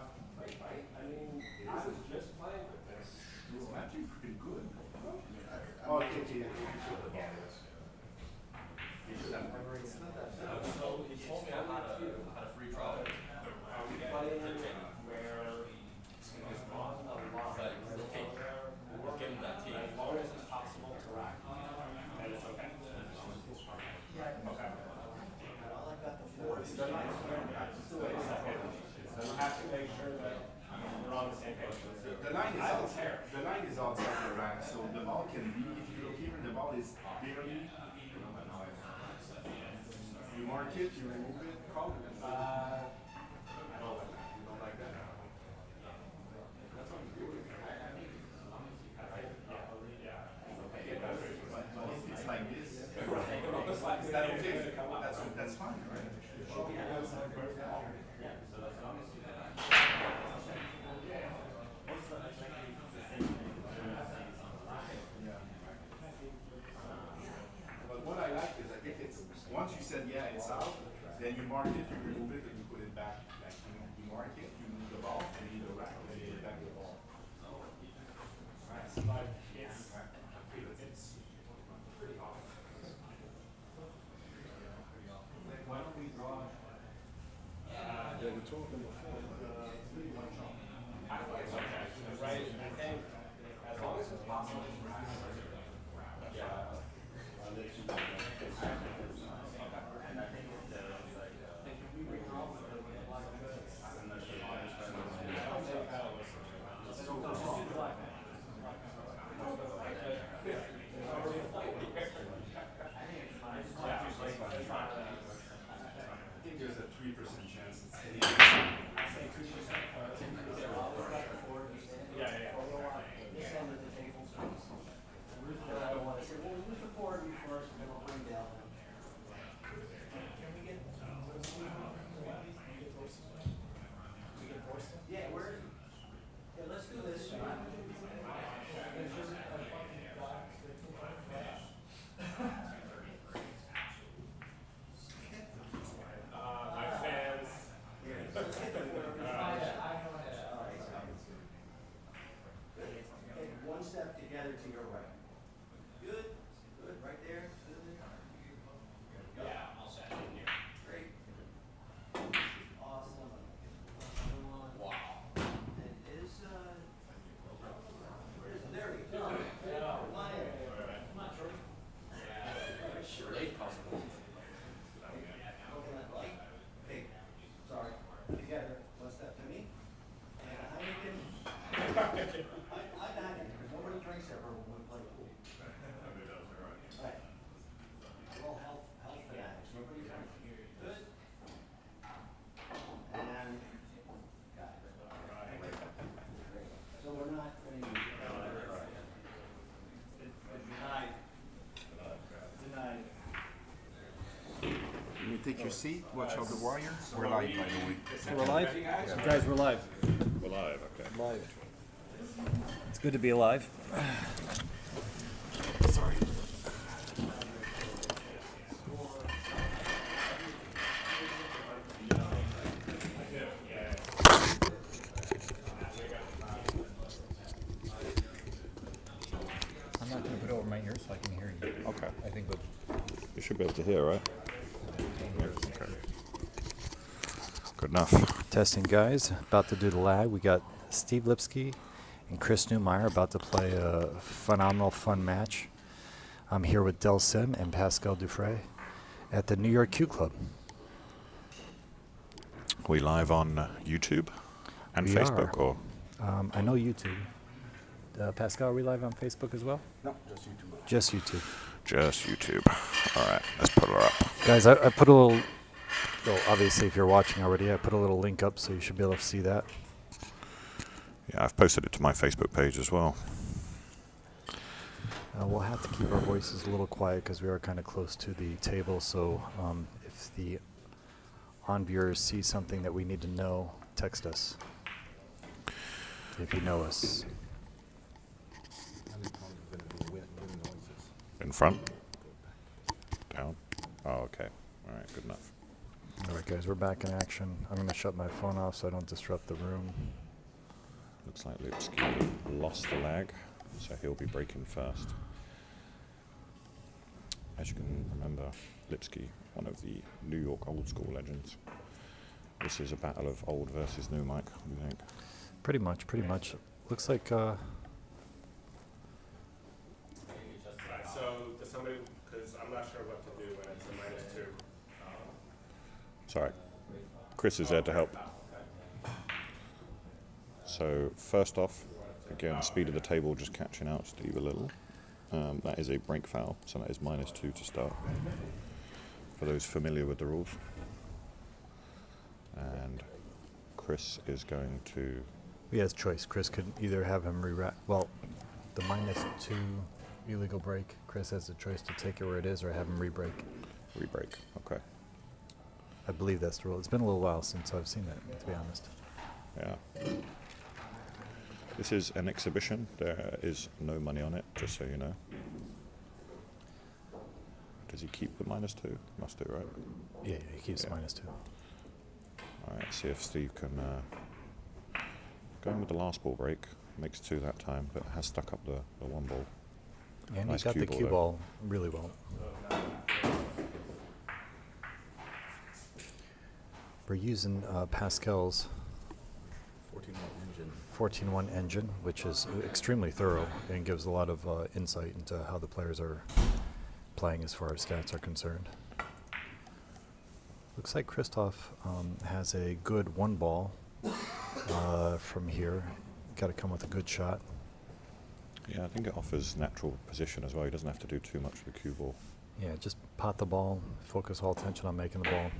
I mean, I was just playing with this. It's actually pretty good. Oh, okay, okay, yeah. It's not that bad. So he told me how to free trial. Are we playing where it's on the line? We'll give him that team. As long as it's possible to rack. And it's okay. Okay. Well, I've got the four. Just wait a second. So you have to make sure that we're on the same page. The line is outside the rack, so the ball can be, if you look here, the ball is barely. You mark it, you remove it, call it. I don't like that. You don't like that? That's what I'm doing. But if it's like this, Is that okay? that's fine, right? But what I like is that if it's, once you said, yeah, it's out, then you mark it, you remove it, and you put it back. Like, you mark it, you move the ball, and you the rack, and you put back the ball. Right. But it's pretty hard. Why don't we draw? Yeah, we're talking before. I think it's okay. Right? I think as long as it's possible to rack. Yeah. I'll let you know. I think there's a 3% chance it's hitting. This end of the table. I don't want to say, well, use the four of you first, and then I'll bring down. Can we get? Yeah, where? Yeah, let's do this. My fans. Take one step together to your right. Good, good, right there. Yeah, I'll set it here. Great. Awesome. Wow. It is, there we go. Come on in. Come on, Troy. Sure. Late possible. Looking at light. Okay, sorry. Together, one step to me. And a Heineken. I'm Heineken, because nobody drinks ever when we play pool. Right. We're all health fanatics. Nobody drinks. Good. And got it. So we're not going to. Denied. Denied. You take your seat, watch out the wire. We're live, by the way. We're live? You guys, we're live. We're live, okay. Live. It's good to be alive. Sorry. I'm not going to put it over my ears so I can hear you. Okay. I think You should be able to hear, right? Okay. Good enough. testing, guys. About to do the lag. We got Steve Lipsky and Chris Neumayer about to play a phenomenal, fun match. I'm here with Del Sim and Pascal Dufresne at the New York Q Club. We live on YouTube and We Facebook, are. or I know YouTube. Pascal, are we live on Facebook as well? No, just you two. Just YouTube. just YouTube? All right, let's put her up. Guys, I put a little, well, obviously if you're watching already, I put a little link up so you should be able to see that. Yeah, I've posted it to my Facebook page as well. We'll have to keep our voices a little quiet because we are kind of close to the table, so if the on-viewers see something that we need to know, text us if you know us. In front? Down? Oh, okay. All right, good enough. All right, guys, we're back in action. I'm going to shut my phone off so I don't disrupt the room. Looks like Lipsky lost the lag, so he'll be breaking first. As you can remember, Lipsky, one of the New York old school legends. This is a battle of old versus new, Mike. What do you think? Pretty much, pretty much. Looks like Right, so does somebody, because I'm not sure what to do when it's a -2. Sorry, Chris is there to help. So first off, again, speed of the table just catching out Steve a little. That is a break foul, so that is -2 to start. For those familiar with the rules. And Chris is going to... he has choice. Chris could either have him re-rack. Well, the -2 illegal break. Chris has the choice to take it where it is or have him re-break. Re-break, okay. I believe that's the rule. It's been a little while since I've seen that, to be honest. Yeah. This is an exhibition. There is no money on it, just so you know. Does he keep the -2? Must do, right? Yeah, he keeps Yeah. -2. All right, see if Steve can... going with the last ball break. Makes 2 that time, but has stuck up the one ball. And Nice he got the cue cue ball, ball really well. We're using Pascal's 14.1 engine, which is extremely thorough and gives a lot of insight into how the players are playing as far as stats are concerned. Looks like Christoph has a good one ball from here. Got to come with a good shot. Yeah, I think it offers natural position as well. He doesn't have to do too much with the cue ball. Yeah, just pot the ball, focus all attention on making the ball.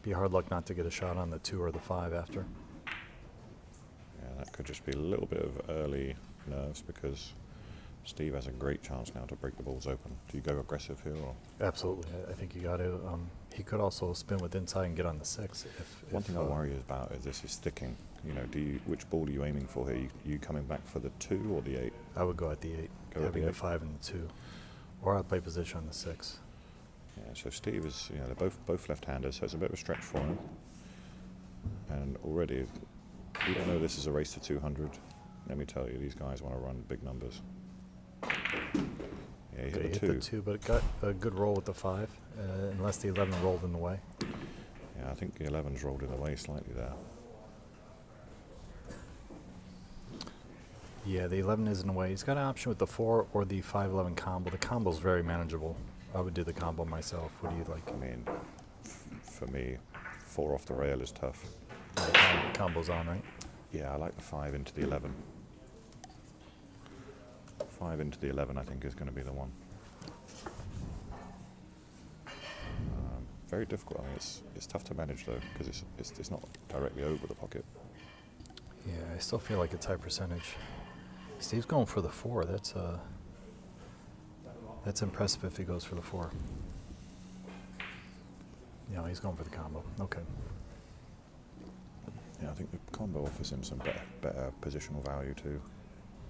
Be hard luck not to get a shot on the 2 or the 5 after. Yeah, that could just be a little bit of early nerves because Steve has a great chance now to break the balls open. Do you go aggressive here? Or? Absolutely. I think you got to. He could also spin with inside and get on the 6. One thing I worry about is this is sticking. You know, which ball are you aiming for here? You coming back for the 2 or the 8? I would go at the 8, Go at having the the 8? 5 and the 2. Or I'd play position on the 6. Yeah, so Steve is, you know, they're both left-handers, so it's a bit of a stretch for him. And already, even though this is a race to 200, let me tell you, these guys want to run big numbers. Yeah, he hit The 2, but got a good roll with the 5, unless the 11 rolled in the way. Yeah, I think the 11's rolled in the way slightly there. Yeah, the 11 is in the way. He's got an option with the 4 or the 5-11 combo. The combo's very manageable. I would do the combo myself. What do you like? I mean, for me, 4 off the rail is tough. Combo's on, right? Yeah, I like the 5 into the 11. 5 into the 11, I think, is going to be the one. Very difficult. I mean, it's tough to manage though because it's not directly over the pocket. Yeah, I still feel like it's high percentage. Steve's going for the 4. That's impressive if he goes for the 4. No, he's going for the combo. Okay. Yeah, I think the combo offers him some better positional value too.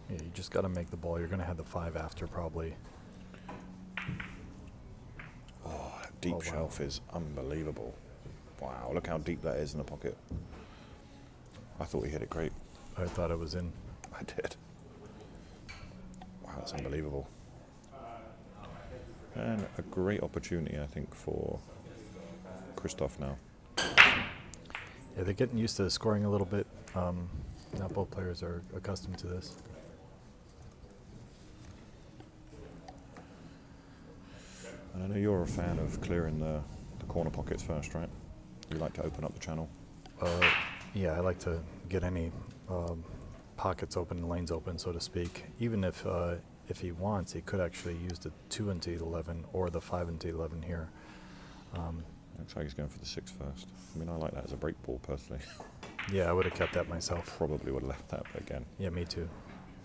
Yeah, you just got to make the ball. You're going to have the 5 after probably. Oh, that deep wow. shelf is unbelievable. Wow, look how deep that is in the pocket. I thought he hit it great. I thought it was in. I did. Wow, that's unbelievable. And a great opportunity, I think, for Christoph now. Yeah, they're getting used to scoring a little bit. Not both players are accustomed to this. And I know you're a fan of clearing the corner pockets first, right? You like to open up the channel. Yeah, I like to get any pockets open, lanes open, so to speak. Even if he wants, he could actually use the 2 into 11 or the 5 into 11 here. Looks like he's going for the 6 first. I mean, I like that as a break ball, personally. Yeah, I would have kept that myself. Probably would have left that, but again. Yeah, me too.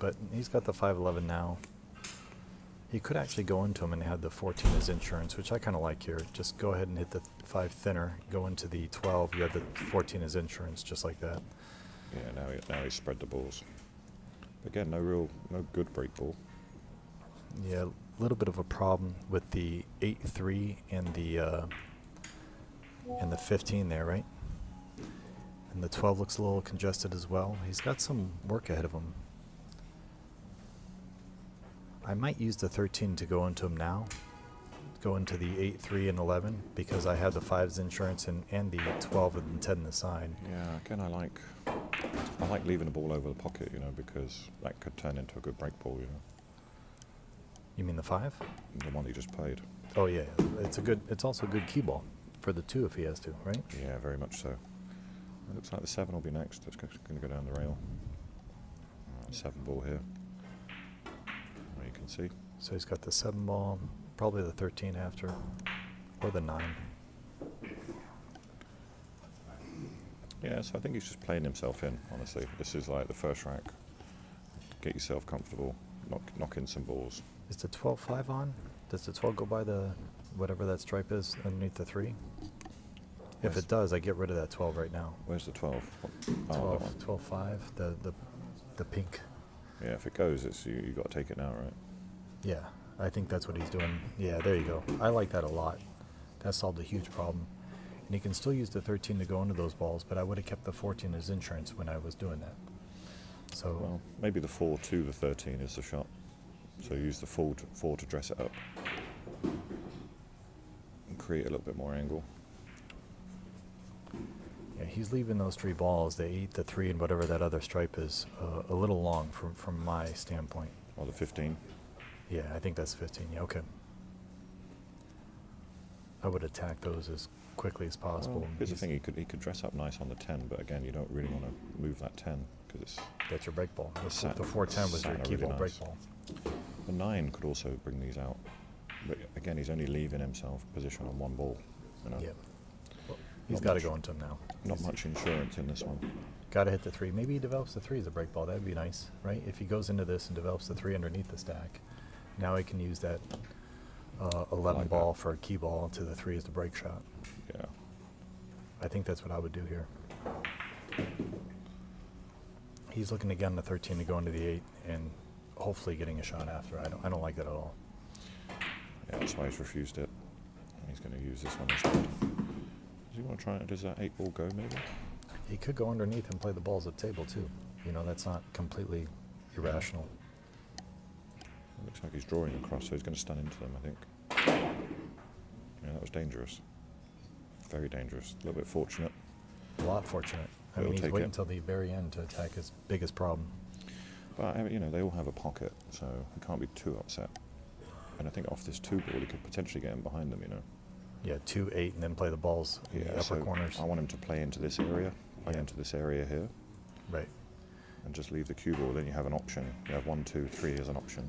But he's got the 5-11 now. He could actually go into him and have the 14 as insurance, which I kind of like here. Just go ahead and hit the 5 thinner, go into the 12, you have the 14 as insurance, just like that. Yeah, now he's spread the balls. But again, no good break ball. Yeah, a little bit of a problem with the 8-3 and the And the 15 there, right? And the 12 looks a little congested as well. He's got some work ahead of him. I might use the 13 to go into him now. Go into the 8, 3, and 11 because I have the 5's insurance and the 12 and 10 on the side. Yeah, again, I like leaving the ball over the pocket, you know, because that could turn into a good break ball, you know. You mean the 5? The one he just played. Oh yeah, it's also a good key ball for the 2 if he has to, right? Yeah, very much so. It looks like the 7 will be next. It's going to go down the rail. 7 ball here. Well, you can see. So he's got the 7 ball, probably the 13 after, or the 9. Yeah, so I think he's just playing himself in, honestly. This is like the first rack. Get yourself comfortable, knock in some balls. Is the 12-5 on? Does the 12 go by the, whatever that stripe is underneath the 3? If it does, I get rid of that 12 right now. Where's the 12? Oh, 12, 12-5, the pink. yeah, if it goes, it's you got to take it now, right? Yeah, I think that's what he's doing. Yeah, there you go. I like that a lot. That solved a huge problem. And he can still use the 13 to go into those balls, but I would have kept the 14 as insurance when I was doing that. So Well, maybe the 4 to the 13 is the shot. So use the 4 to dress it up and create a little bit more angle. yeah, he's leaving those 3 balls, the 8, the 3, and whatever that other stripe is, a little long from my standpoint. Or the 15. Yeah, I think that's 15. Yeah, okay. I would attack those as quickly as possible. Well, here's the thing: he could dress up nice on the 10, but again, you don't really want to move that 10 because it's. That's your break ball. The Sat- 410 was your sat key really ball break nice. ball. The 9 could also bring these out, but again, he's only leaving himself position on 1 ball. You know, Yeah. Well, he's Not got to much. go into him now. not much insurance in this one. Got to hit the 3. Maybe he develops the 3 as a break ball. That would be nice, right? If he goes into this and develops the 3 underneath the stack, now he can use that 11 like ball that. for a key ball to the 3 as the break shot. Yeah. I think that's what I would do here. He's looking to get on the 13 to go into the 8 and hopefully getting a shot after. I don't like that at all. Yeah, that's why he's refused it. He's going to use this one instead. Does he want to try it? Does that 8 ball go maybe? He could go underneath and play the balls at table too. You know, that's not completely irrational. It looks like he's drawing across, so he's going to stun into them, I think. Yeah, that was dangerous. Very dangerous. A little bit fortunate. A lot fortunate. I He'll mean, he's take waiting it. until the very end to attack his biggest problem. But, I mean, you know, they all have a pocket, so he can't be too upset. And I think off this 2 ball, he could potentially get him behind them, you know. Yeah, 2, 8, and then play the balls in the upper so corners. I want him to play into this area, play Yeah. into this area here, Right. and just leave the cue ball. Then you have an option. You have 1, 2, 3 as an option.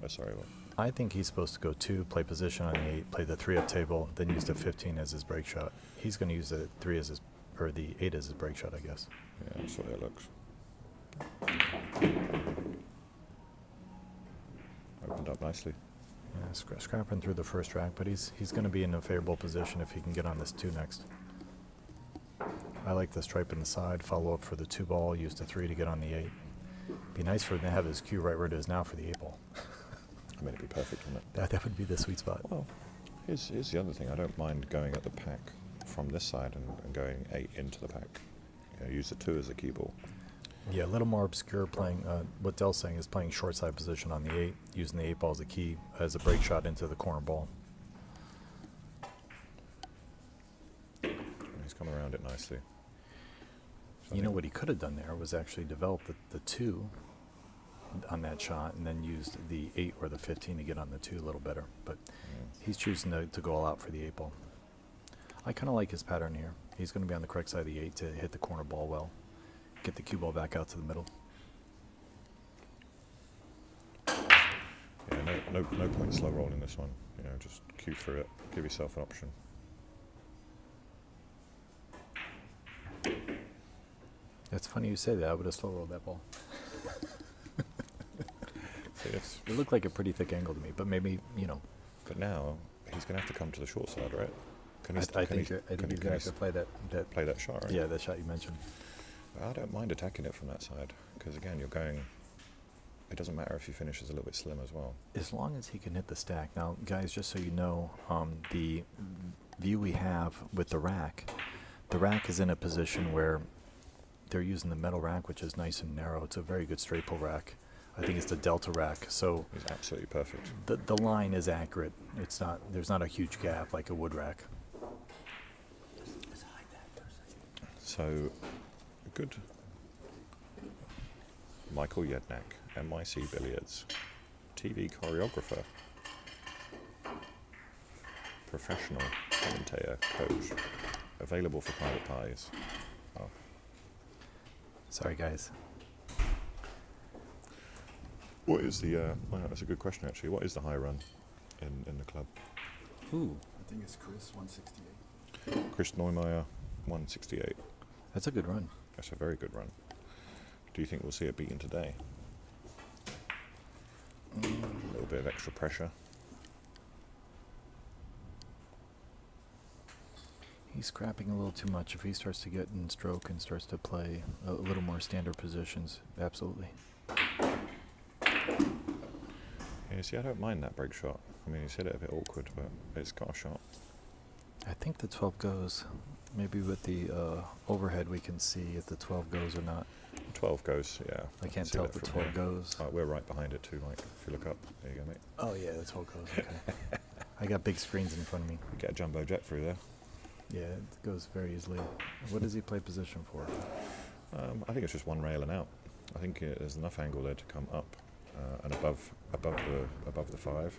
Oh, sorry, what? I think he's supposed to go 2, play position on the 8, play the 3 up table, then use the 15 as his break shot. He's going to use the 3 as his, or the 8 as his break shot, I guess. Yeah, that's the way it looks. Opened up nicely. Yeah, scrapping through the first rack, but he's going to be in a favorable position if he can get on this 2 next. I like the stripe in the side, follow up for the 2 ball, use the 3 to get on the 8. Be nice for him to have his cue right where it is now for the 8 ball. I mean, it'd be perfect, wouldn't it? That would be the sweet spot. Well, here's the other thing. I don't mind going at the pack from this side and going 8 into the pack. You know, use the 2 as a key ball. Yeah, a little more obscure playing, what Dell's saying is playing short side position on the 8, using the 8 ball as a key, as a break shot into the corner ball. He's come around it nicely. So I You know think- what he could have done there was actually develop the 2 on that shot and then used the 8 or the 15 to get on the 2 a little better. But he's choosing to go all out for the 8 ball. I kind of like his pattern here. He's going to be on the correct side of the 8 to hit the corner ball well. Get the cue ball back out to the middle. Yeah, no point slow rolling this one. You know, just cue through it. Give yourself an option. It's funny you say that. I would have slow rolled that ball. So yes. It looked like a pretty thick angle to me, but maybe, you know. But now he's going to have to come to the short side, right? Can he, I think he's going to have to play that. play that shot, right? Yeah, that shot you mentioned. I don't mind attacking it from that side because again, you're going. It doesn't matter if you finish as a little bit slim as well. As long as he can hit the stack. Now, guys, just so you know, view we have with the rack is in a position where they're using the metal rack, which is nice and narrow. It's a very good straight pull rack. I think it's the Delta rack. So It's absolutely perfect. the line is accurate. It's not, there's not a huge gap like a wood rack. Let's hide that for a second. So, good. Michael Yednak, MIC Billiards, TV choreographer, professional commentator, coach, available for private parties. Oh, Sorry, guys. what is the? Well, that's a good question actually. What is the high run in the club? Ooh, I think it's Chris, 168. Chris Neumayer, 168. that's a good run. That's a very good run. Do you think we'll see it beaten today? A little bit of extra pressure. He's scrapping a little too much. If he starts to get in stroke and starts to play a little more standard positions, absolutely. Yeah, see, I don't mind that break shot. I mean, he's hit it a bit awkward, but it's got a shot. I think the 12 goes. Maybe with the overhead we can see if the 12 goes or not. 12 goes, yeah. I can't see tell that if the from 12 here. goes. We're right behind it too, Mike. If you look up, there you go, mate. Oh yeah, the 12 goes. Okay. I got big screens in front of me. You get a jumbo jet through there. Yeah, it goes very easily. What does he play position for? I think it's just one rail and out. I think there's enough angle there to come up and above the 5.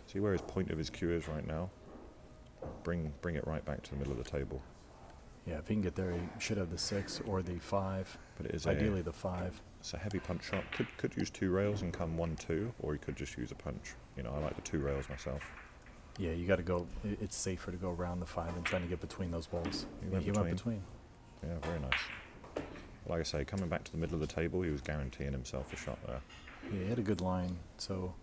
See where his point of his cue is right now? Bring it right back to the middle of the table. Yeah, if he can get there, he should have the 6 or the 5. But it is Ideally the 5. it's a heavy punch shot. Could use 2 rails and come 1-2, or he could just use a punch. You know, I like the 2 rails myself. Yeah, you got to go. It's safer to go around the 5 than trying to get between those balls. He went between. Yeah, very nice. Like I say, coming back to the middle of the table, he was guaranteeing himself a shot there. Yeah, he had a good line. So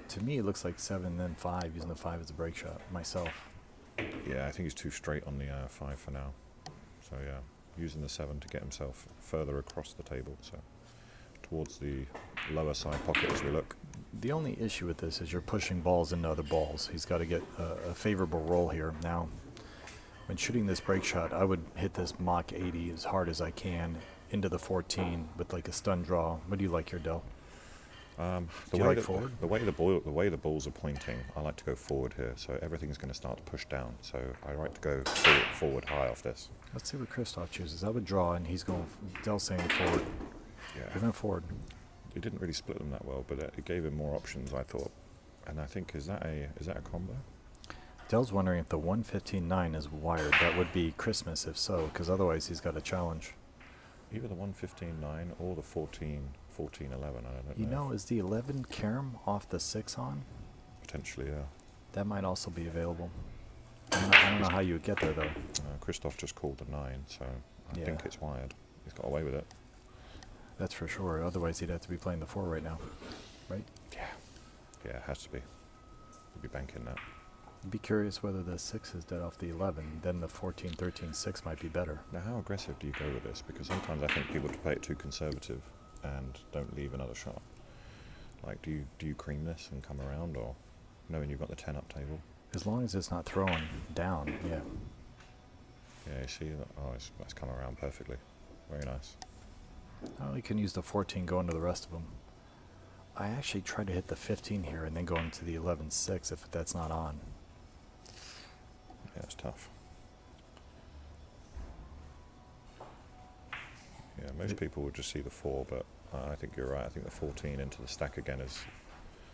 to me, it looks like 7, then 5, using the 5 as a break shot myself. Yeah, I think he's too straight on the 5 for now. So yeah, using the 7 to get himself further across the table, so towards the lower side pocket as we look. The only issue with this is you're pushing balls into other balls. He's got to get a favorable roll here. Now, when shooting this break shot, I would hit this Mach 80 as hard as I can into the 14 with like a stun draw. What do you like here, Del? The you way like that- forward? The way the balls are pointing, I like to go forward here. So everything's going to start to push down. So I like to go forward high off this. Let's see what Christoph chooses. I would draw, and he's going. Del's saying forward. Yeah. He went forward. He didn't really split them that well, but it gave him more options, I thought. And I think is that a combo? Del's wondering if the 115-9 is wired. That would be Christmas if so, because otherwise he's got a challenge. Either the 115-9 or the 14-11. I don't know. You know, is the 11 carom off the 6 on? Potentially, yeah. That might also be available. I don't know how you would get there though. Christoph just called the 9, so I Yeah. think it's wired. He's got away with it. That's for sure. Otherwise, he'd have to be playing the 4 right now, right? Yeah, it has to be. He'd be banking that. I'd be curious whether the 6 is dead off the 11. Then the 14, 13, 6 might be better. Now, how aggressive do you go with this? Because sometimes I think people play it too conservative and don't leave another shot. Like, do you cream this and come around, or knowing you've got the 10 up table? As long as it's not throwing down, yeah. Yeah, you see that? Oh, that's come around perfectly. Very nice. Oh, you can use the 14 going to the rest of them. I actually tried to hit the 15 here and then go into the 11-6 if that's not on. Yeah, it's tough. Yeah, most people would just see the 4, but I think you're right. I think the 14 into the stack again is...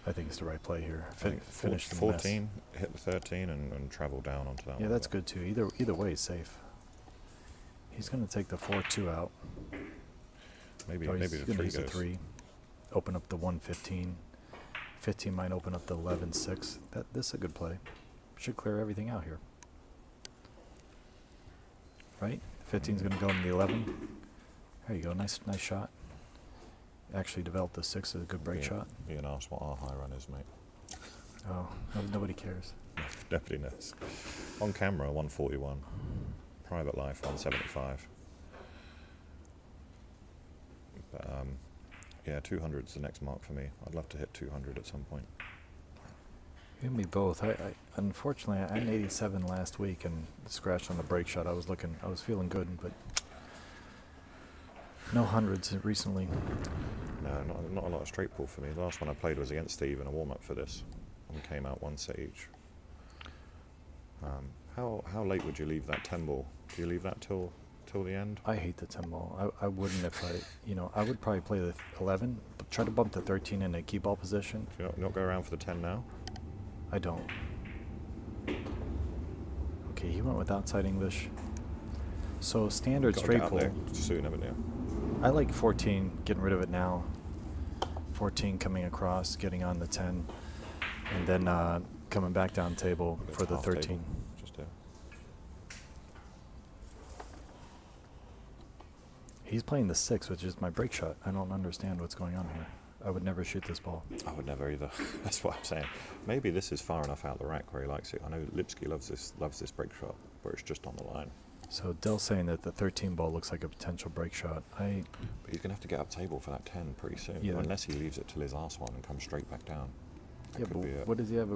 I think it's the right play here. I think Finish the 14, hit the 13 and travel down onto that one. Yeah, that's good too. Either way is safe. He's going to take the 4-2 out. Maybe Oh, maybe he's the gonna 3 use goes. the 3. Open up the 115. 15 might open up the 11-6. This is a good play. Should clear everything out here. Right? 15's going to go into the 11. There you go. Nice shot. Actually developed the 6 as a good break shot. Being asked what our high run is, mate. Oh, nobody cares. Nobody knows. On camera, 141. Private life, 175. But, yeah, 200's the next mark for me. I'd love to hit 200 at some point. You and me both. I unfortunately I had 87 last week and scratched on the break shot. I was feeling good, but no hundreds recently. No, not a lot of straight pull for me. The last one I played was against Steve in a warm up for this, and we came out one set each. How late would you leave that 10 ball? Do you leave that till the end? I hate the 10 ball. I wouldn't if I would probably play the 11, but try to bump the 13 in a key ball position. Do you not go around for the 10 now? I don't. Okay, he went with outside English. So standard Gotta straight get up pull. there soon, haven't you? I like 14, getting rid of it now. 14 coming across, getting on the 10, and then coming back down table It's for the half 13. table, just there. He's playing the 6, which is my break shot. I don't understand what's going on here. I would never shoot this ball. I would never either. That's what I'm saying. Maybe this is far enough out the rack where he likes it. I know Lipsky loves this break shot where it's just on the line. So Dell's saying that the 13 ball looks like a potential break shot. But he's going to have to get up table for that 10 pretty soon. Yeah. Unless he leaves it till his arse one and comes straight back down. That Yeah, could but be it. what does he have?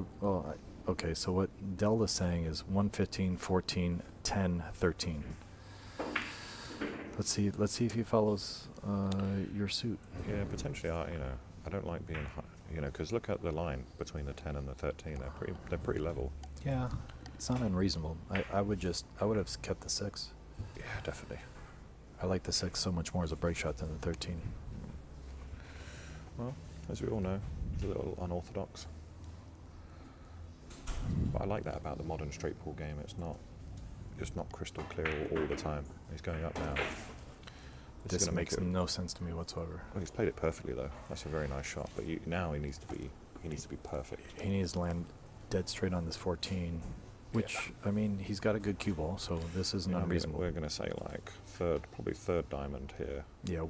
Okay, so what Dell is saying is 115, 14, 10, 13. Let's see if he follows your suit. Yeah, potentially. I don't like being, because look at the line between the 10 and the 13. They're pretty level. Yeah, it's not unreasonable. I would have kept the 6. Yeah, definitely. I like the 6 so much more as a break shot than the 13. Well, as we all know, it's a little unorthodox. But I like that about the modern straight pull game. It's not crystal clear all the time. He's going up now. This is This gonna make makes no sense to me whatsoever. Well, he's played it perfectly though. That's a very nice shot. But now he needs to be perfect. He needs to land dead straight on this 14, which, I mean, he's got a good cue ball, so this isn't unreasonable. We're going to say like probably third diamond here. Yeah,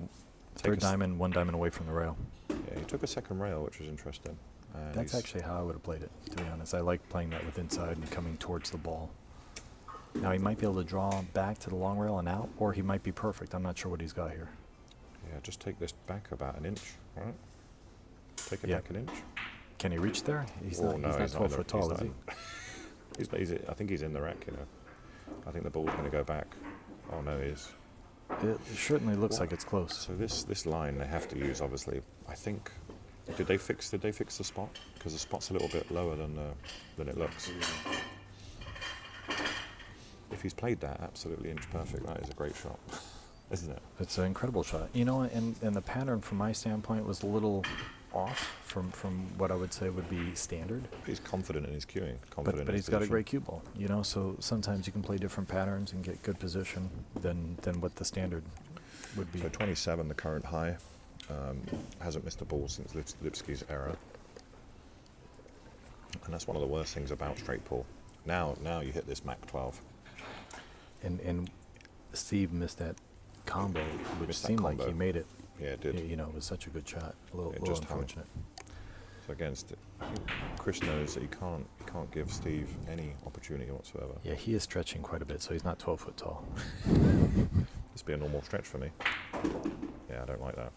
Take third diamond, 1 diamond away from the rail. Yeah, he took a second rail, which was interesting. And That's he's- actually how I would have played it, to be honest. I like playing that with inside and coming towards the ball. Now, he might be able to draw back to the long rail and out, or he might be perfect. I'm not sure what he's got here. Yeah, just take this back about an inch, right? Take it Yeah. back an inch. Can he reach there? He's Oh, not, no, he's not he's 12 not foot tall, is he? I think he's in the rack, I think the ball's going to go back. Oh, no, he is. It certainly looks like it's close. So this line they have to use, obviously. I think, did they fix the spot? Because the spot's a little bit lower than it looks. If he's played that absolutely inch perfect, that is a great shot, isn't it? It's an incredible shot. And the pattern from my standpoint was a little off from what I would say would be standard. He's confident in his cueing. Confident But in his he's got a position. great cue ball, so sometimes you can play different patterns and get good position than what the standard would be. So 27, the current high. Hasn't missed a ball since Lipsky's era. And that's one of the worst things about straight pull. Now you hit this Mach 12. And Steve missed that combo, which Missed that seemed like combo. he made it. Yeah, it did. It was such a good shot. A little It just hung. unfortunate. So against it, I think Chris knows that he can't give Steve any opportunity whatsoever. Yeah, he is stretching quite a bit, so he's not 12 foot tall. This would be a normal stretch for me. Yeah, I don't like that.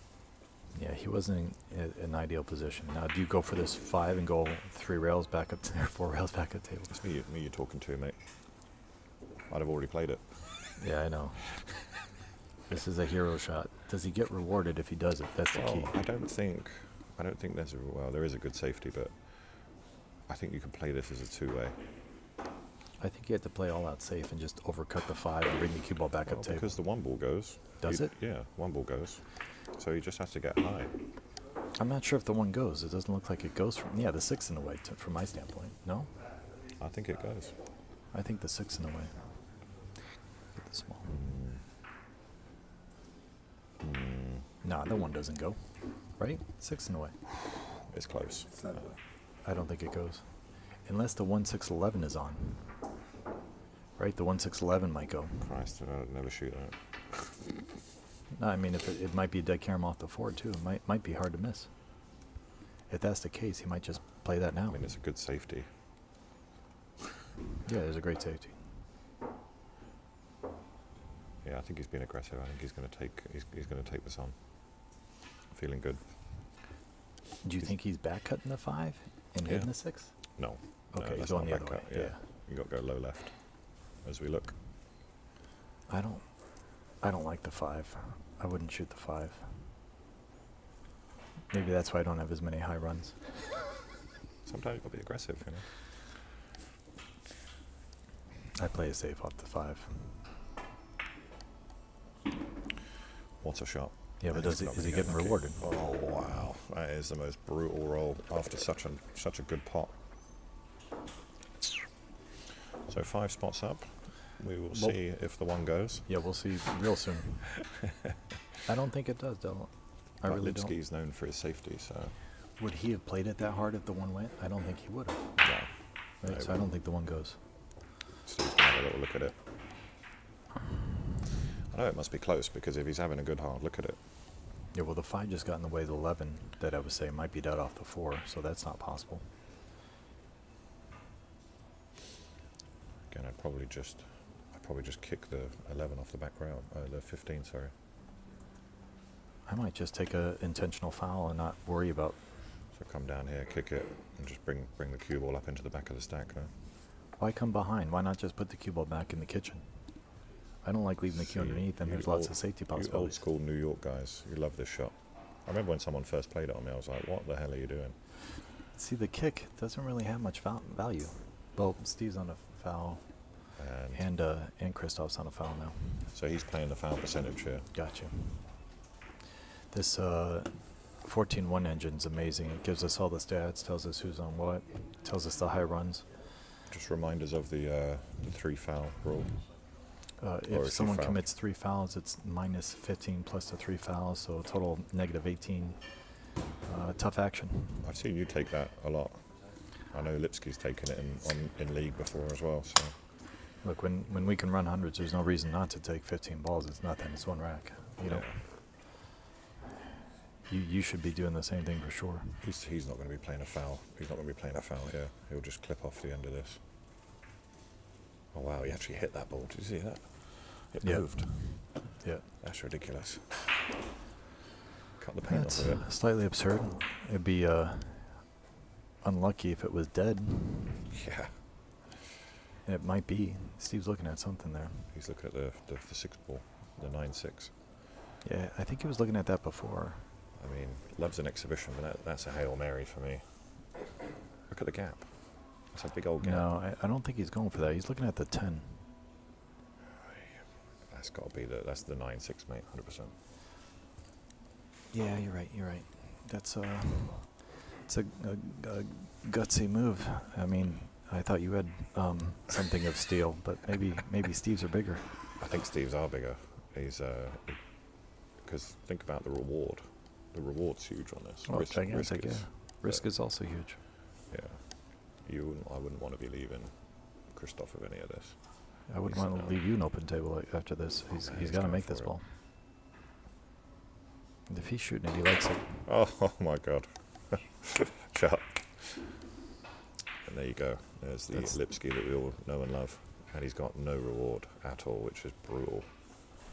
Yeah, he wasn't in an ideal position. Now, do you go for this 5 and go 3 rails back up or 4 rails back up table? It's me you're talking to, mate. I'd have already played it. Yeah, I know. This is a hero shot. Does he get rewarded if he does it? That's the key. I don't think there is a good safety, but I think you can play this as a two-way. I think you have to play all out safe and just overcut the 5 and bring the cue ball back up table. Because the one ball goes. Does it? Yeah, one ball goes. So he just has to get high. I'm not sure if the 1 goes. It doesn't look like it goes from. Yeah, the 6 in a way, from my standpoint. No? I think it goes. I think the 6 in a way. Get the small. Nah, the 1 doesn't go. Right? 6 in a way. It's close. It's not I don't think it goes. Unless the 1-6-11 is on. Right? The 1-6-11 might go. Christ, I'd never shoot that. No, I mean, if it might be a dead carom off the 4 too. It might be hard to miss. If that's the case, he might just play that now. I mean, it's a good safety. Yeah, there's a great safety. Yeah, I think he's been aggressive. I think he's going to take this on. Feeling good. Do you think he's back cutting the 5 and Yeah. hitting the 6? No. Okay, no, he's that's going not the other back way. cut. Yeah. You got to go low left as we look. I don't like the 5. I wouldn't shoot the 5. Maybe that's why I don't have as many high runs. Sometimes you've got to be aggressive, you know. I play it safe off the 5. What's a shot? Yeah, but And is he gonna getting kick. rewarded? Oh wow, that is the most brutal roll after such a good pot. So 5 spots up. We will Well- see if the one goes. Yeah, we'll see real soon. I don't think it does, though. I But really Lipsky's known for his safety, so don't. Would he have played it that hard if the one went? I don't think he would have. yeah. Right? No, So I don't think the one goes. Steve's gonna have a little look at it. I know it must be close because if he's having a good hard look at it, Yeah, well, the 5 just got in the way of the 11 that I was saying might be dead off the 4, so that's not possible. again, I'd probably just kick the 11 off the back rail, the 15, sorry. I might just take a intentional foul and not worry about. So come down here, kick it, and just bring the cue ball up into the back of the stack. No? Why come behind? Why not just put the cue ball back in the kitchen? I don't like leaving the cue See, underneath, and you there's lots old- of safety You old possibilities. school New York guys, you love this shot. I remember when someone first played it on me, I was like, what the hell are you doing? See, the kick doesn't really have much value. Well, Steve's on a foul, and Christoph's on a foul now. So he's playing the foul percentage here. Gotcha. This 14-1 engine's amazing. It gives us all the stats, tells us who's on what, tells us the high runs. Just reminders of the 3 foul rule. Or if you If someone foul. commits 3 fouls, it's minus 15 plus the 3 fouls, so total negative 18. Tough action. I've seen you take that a lot. I know Lipsky's taken it in league before as well. So Look, when we can run hundreds, there's no reason not to take 15 balls. It's nothing. It's one rack. You know, you should be doing the same thing for sure. he's not going to be playing a foul. He's not going to be playing a foul here. He'll just clip off the end of this. Oh wow, he actually hit that ball. Did you see that? It Yeah. moved. Yeah. That's ridiculous. Cut the paint That's off of it. slightly absurd. It'd be unlucky if it was dead. Yeah. And it might be. Steve's looking at something there. He's looking at the 6 ball, the 9-6. Yeah, I think he was looking at that before. I mean, loves an exhibition, but that's a Hail Mary for me. Look at the gap. It's a big old gap. No, I don't think he's going for that. He's looking at the 10. That's got to be that's the 9-6, mate, 100%. Yeah, you're right. You're right. That's it's a gutsy move. I mean, I thought you had something of steel, but maybe Steve's are bigger. I think Steve's are bigger. He's because think about the reward. The reward's huge on this. Oh, gigantic. Yeah. Risk but- is also huge. Yeah. I wouldn't want to be leaving Christoph with any of this. I wouldn't He's, want to leave you an open table after this. He's he's got to going make for this it. ball. And if he's shooting it, he likes it. Oh my God. Shut up. And there you go. There's the That's- Lipsky that we all know and love. And he's got no reward at all, which is brutal.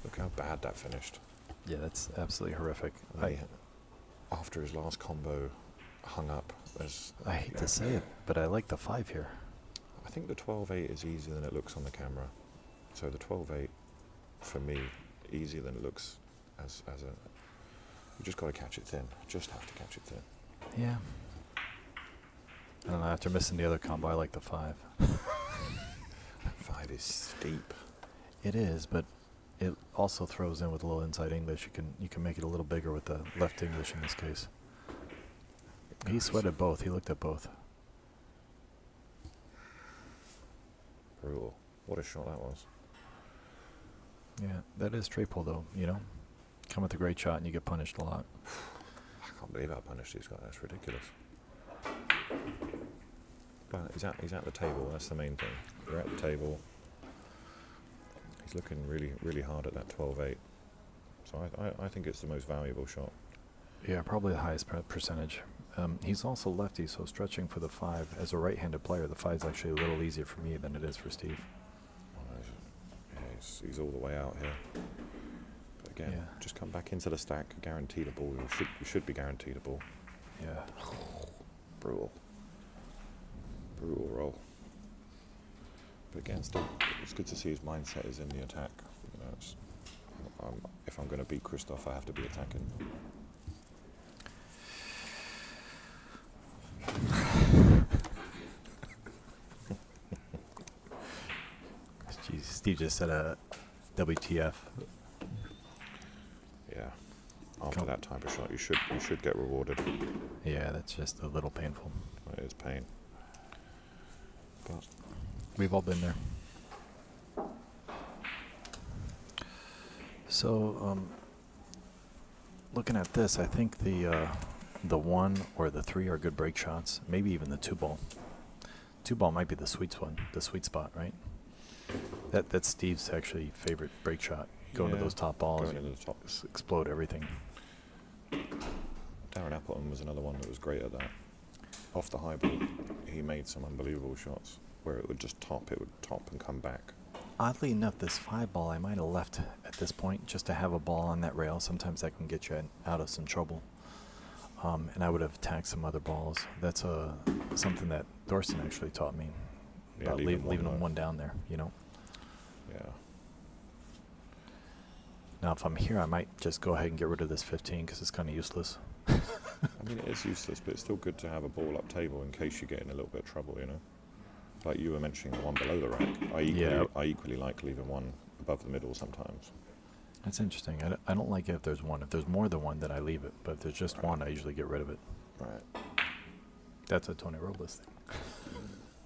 Look how bad that finished. Yeah, that's absolutely horrific. And he, after his last combo, hung up. I hate to say it, but I like the 5 here. I think the 12-8 is easier than it looks on the camera. So the 12-8, for me, easier than it looks as a... You just got to catch it thin. Just have to catch it thin. Yeah. I don't know. After missing the other combo, I like the 5. 5 is steep. It is, but it also throws in with a little inside English. You can make it a little bigger with the left English in this case. He sweated both. He looked at both. Brutal. What a shot that was. Yeah, that is straight pull though. You know, come with a great shot and you get punished a lot. I can't believe how punished he's got. That's ridiculous. But he's at the table. That's the main thing. You're at the table. He's looking really, really hard at that 12-8. So I think it's the most valuable shot. Yeah, probably the highest percentage. He's also lefty, so stretching for the 5 as a right-handed player, the 5 is actually a little easier for me than it is for Steve. Yeah, he's all the way out here. But again, Yeah. just come back into the stack, guaranteed a ball. You should be guaranteed a ball. Yeah. Brutal. Brutal roll. But again, still, it's good to see his mindset is in the attack. You know, if I'm going to beat Christoph, I have to be attacking. Jeez, Steve just said a WTF. Yeah. After that type of shot, you should get rewarded. Yeah, that's just a little painful. It is pain. But We've all been there. So, looking at this, I think the 1 or the 3 are good break shots. Maybe even the 2-ball. 2-ball might be the sweet spot, right? That's Steve's actually favorite break shot. Going to those top balls, going into the tops. Explode everything. Darren Appleton was another one that was great at that. Off the high ball, he made some unbelievable shots where it would top and come back. Oddly enough, this 5-ball I might have left at this point just to have a ball on that rail. Sometimes that can get you out of some trouble. And I would have attacked some other balls. That's something that Thorsten actually taught me. Yeah, About leaving them one down there, you know. Yeah. Now, if I'm here, I might just go ahead and get rid of this 15 because it's kind of useless. I mean, it is useless, but it's still good to have a ball up table in case you get in a little bit of trouble, you know. Like you were mentioning, the one below the rack. I equally like leaving one above the middle sometimes. That's interesting. I don't like it if there's one. If there's more than one, then I leave it. But if there's just one, I usually get rid of it. Right. That's a Tony Robles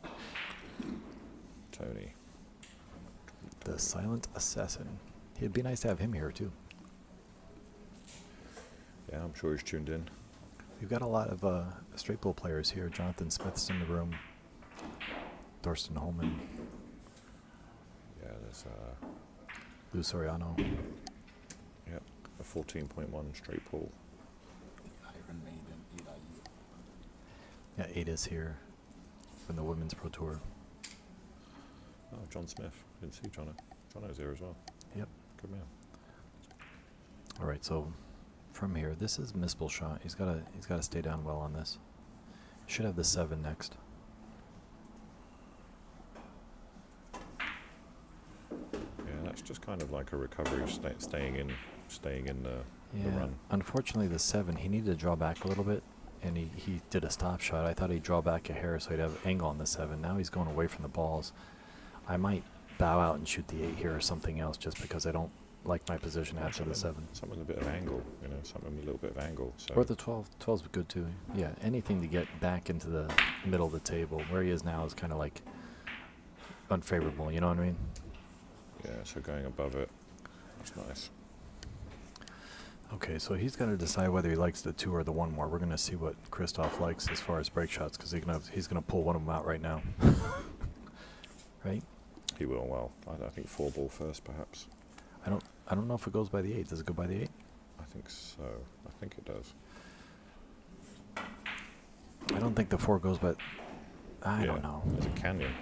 thing. Tony. The silent assassin. It'd be nice to have him here, too. Yeah, I'm sure he's tuned in. We've got a lot of straight pool players here. Jonathan Smith's in the room. Thorsten Holman. Yeah, there's Lou Soriano. yep, a 14.1 straight pool. Iron Maiden, Yeah, Ada's here from the Women's Pro Tour. Oh, John Smith. Didn't see Jono. Jono's here as well. Yep. Good man. All right, so from here, this is missable shot. He's got to stay down well on this. Should have the 7 next. Yeah, that's just kind of like a recovery, staying in the Yeah. run. Unfortunately, the 7, he needed to draw back a little bit, and he did a stop shot. I thought he'd draw back a hair so he'd have angle on the 7. Now he's going away from the balls. I might bow out and shoot the 8 here or something else just because I don't like my position after the 7. Something with a bit of angle, you know, something with a little bit of angle. So Or the 12. 12's good too. Yeah, anything to get back into the middle of the table. Where he is now is kind of like unfavorable, you know what I mean? yeah, so going above it, that's nice. Okay, so he's going to decide whether he likes the 2 or the 1 more. We're going to see what Christoph likes as far as break shots because he's going to pull one of them out right now. Right? He will. Well, I think 4-ball first, perhaps. I don't know if it goes by the 8. Does it go by the 8? I think so. I think it does. I don't think the 4 goes by. I Yeah, don't know. There's a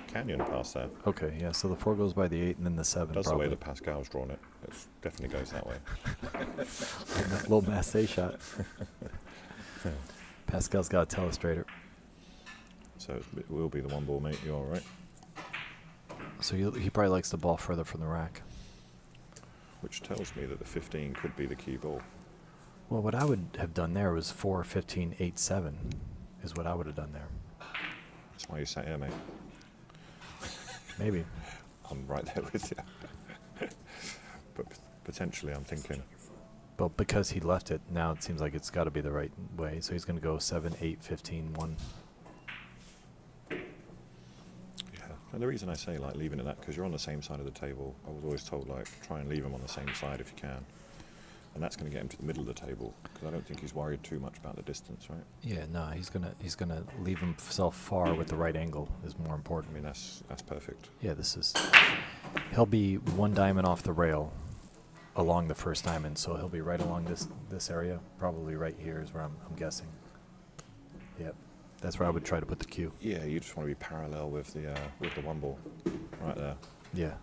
canyon past there. Okay, yeah. So the 4 goes by the 8, and then the 7. That's probably. the way that Pascal's drawn it. It definitely goes that way. Little Massey shot. Pascal's got a telestrator. So it will be the 1-ball, mate. You're all right. So he probably likes the ball further from the rack. Which tells me that the 15 could be the key ball. Well, what I would have done there was 4, 15, 8, 7 is what I would have done there. That's why you sat here, mate. Maybe. I'm right there with you. But potentially I'm thinking, But because he left it, now it seems like it's got to be the right way. So he's going to go 7, 8, 15, 1. and the reason I say like leaving it that, because you're on the same side of the table. I was always told like try and leave him on the same side if you can. And that's going to get him to the middle of the table, because I don't think he's worried too much about the distance, right? Yeah, no, he's gonna leave himself far with the right angle is more I important. mean, that's perfect. Yeah, he'll be 1 diamond off the rail along the first diamond, so he'll be right along this area, probably right here is where I'm guessing. Yep, that's where I would try to put the cue. Yeah, you just want to be parallel with the 1-ball, right there. Yeah,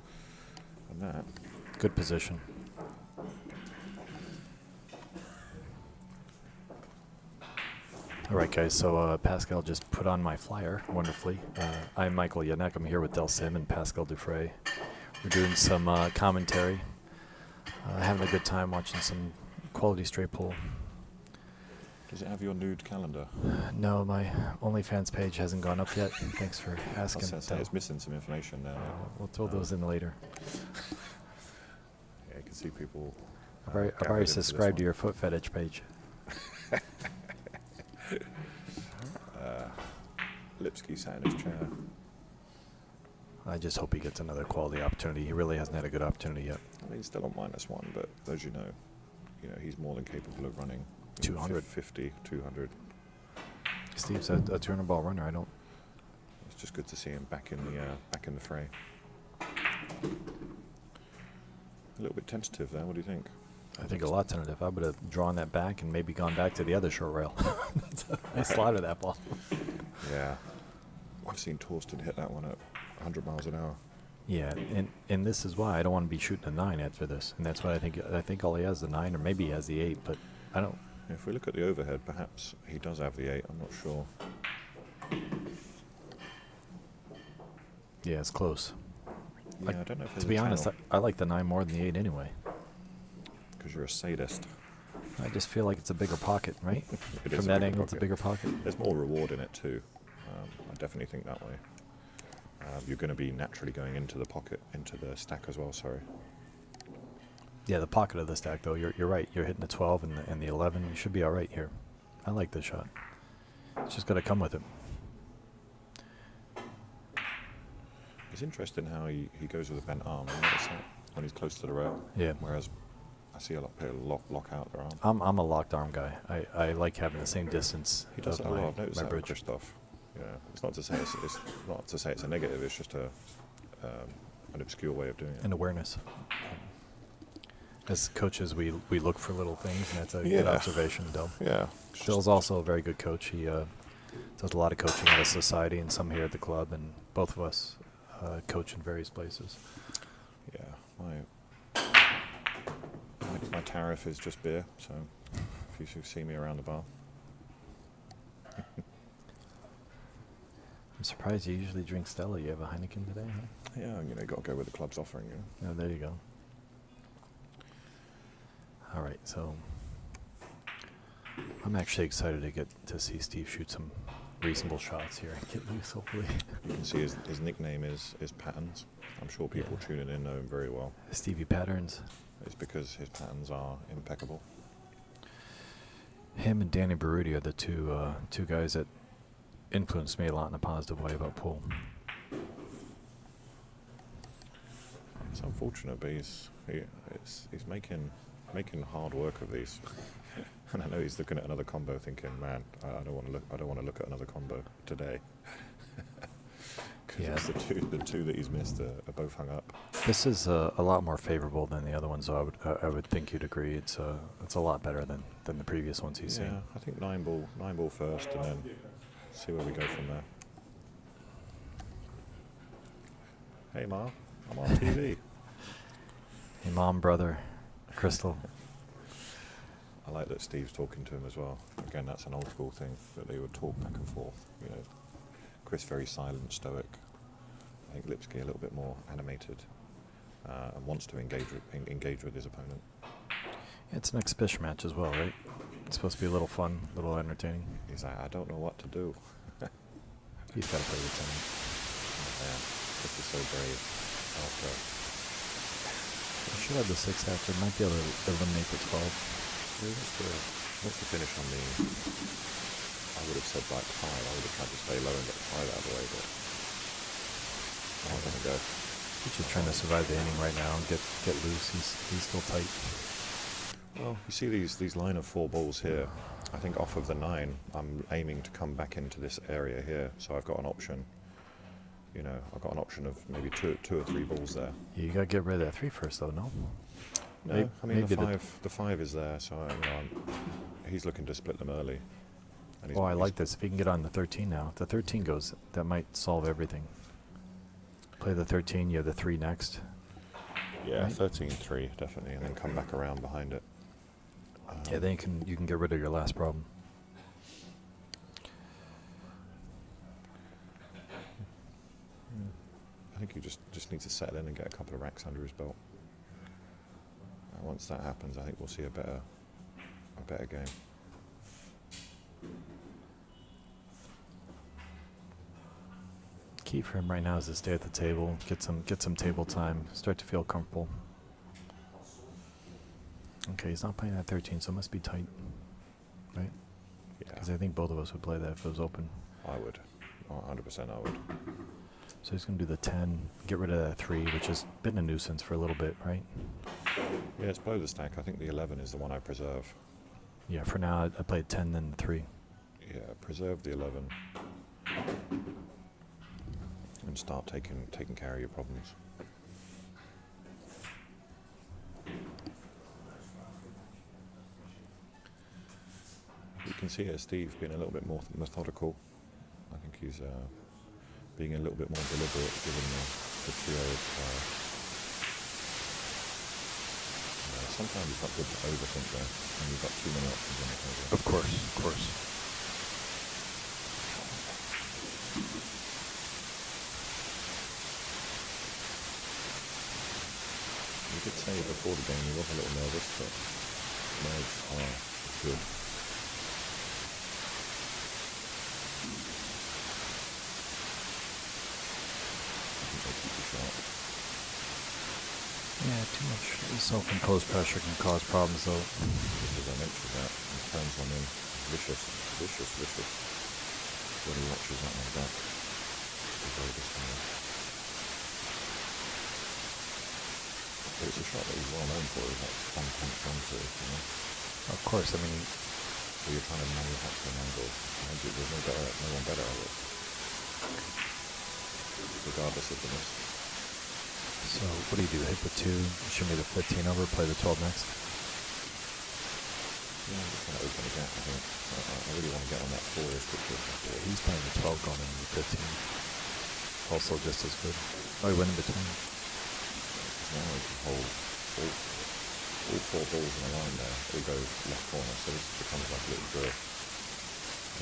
And that, good position. All right, guys. So Pascal just put on my flyer wonderfully. I'm Michael Yednak. I'm here with Del Sim and Pascal Dufresne. We're doing some commentary, having a good time watching some quality straight pool. Does it have your nude calendar? No, my OnlyFans page hasn't gone up yet. Thanks for I was asking. gonna say it's missing some information there. We'll throw those in later. Yeah, you can see people. I've already subscribed to your foot fetish page. Lipsky sat in his chair. I just hope he gets another quality opportunity. He really hasn't had a good opportunity yet. I mean, he's still on -1, but as you know, he's more than capable of running 200. 50, 200. Steve's a 200 ball runner. I don't. It's just good to see him back in the fray. A little bit tentative there. What do you think? I think a lot tentative. I would have drawn that back and maybe gone back to the other short rail. I slaughtered that ball. Yeah, I've seen Torsten hit that one at 100 miles an hour. Yeah, and this is why I don't want to be shooting a 9 after this, and that's why I think all he has is the 9, or maybe he has the 8, but I don't. If we look at the overhead, perhaps he does have the 8. I'm not sure. Yeah, it's close. Yeah, I don't know if there's To be a honest, channel, I like the 9 more than the 8 anyway. because you're a sadist. I just feel like it's a bigger pocket, right? It is From a that bigger angle, it's a pocket. bigger pocket. There's more reward in it too. I definitely think that way. You're going to be naturally going into the pocket, into the stack as well. Sorry. Yeah, the pocket of the stack, though. You're right. You're hitting the 12 and the 11. You should be all right here. I like this shot. It's just got to come with it. It's interesting how he goes with a bent arm. You notice that when he's close to the rail. Yeah. Whereas I see a lot of people lock out their arm. I'm a locked arm guy. I like having the same distance. He does of that a my- lot. I've noticed my that with bridge. Christoph. Yeah, it's not to say it's not to say it's a negative. It's just an obscure way of doing it. And awareness. As coaches, we look for little things, and that's a Yeah. good observation, Del. Yeah. Phil's also a very good coach. He does a lot of coaching at a society and some here at the club, and both of us coach in various places. Yeah, my tariff is just beer. So if you should see me around the bar, I'm surprised you usually drink Stella. You have a Heineken today, huh? yeah, got to go with the club's offering. Oh, there you go. All right, so I'm actually excited to get to see Steve shoot some reasonable shots here and get loose, hopefully. You can see his nickname is Patterns. I'm sure people Yeah. tuning in know him very well. Stevie Patterns. It's because his patterns are impeccable. Him and Danny Berruti are the two guys that influenced me a lot in a positive way about pool. It's unfortunate, but he's making hard work of these. And I know he's looking at another combo, thinking, "Man, I don't want to look at another combo today." Because the two that he's missed are both hung up. This is a lot more favorable than the other ones, so I would think you'd agree. It's a lot better than the previous ones he's Yeah, seen. I think nine ball first, and then see where we go from there. Hey, Ma, I'm on TV. Hey, mom, brother, Crystal. I like that Steve's talking to him as well. Again, that's an old school thing, that they would talk back and forth. Chris very silent, stoic. I think Lipsky a little bit more animated, and wants to engage with his opponent. It's an exhibition match as well, right? It's supposed to be a little fun, a little entertaining. He's like, I don't know what to do. He's got to play the tennis. Yeah, Chris is so brave. After I should have the 6 after. Might be able to eliminate the 12. what's the finish on the? I would have said like 5. I would have tried to stay low and get the 5 out of the way, but I'm gonna go. He's just trying to survive the inning right now and get loose. He's still tight. Well, you see these line of 4 balls here. I think off of the 9, I'm aiming to come back into this area here, so I've got an option. I've got an option of maybe two or 3 balls there. You got to get rid of that 3 first, though, no? No, I mean maybe the 5 is there, so he's looking to split them early. And I like this. If he can get on the 13 now. If the 13 goes, that might solve everything. Play the 13, you have the 3 next. Yeah, right? 13-3 definitely, and then come back around behind it. Yeah, then you can get rid of your last problem. I think you just need to settle in and get a couple of racks under his belt. And once that happens, I think we'll see a better game. Key for him right now is to stay at the table, get some table time, start to feel comfortable. Okay, he's not playing that 13, so it must be tight, right? Yeah, Because I think both of us would play that if it was open. I would. 100% I would. So he's going to do the 10, get rid of that 3, which has been a nuisance for a little bit, right? Yeah, it's below the stack. I think the 11 is the one I preserve. Yeah, for now, I played 10, then the 3. Yeah, preserve the 11 and start taking care of your problems. You can see here Steve being a little bit more methodical. I think he's being a little bit more deliberate given the trio. Sometimes it's not good to overthink there, and you've got too many options on the table. Of course, of course. You did say before the game you was a little nervous, but nerves are good. I think they keep you sharp. Yeah, too much self-imposed pressure can cause problems, though. Just as I mentioned that, he turns one in. Vicious. When he watches that like that, he's very dismayed. But it's a shot that he's well known for, is that one punch, one two, you know? Of course, I mean, So you're trying to manufacture an angle. And there's no one better at it. Regardless of the miss. so what do you do? Hit the 2, shimmy the 15 over, play the 12 next? Yeah, I'm just trying to open the gap, I think. I really want to get on that 4 as quickly as possible. Yeah, he's playing the 12 going into the 15. Also just as good. Oh, he went in between. Now he can hold all 4 balls in a line there. All go left corner, so this becomes like a little drill.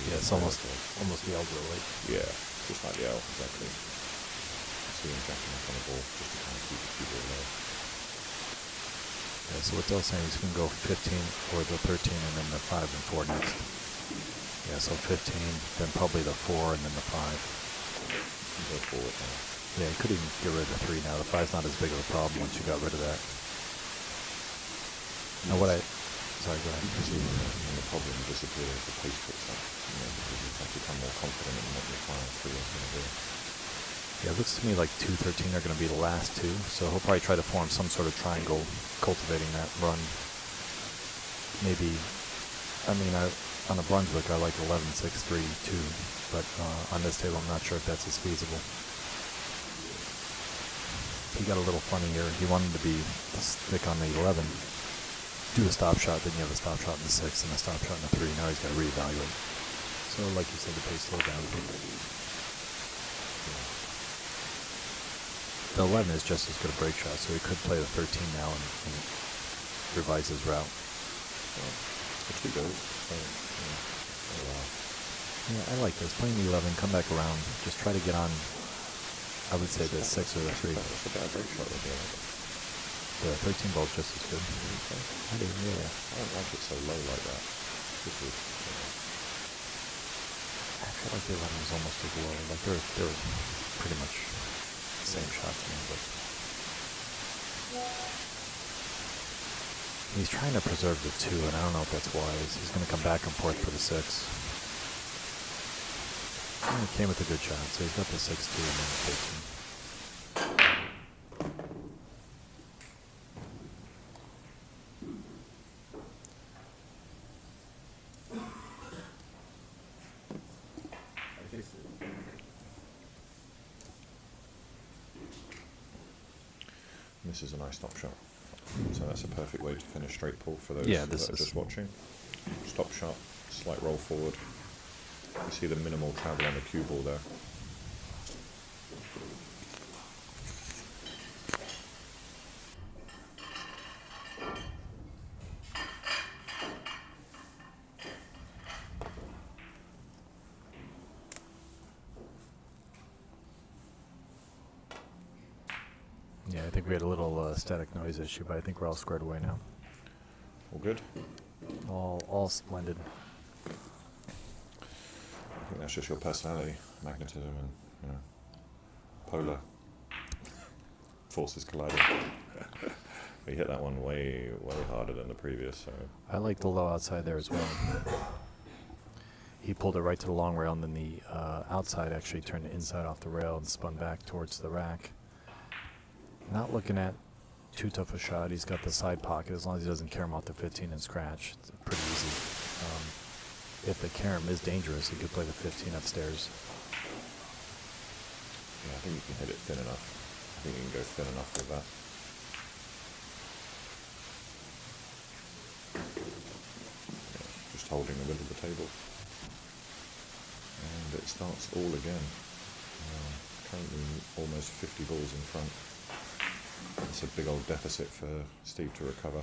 Yeah, it's almost the elbow, right? Yeah, just like the L, exactly. See him jacking up on the ball just to kind of keep it low. Yeah, so what Dell's saying is you can go 15 or the 13 and then the 5 and 4 next. Yeah, so 15, then probably the 4 and then the 5. You can go forward now. Yeah, you could even get rid of the 3 now. The 5's not as big of a problem once you got rid of that. Now what sorry, go ahead. You can see when the problem disappears, the pace picks up, you know, because you have become more confident in what your final 3 is going to do. Yeah, it looks to me like 2, 13 are going to be the last 2, so he'll probably try to form some sort of triangle, cultivating that run. Maybe, I mean, on the Brunswick, I like 11, 6, 3, 2, but on this table, I'm not sure if that's as feasible. He got a little funny here. He wanted to stick on the 11, do a stop shot, then you have a stop shot in the 6 and a stop shot in the 3. Now he's got to reevaluate. So, like you said, the pace slowed down a bit. The 11 is just as good a break shot, so he could play the 13 now and revise his route. The 2 goes, so, Yeah, I like this. Playing the 11, come back around, just try to get on, I would say the 6 or the 3. That's a bad break shot with the 11. The 13 ball's just as good. I do, yeah. I don't like it so low like that. This is, I feel like the 11 is almost as low. Like they're pretty much the same shot to me, but he's trying to preserve the 2, and I don't know if that's wise. He's going to come back and forth for the 6. And he came with a good shot, so he's got the 6-2 and then the 15. this is a nice stop shot. So that's a perfect way to finish straight pull for those Yeah, that this are is just watching. Stop shot, slight roll forward. You see the minimal travel on the cue ball there. think we had a little static noise issue, but I think we're all squared away now. All good? All splendid. I think that's just your personality, magnetism, and polar forces colliding. We hit that one way harder than the previous, so. I like the low outside there as well. He pulled it right to the long rail, and then the outside actually turned the inside off the rail and spun back towards the rack. Not looking at too tough a shot. He's got the side pocket. As long as he doesn't carom off the 15 and scratch, it's pretty easy. If the carom is dangerous, he could play the 15 upstairs. Yeah, I think you can hit it thin enough. I think you can go thin enough with that. Yeah, just holding the middle of the table. And it starts all again. Currently almost 50 balls in front. It's a big old deficit for Steve to recover.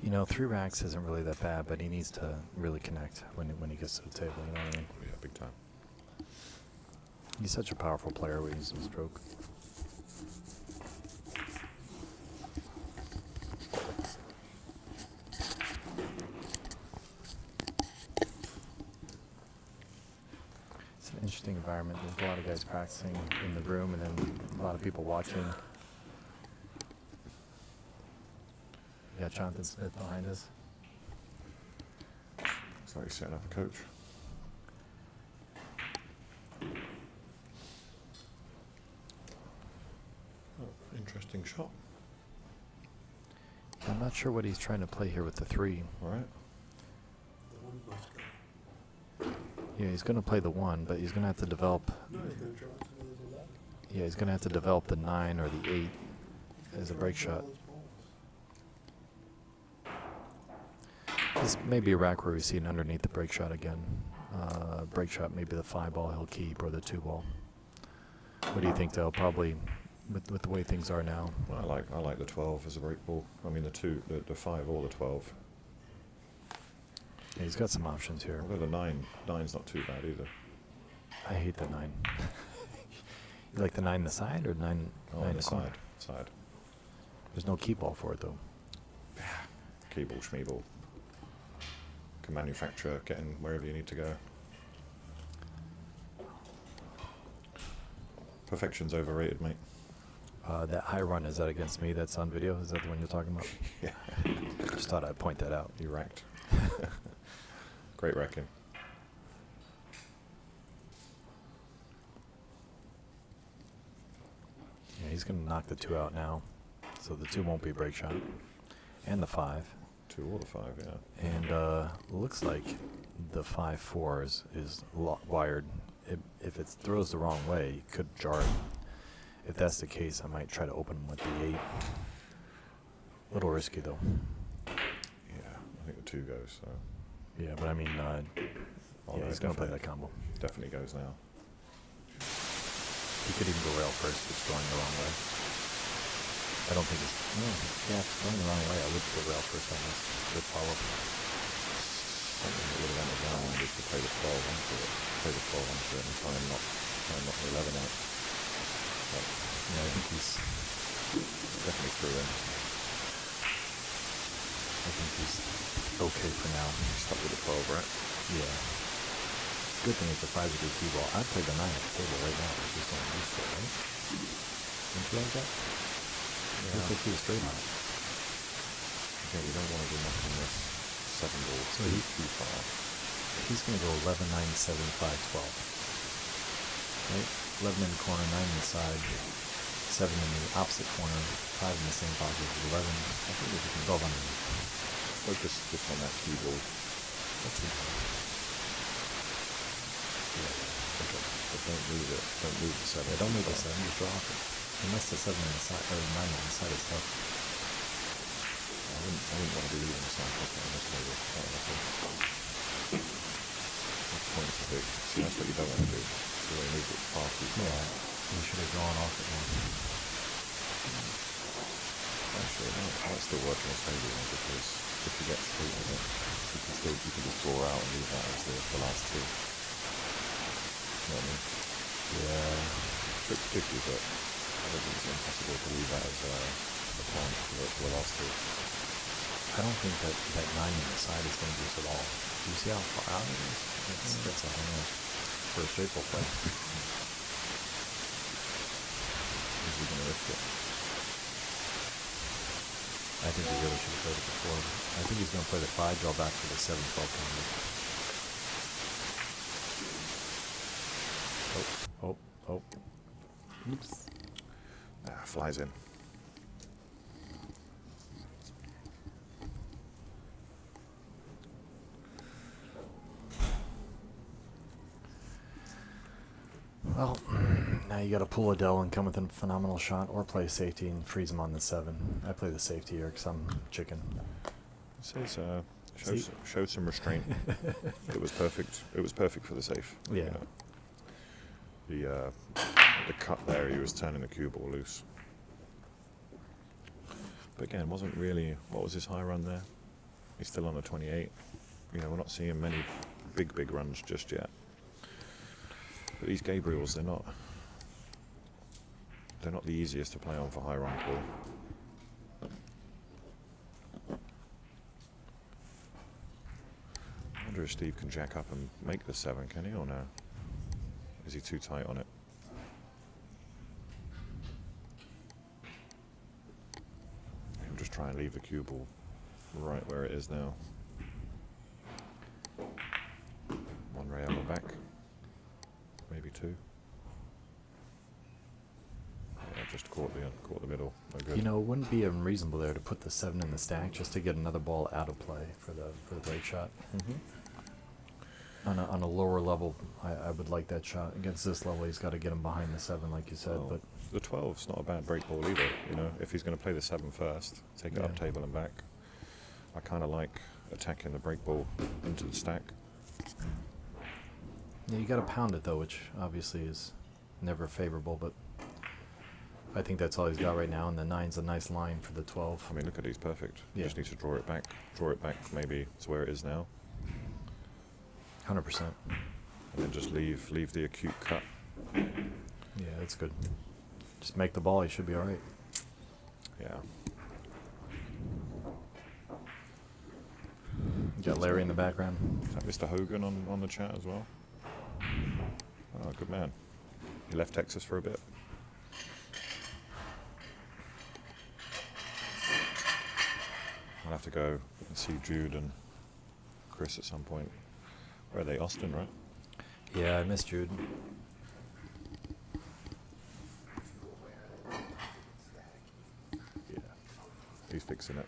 You know, 3 racks isn't really that bad, but he needs to really connect when he gets to the table, you know what I mean? Yeah, big time. He's such a powerful player with his stroke. It's an interesting environment. There's a lot of guys practicing in the room and then a lot of people watching. We got Jonathan Smith behind us. Looks like he's setting up a coach. Oh, interesting shot. I'm not sure what he's trying to play here with the 3. All right. Yeah, he's going to play the 1, but he's going to have to develop. Yeah, he's going to have to develop the 9 or the 8 as a break shot. This may be a rack where we see an underneath the break shot again. Break shot, maybe the 5 ball he'll keep or the 2 ball. What do you think, though? Probably with the way things are now. Well, I like the 12 as a break ball. I mean the 5 or the 12. Yeah, he's got some options here. Although the 9's not too bad either. I hate the 9. You like the 9 the side or 9? Oh, 9 the corner? side. There's no key ball for it though. Key ball, schmeeball. Can manufacture getting wherever you need to go. Perfection's overrated, mate. That high run, is that against me? That's on video? Is that the one you're talking about? Yeah. Just thought I'd point that out. You racked. Great racking. Yeah, he's going to knock the 2 out now. So the 2 won't be a break shot. And the 5. 2 or the 5, yeah. And looks like the 5-4 is wired. If it throws the wrong way, it could jar it. If that's the case, I might try to open him with the 8. Little risky though. Yeah, I think the 2 goes, so. Yeah, but I mean, Oh, yeah, no, he's going to play definitely- that combo. Definitely goes now. He could even go rail first if it's going the wrong way. I don't think it's... No, yeah, if it's going the wrong way, I would go rail first on this. Good follow-up. Something that would have went down is to play the 12 onto it. Play the 12 onto it and try and knock the 11 out. But Yeah, I think he's... definitely through in. I think he's okay for now. Stuck with the 12, right? Yeah. Good thing is the 5's a good key ball. I'd play the 9 at the table right now. It's just not used to it, right? Don't you like that? Yeah. Looks like he was straight on it. Okay, you don't want to be knocking this 7 ball So too far. He's going to go 11, 9, 7, 5, 12. Right? 11 in the corner, 9 in the side, 7 in the opposite corner, 5 in the same pocket, 11, I think if you can 12 underneath. focus just on that key ball. That's it. Okay. But don't move it. Don't move the 7. Yeah, don't move the 7, just draw off it. Unless the 7 on the side, or 9 on the side is tough. I wouldn't want to be leaving the side pocket on this table. That point's are big. See, that's what you don't want to do. You want to move it far too far. Yeah, you should have drawn off it more. Actually, I might still work on this table now because if you get straight with it, you can just draw out and leave that as the last 2. You know what I mean? Yeah. Tricky, but don't think it's impossible to leave that as a pawn for the last two. I don't think that 9 on the side is dangerous at all. Do you see how far out it is? That's a hanger for a straight ball play. Is he going to risk it? I think he really should have played it before. I think he's going to play the 5 draw back for the 7-12 combo. Oh. Oops. Flies in. Well, now you got to pull Adele and come with a phenomenal shot, or play safety and freeze him on the 7. I play the safety here because I'm chicken. It says showed some restraint. It was perfect. It was perfect for the safe. Yeah. You know. The cut there, he was turning the cue ball loose. But again, wasn't really. What was his high run there? He's still on a 28. You know, we're not seeing many big runs just yet. But these Gabriels, they're not the easiest to play on for high run ball. I wonder if Steve can jack up and make the 7, can he, or no? Is he too tight on it? He'll just try and leave the cue ball right where it is now. One rail back. Maybe 2. Yeah, just caught the middle. No good. You know, it wouldn't be unreasonable there to put the 7 in the stack just to get another ball out of play for the break shot. On a lower level, I would like that shot. Against this level, he's got to get him behind the 7, like you said. Well, but the 12's not a bad break ball either. You know, if he's going to play the 7 first, take it up table and back. I kind of like attacking the break ball into the stack. yeah, you got to pound it though, which obviously is never favorable. But I think that's all he's got right now, and the 9's a nice line for the 12. I mean, look at it, he's perfect. You Yeah. just need to draw it back maybe to where it is now, 100%. and then just leave the acute cut. Yeah, that's good. Just make the ball, he should be all right. Yeah. You got Larry in the background. Is that Mr. Hogan on the chat as well? Oh, good man. He left Texas for a bit. I'll have to go and see Jude and Chris at some point. Where are they? Austin, right? Yeah, I missed Jude. Yeah. He's fixing it.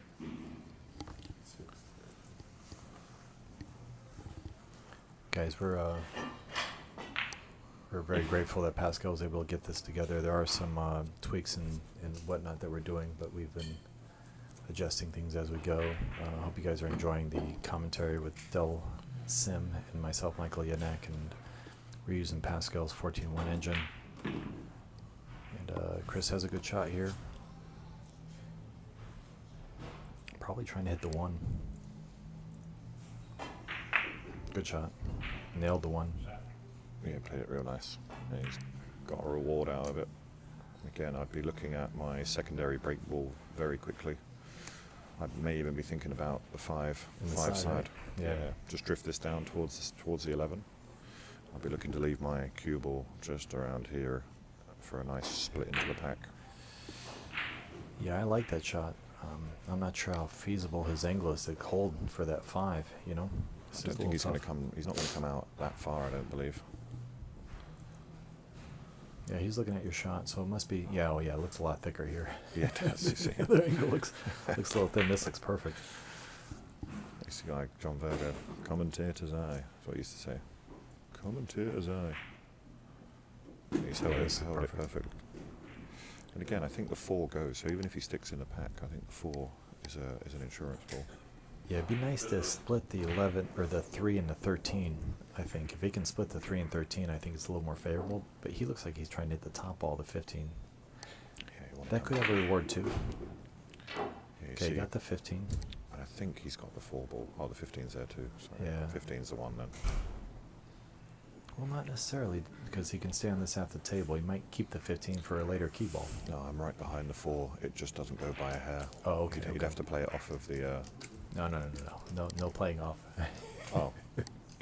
Guys, we're very grateful that Pascal was able to get this together. There are some tweaks and whatnot that we're doing, but we've been adjusting things as we go. I hope you guys are enjoying the commentary with Del Sim and myself, Michael Yednak, and we're using Pascal's 14.1 engine. And Chris has a good shot here. Probably trying to hit the 1. Good shot. Nailed the 1. Yeah, played it real nice. Yeah, he's got a reward out of it. Again, I'd be looking at my secondary break ball very quickly. I may even be thinking about the 5 side. Right? Yeah. Just drift this down towards the 11. I'll be looking to leave my cue ball just around here for a nice split into the pack. Yeah, I like that shot. I'm not sure how feasible his angle is to hold for that 5, you know? I don't think he's going to come. He's not going to come out that far, I don't believe. Yeah, he's looking at your shot, so it must be. Yeah, oh yeah, it looks a lot thicker here. Yeah, it does. You see. The other angle looks a little thin. This looks perfect. It's like John Verga, commentator's eye. That's what he used to say. Commentator's eye. He's held it perfect. And again, I think the 4 goes. So even if he sticks in the pack, I think the 4 is an insurance ball. Yeah, it'd be nice to split the 11 or the 3 and the 13. I think if he can split the 3 and 13, I think it's a little more favorable. But he looks like he's trying to hit the top ball, the 15. Yeah, That could have a reward too. Yeah, Okay, you got the 15. I think he's got the 4 ball. Oh, the 15's there too. Sorry. Yeah. 15's the one then. Well, not necessarily, because he can stay on this half the table. He might keep the 15 for a later key ball. No, I'm right behind the 4. It just doesn't go by a hair. Oh, okay. You'd have to play it off of the. No playing off. Oh,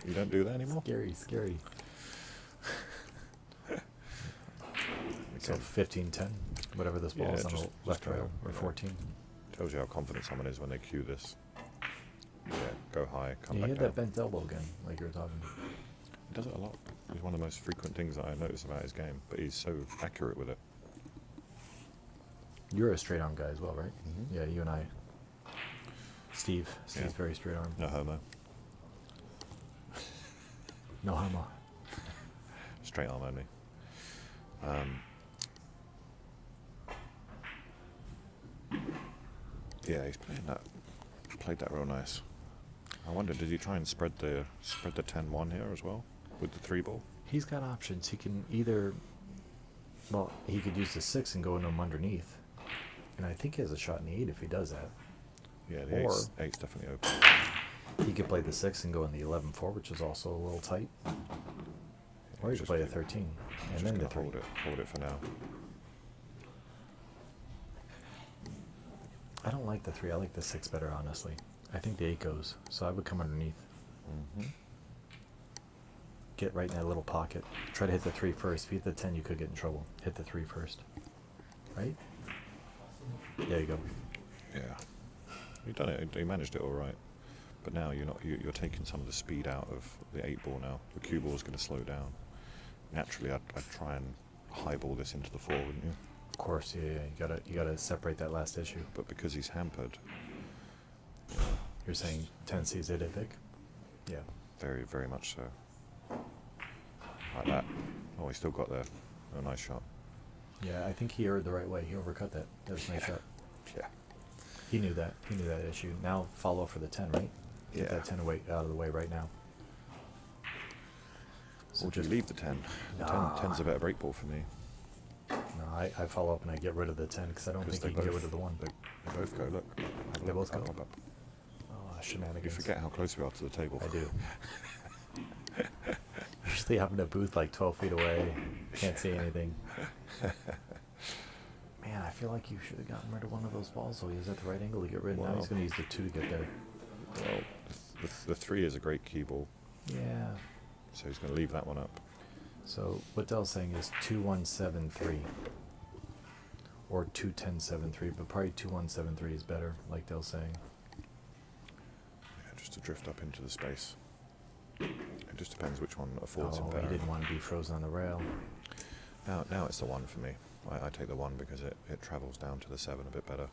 you don't do that anymore? Scary. So Okay. 15-10, whatever this ball Yeah, is on just- the left just rail, go, or yeah. 14. Tells you how confident someone is when they cue this. Yeah, go high, come Yeah, he back had down. that bent elbow again, like you were talking. He does it a lot. It's one of the most frequent things that I notice about his game, but he's so accurate with it. You're a straight arm guy as well, right? Mhm. Yeah, you and I. Steve's Yeah. very straight arm. No homo. No homo. Straight arm only. Yeah, he's played that real nice. I wonder, did he try and spread the 10-1 here as well with the 3 ball? He's got options. He can either, well, he could use the 6 and go into him underneath. And I think he has a shot in the 8 if he does that. Yeah, the Or- eight's definitely open. He could play the 6 and go in the 11-4, which is also a little tight. Or he could Just play a keep- 13 and Just then the gonna 3. hold it for now. I don't like the 3. I like the 6 better, honestly. I think the 8 goes, so I would come underneath. Hmm. Get right in that little pocket. Try to hit the 3 first. If you hit the 10, you could get in trouble. Hit the 3 first. Right? There you go. Yeah, he done it. He managed it all right. But now you're taking some of the speed out of the 8 ball now. The cue ball is going to slow down. Naturally, I'd try and highball this into the 4, wouldn't you? Of course, yeah. You gotta separate that last issue. But because he's hampered, You're saying tendencies Vic? Yeah. very, very much so. Like that. Oh, he still got there. Oh, nice shot. Yeah, I think he erred the right way. He overcut that. That was a nice shot. Yeah. He knew that. He knew that issue. Now follow for the 10, right? Get Yeah. that 10 out of the way right now. So Or do you leave the 10? The 10's a better break ball for me. No, I follow up and I get rid of the 10 because I don't think Because he can get rid of the 1. They both go, look. Have a They look. both go? Up. Oh, shenanigans. You forget how close we are to the table. I do. Usually having a booth like 12 feet away. Can't see anything. Man, I feel like you should have gotten rid of one of those balls. So he was at the right angle to get rid. Now Well- he's going to use the 2 to get there. Well, the 3 is a great key ball, Yeah. so he's going to leave that one up. So what Dell's saying is 2173 or 2107-3, but probably 2173 is better, like Dell's saying. Yeah, just to drift up into the space. It just depends which one affords him Oh, better. he didn't want to be frozen on the rail. Now it's the 1 for me. I take the 1 because it travels down to the 7 a bit better.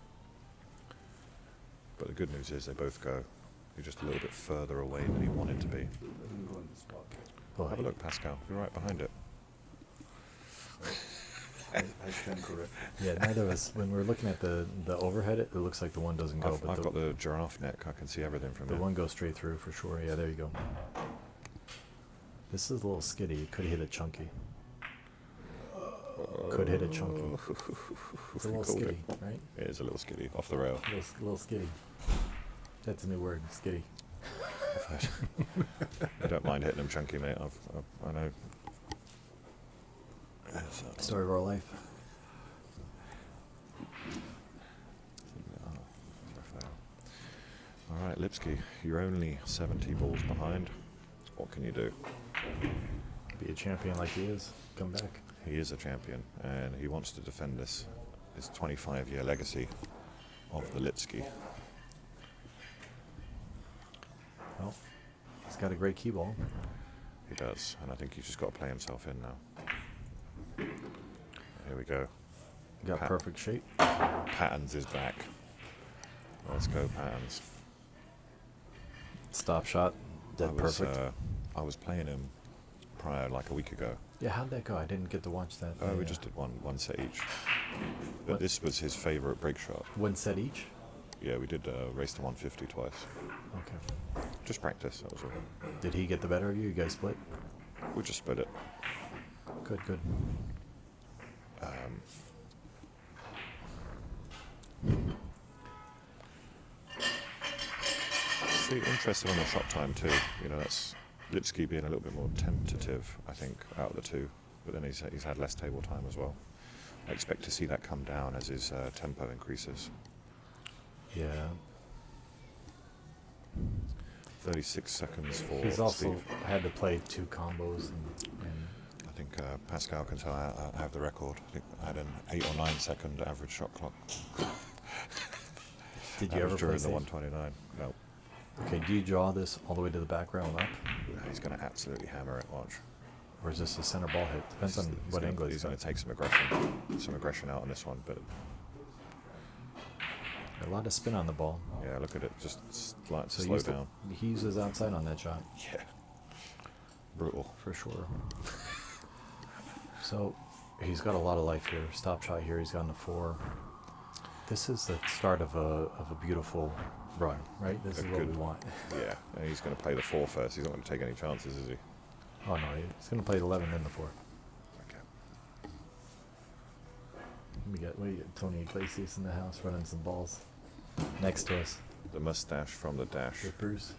But the good news is they both go. You're just a little bit further away than he wanted to be. Boy, Have a look, Pascal. You're right behind it. I stand correct. Yeah, neither of us. When we're looking at the overhead, it looks like the 1 doesn't go, but I've got the giraffe neck. I can see everything from the here. 1 goes straight through for sure. Yeah, there you go. This is a little skiddy. You could hit it chunky. Could hit it chunky. It's a little Called skiddy, it. right? It is a little skiddy, off the rail. Little skiddy. That's a new word, skiddy. I don't mind hitting them chunky, mate. I know. Story of our life. All right, Lipsky, you're only 70 balls behind. What can you do? Be a champion like he is. Come back. He is a champion, and he wants to defend his 25-year legacy of the Lipsky. Well, he's got a great key ball. He does, and I think he's just got to play himself in now. Here we go. Got perfect shape. Patterns is back. Let's go, Patterns. Stop shot. Dead perfect. I was playing him prior, like a week ago. Yeah, how'd that go? I didn't get to watch that. We just did one set each. But What? this was his favorite break shot. 1 set each? Yeah, we did race to 150 twice. Okay. Just practice, that was all. Did he get the better of you? You guys split? We just split it. Good. See, interested on the shot time too. You know, that's Lipsky being a little bit more tentative, I think, out of the two. But then he's had less table time as well. I expect to see that come down as his tempo increases. Yeah. 36 seconds for He's also Steve. had to play 2 combos and I think Pascal can tell I have the record. I think I had an 8 or 9 second average shot clock. did That you was ever play during the safe? 129? No. Okay, do you draw this all the way to the back rail and up? He's going to absolutely hammer it, watch. Or is this a center ball hit? Depends on what angle He's going to take some aggression out on this one, but A lot of spin on the ball. yeah, look at it, just slow he down. He uses outside on that shot. Yeah. Brutal. For sure. So he's got a lot of life here. Stop shot here. He's gotten a 4. This is the start of a beautiful run, right? This is what we want. Yeah, and he's going to play the 4 first. He's not going to take any chances, is he? Oh no, he's going to play the 11 then the 4. Okay. We got Tony Iglesias in the house running some balls next to us. The mustache from the dash. Rippers.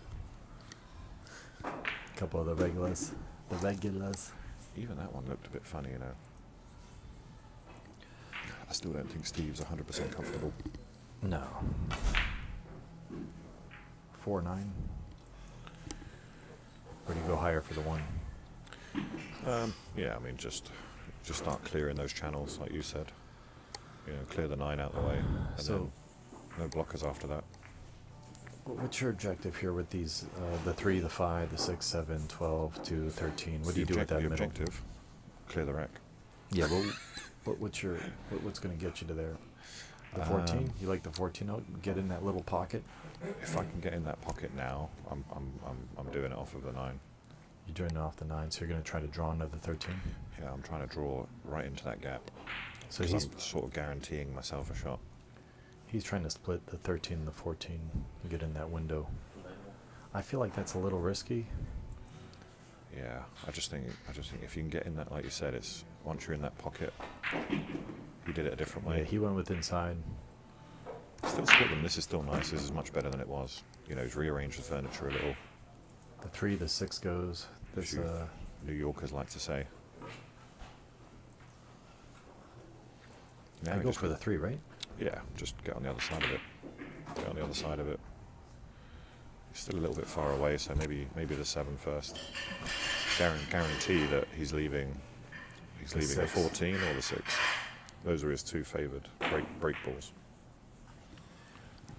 A couple of the regulars. The regulars. Even that one looked a bit funny, you know. I still don't think Steve's 100% comfortable. No. 4-9. Or do you go higher for the 1? Yeah, I mean, just start clearing those channels, like you said. You know, clear the 9 out of the way, and So- then no blockers after that. What's your objective here with these, the 3, the 5, the 6, 7, 12, 2, 13? What do you do with that The middle? objective, clear the rack. Yeah, well, what's going to get you to there? The 14? You like the 14 out? Get in that little pocket? If I can get in that pocket now, I'm doing it off of the 9. You're doing it off the 9, so you're going to try to draw another 13? Yeah, I'm trying to draw right into that gap. So 'Cause he's I'm sort of guaranteeing myself a shot. trying to split the 13 and the 14 and get in that window. I feel like that's a little risky. Yeah, I just think if you can get in that, like you said, it's once you're in that pocket. He did it a different way. Yeah, he went with inside. Still split them. This is still nice. This is much better than it was. You know, he's rearranged the furniture a little. The 3, the 6 goes. This, As you New Yorkers like to say. Now I he go just for the 3, right? Yeah, just get on the other side of it. Get on the other side of it. He's still a little bit far away, so maybe the 7 first. Guarantee that he's leaving the 6. 14 or the 6. Those are his 2 favoured break balls.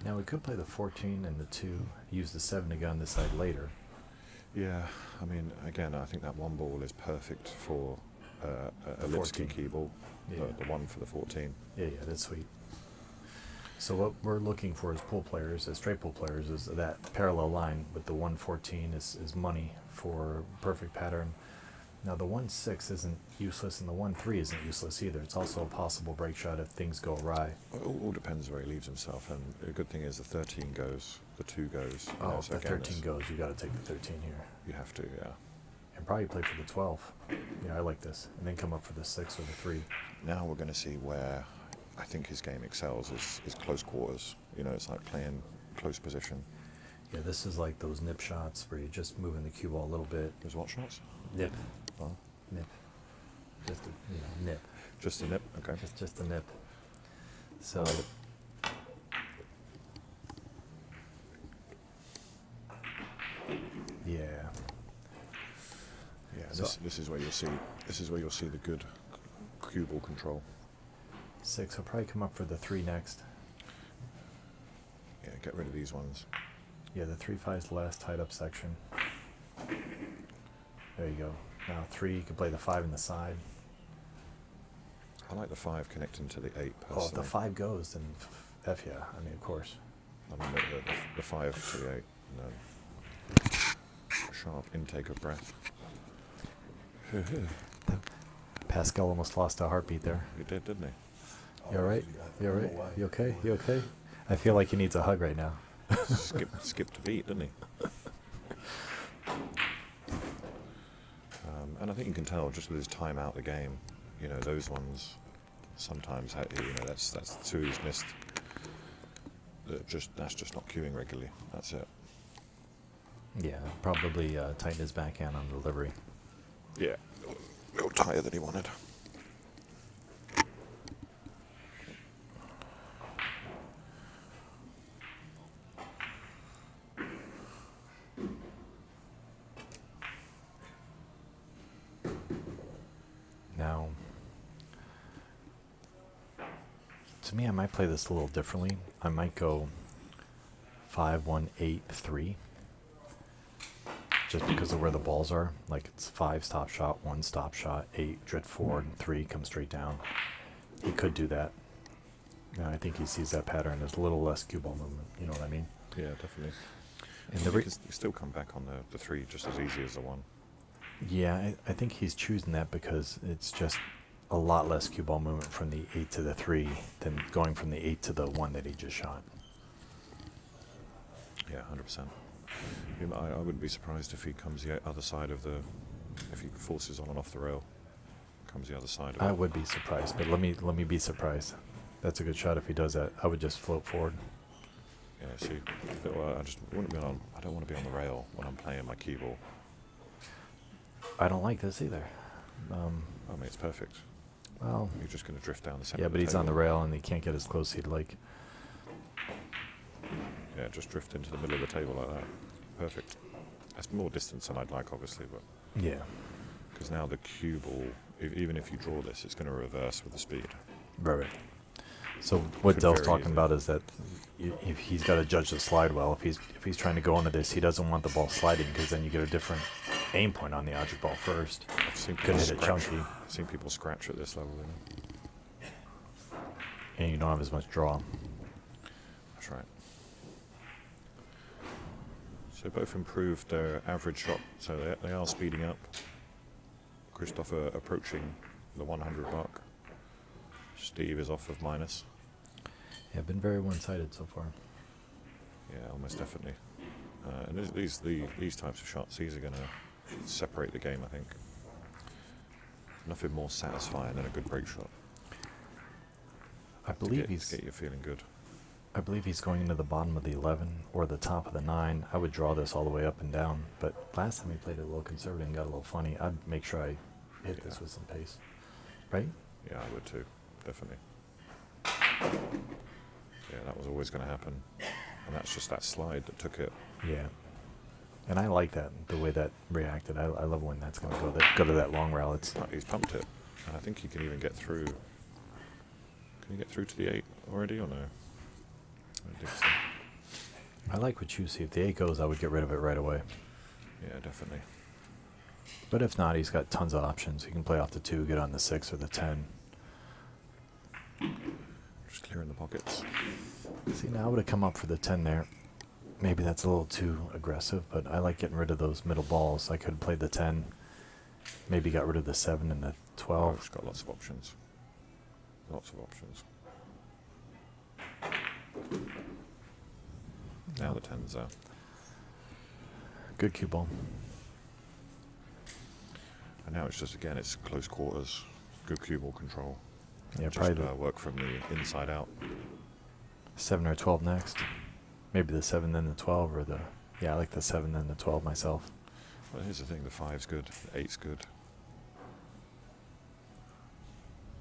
Now we could play the 14 and the 2, use the 7 to get on this side later. Yeah, I mean, again, I think that 1 ball is perfect for a The Lipsky 14. key ball. Yeah. The 1 for the 14. Yeah, that's sweet. So what we're looking for as pool players, as straight pool players, is that parallel line with the 114 is money for perfect pattern. Now the 1-6 isn't useless and the 1-3 isn't useless either. It's also a possible break shot if things go awry. All depends where he leaves himself, and the good thing is the 13 goes, the 2 goes. You Oh, know, if so the again, 13 goes, you got to take the 13 here. You have to, yeah. And probably play for the 12. Yeah, I like this. And then come up for the 6 or the 3. Now we're going to see where I think his game excels is close quarters. You know, it's like playing close position. Yeah, this is like those nip shots where you're just moving the cue ball a little bit. There's what shots? Nip. Oh, Nip. Just a nip. just a nip. Okay. Just a nip. So yeah. Yeah. So- This is where you'll see the good cue ball control. 6 will probably come up for the 3 next. Yeah. Get rid of these ones. Yeah, the 3-5 is the last tied up section. There you go. Now 3, you can play the 5 in the side. I like the 5 connecting to the 8 personally. Oh, if the 5 goes, then F yeah. I mean, of course. I mean the 5 to the 8. No. Sharp intake of breath. Pascal almost lost a heartbeat there. He did, didn't he? You all right? You all right? You okay? You okay? I feel like he needs a hug right now. Skipped a beat, didn't he? And I think you can tell just with his time out the game, you know, those ones sometimes, you know, that's 2 he's missed. That's just not queuing regularly. That's it. Yeah, probably tighten his backhand on delivery. Yeah, a little tighter than he wanted. Now, to me, I might play this a little differently. I might go 5-1-8-3, just because of where the balls are. Like it's 5 stop shot, 1 stop shot, 8 drift forward, and 3 come straight down. He could do that. And I think he sees that pattern as a little less cue ball movement. You know what I mean? Yeah, definitely. And you can still come back on the 3 just as easy as the 1. Yeah, I think he's choosing that because it's just a lot less cue ball movement from the 8 to the 3 than going from the 8 to the 1 that he just shot. Yeah, 100%. I wouldn't be surprised if he comes the other side of if he forces on and off the rail, comes the other side of it. I would be surprised, but let me be surprised. That's a good shot if he does that. I would just float forward. Yeah, see, I don't want to be on the rail when I'm playing my key ball. I don't like this either. I mean, it's perfect. Well, You're just going to drift down the center. yeah, of but the he's on the table. rail and he can't get as close as he'd like. Yeah, just drift into the middle of the table like that. Perfect. That's more distance than I'd like, obviously, but Yeah. because now the cue ball, even if you draw this, it's going to reverse with the speed. Right. So what Could Dell's very talking easily. about is that if he's got to judge the slide well. If he's trying to go into this, he doesn't want the ball sliding because then you get a different aim point on the object ball first. I've seen Could people hit it scratch. chunky, I've seen people scratch at this level. You know? and you don't have as much draw. That's right. So both improved their average shot, so they are speeding up. Christoph approaching the 100 mark. Steve is off of minus. Yeah, been very one-sided so far. Yeah, almost definitely. And these types of shots, these are going to separate the game, I think. Nothing more satisfying than a good break shot. I To believe get you feeling good. I believe he's going into the bottom of the 11 or the top of the 9. I would draw this all the way up and down, but last time he played it a little conservative and got a little funny. I'd make sure I hit this with some pace. Right? Yeah, I would too, definitely. Yeah, that was always going to happen. And that's just that slide that took it. Yeah. And I like that, the way that reacted. I love when that's going to go to that long rail. He's pumped it. And I think he can even get through. Can he get through to the 8 already or no? I don't think so. I like what you see. If the 8 goes, I would get rid of it right away. Yeah, definitely. But if not, he's got tons of options. He can play off the 2, get on the 6 or the 10. Just clearing the pockets. See, now I would have come up for the 10 there. Maybe that's a little too aggressive, but I like getting rid of those middle balls. I could have played the 10. Maybe got rid of the 7 and the 12. He's got lots of options. Lots of options. Now the 10's there. Good cue ball. And now it's just, again, it's close quarters. Good cue ball control. Yeah, Just probably the work from the inside out. 7 or 12 next. Maybe the 7 then the 12 or the... Yeah, I like the 7 then the 12 myself. Well, here's the thing, the 5's good, the 8's good.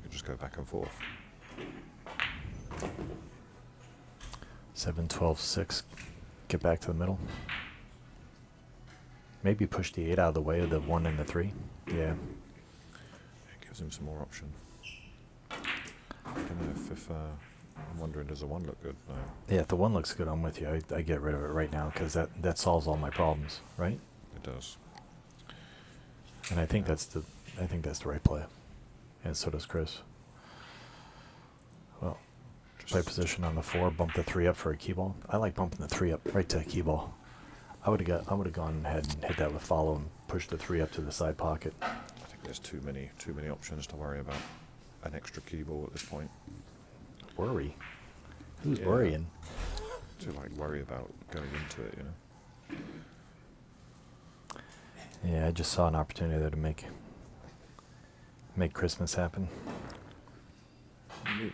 You just go back and forth. 7, 12, 6. Get back to the middle. Maybe push the 8 out of the way of the 1 and the 3. Yeah. It gives him some more option. I don't know if I'm wondering, does the 1 look good? No, Yeah, if the 1 looks good, I'm with you. I get rid of it right now because that solves all my problems, right? it does. And I think that's the right play. And so does Chris. Well, play position on the 4, bump the 3 up for a key ball. I like bumping the 3 up right to a key ball. I would have gone ahead and hit that with follow and pushed the 3 up to the side pocket. I think there's too many options to worry about. An extra key ball at this point. Worry? Who's Yeah. worrying? To worry about going into it, you know. Yeah, I just saw an opportunity there to make Christmas happen.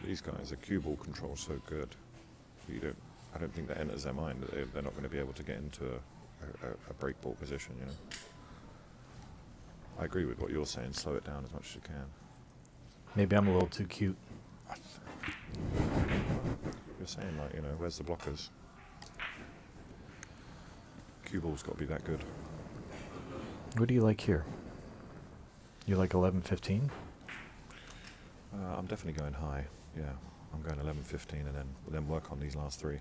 These guys, the cue ball control so good. I don't think that enters their mind that they're not going to be able to get into a break ball position, you know. I agree with what you're saying, slow it down as much as you can. Maybe I'm a little too cute. You're saying, like, you know, where's the blockers? Cue ball's got to be that good. What do you like here? You like 11-15? I'm definitely going high, yeah. I'm going 11-15 and then work on these last three.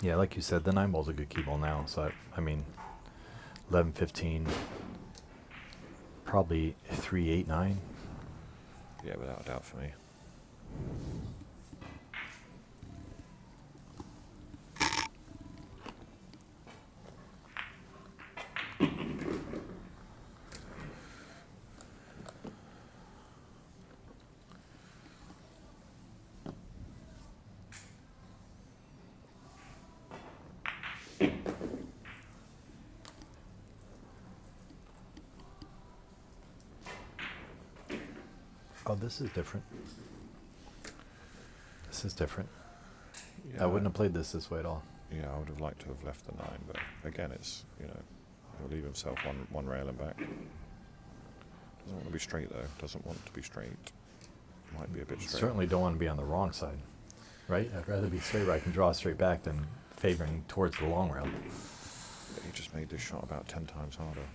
Yeah, like you said, the 9 ball's a good key ball now. So, I mean, 11-15, probably 3-8-9. Yeah, without a doubt for me. Oh, this is different. This is different. Yeah, I wouldn't have played this way at all. Yeah, I would have liked to have left the 9, but again, it's, you know, he'll leave himself one rail and back. Doesn't want to be straight though. Doesn't want to be straight. Might be a bit straight. Certainly don't want to be on the wrong side, right? I'd rather be straight where I can draw straight back than favoring towards the long rail. He just made this shot about 10 times harder.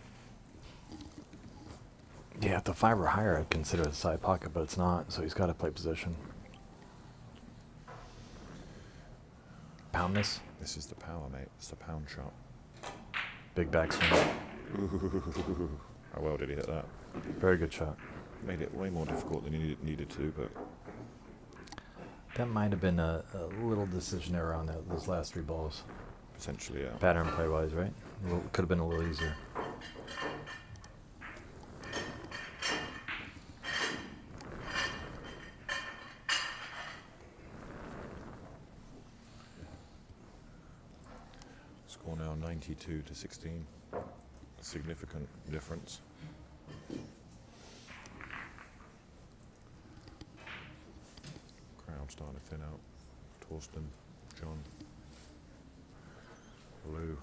Yeah, if the 5 or higher, I'd consider it a side pocket, but it's not, so he's got to play position. Pound this. This is the power, mate. It's the pound shot. Big backswing. How well did he hit that? Very good shot. Made it way more difficult than he needed to, but That might have been a little decision error on those last 3 balls. essentially, yeah. Pattern play-wise, right? Could have been a little easier. Score now 92-16. A significant difference. Crowd starting to thin out. Torsten, John, Lou.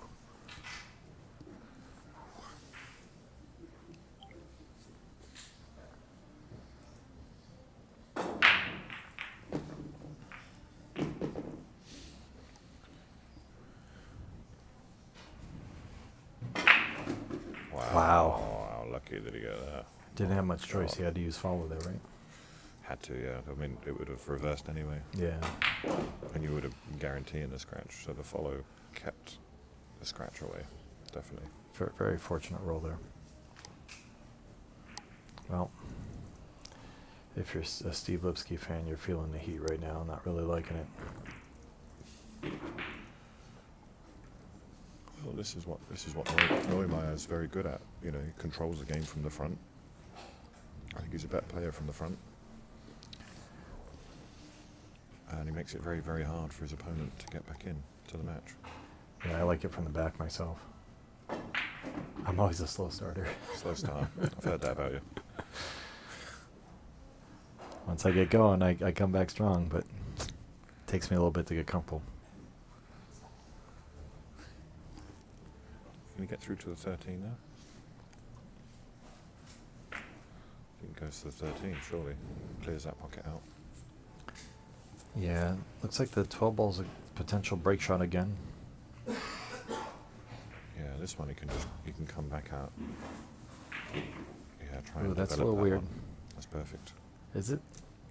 Wow. How lucky did he get that? Didn't have much choice. He had to use follow there, right? Had to, yeah. I mean, it would have reversed anyway. Yeah. And you would have guaranteeing the scratch. So the follow kept the scratch away. Definitely. Very, very fortunate roll there. Well, if you're a Steve Lipsky fan, you're feeling the heat right now. Not really liking it. Well, this is what Neumayer is very good at. You know, he controls the game from the front. I think he's a better player from the front, and he makes it very, very hard for his opponent to get back in to the match. Yeah, I like it from the back myself. I'm always a slow starter. Slow start. I've heard that about you. Once I get going, I come back strong, but it takes me a little bit to get comfortable. Can he get through to the 13 now? I think he goes to the 13, surely. Clears that pocket out. Yeah, looks like the 12 ball's a potential break shot again. Yeah, this one he can come back out. Yeah, try Ooh, and that's a develop little that weird. one. That's perfect. Is it?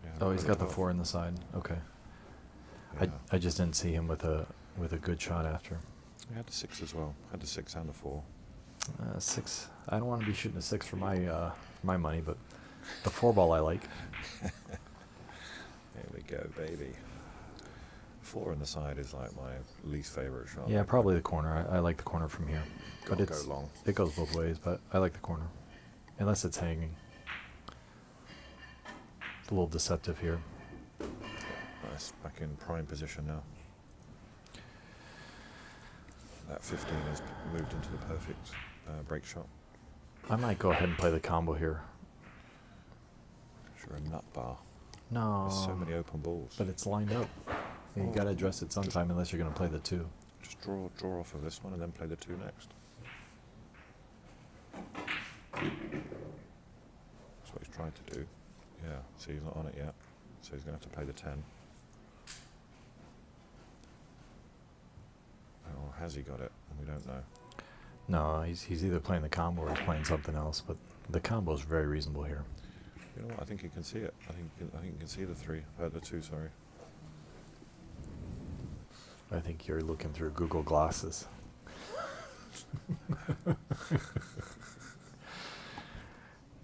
Yeah, Oh, he's got the 12. 4 in the side. Okay. Yeah. I just didn't see him with a good shot after. He had the 6 as well. Had the 6 and the 4. 6. I don't want to be shooting a 6 for my money, but the 4 ball I like. There we go, baby. 4 on the side is like my least favorite shot. Yeah, probably the corner. I like the corner from here. But Gotta go long. It goes both ways, but I like the corner. Unless it's hanging. It's a little deceptive here. Nice. Back in prime position now. That 15 has moved into the perfect break shot. I might go ahead and play the combo here. Sure, a nut bar. No. There's so many open balls. But it's lined up. You got to address it sometime unless you're going to play the 2. Just draw off of this one and then play the 2 next. That's what he's trying to do. Yeah, see, he's not on it yet, so he's going to have to play the 10. Or has he got it? We don't know. No, he's either playing the combo or he's playing something else, but the combo is very reasonable here. You know what? I think he can see it. I think he can see the 3. The 2. Sorry. I think you're looking through Google glasses.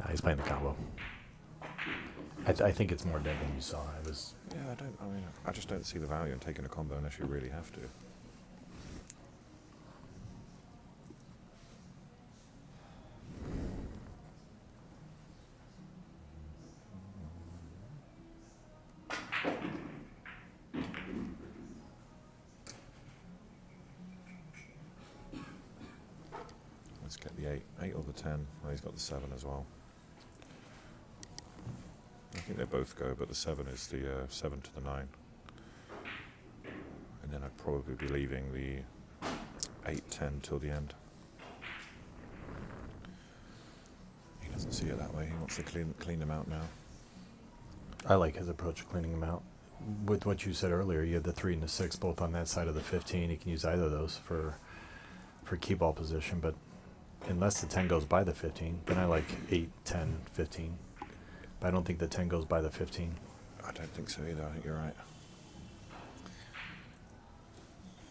No, he's playing the combo. I think it's more dead than you saw. Yeah, I just don't see the value in taking a combo unless you really have to. Let's get the 8. 8 or the 10. Well, he's got the 7 as well. I think they both go, but the 7 is the 7 to the 9. And then I'd probably be leaving the 8, 10 till the end. He doesn't see it that way. He wants to clean them out now. I like his approach of cleaning them out. With what you said earlier, you have the 3 and the 6 both on that side of the 15. You can use either of those for key ball position, but unless the 10 goes by the 15, then I like 8, 10, 15. But I don't think the 10 goes by the 15. I don't think so either. I think you're right.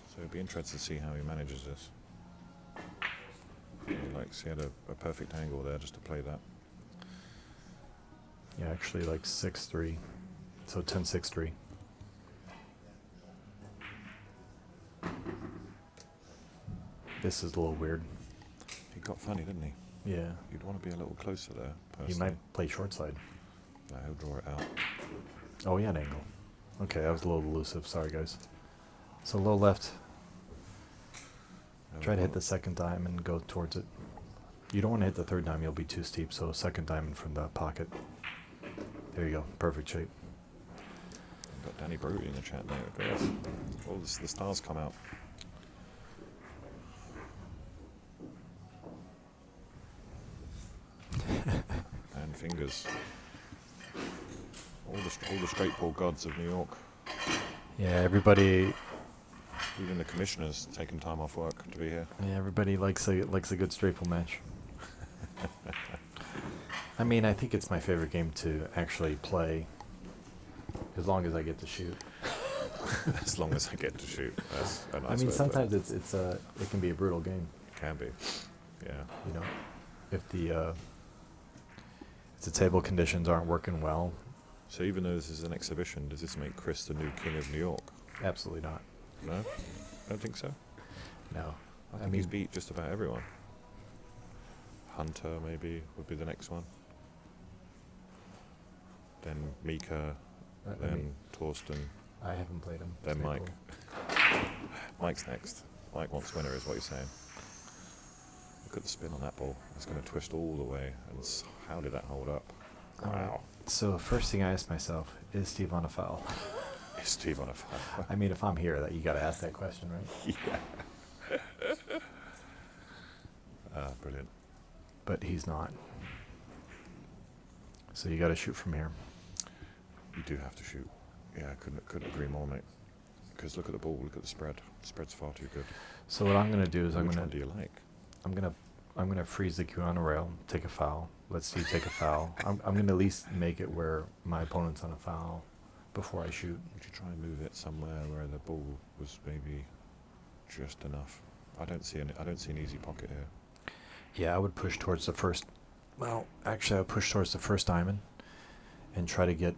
So it'd be interesting to see how he manages this. He had a perfect angle there just to play that. Yeah, actually like 6-3. So 10-6-3. This is a little weird. He got funny, didn't he? Yeah. You'd want to be a little closer there, personally. He might play short side. No, he'll draw it out. Oh, he had angle. Okay, that was a little elusive. Sorry, guys. So low left. Try to hit the second diamond and go towards it. You don't want to hit the third diamond. You'll be too steep. So second diamond from the pocket. There you go. Perfect shape. Got Danny Brody in the chat now. Yes. All the stars come out. And fingers. All the straight ball gods of New York. Yeah, everybody. Even the commissioners taking time off work to be here. Yeah, everybody likes a good straight ball match. I mean, I think it's my favorite game to actually play, as long as I get to shoot. As long as I get to shoot. That's a nice I mean, way to sometimes put it. it can be a brutal game. It can be. Yeah. You know, if the table conditions aren't working well. So even though this is an exhibition, does this make Chris the new king of New York? Absolutely not. No? Don't think so? No. I think he's beat just about everyone. Hunter maybe would be the next one. Then Mika, then Torsten, I haven't played him. then straight Mike. ball. Mike's next. Mike wants winner is what he's saying. Look at the spin on that ball. It's going to twist all the way. And how did that hold up? Wow. So first thing I asked myself, is Steve on a foul? Is Steve on a foul? I mean, if I'm here, you got to ask that question, right? Yeah. Brilliant. But he's not. So you got to shoot from here. You do have to shoot. Yeah, I couldn't agree more, mate. Because look at the ball, look at the spread. The spread's far too good. So what I'm going to do is Which one do you like? I'm gonna freeze the cue on a rail, take a foul. Let Steve take a foul. I'm gonna at least make it where my opponent's on a foul before I shoot. Would you try and move it somewhere where the ball was maybe just enough? I don't see an easy pocket here. Yeah, I would push towards the first. Well, actually, I would push towards the first diamond and try to get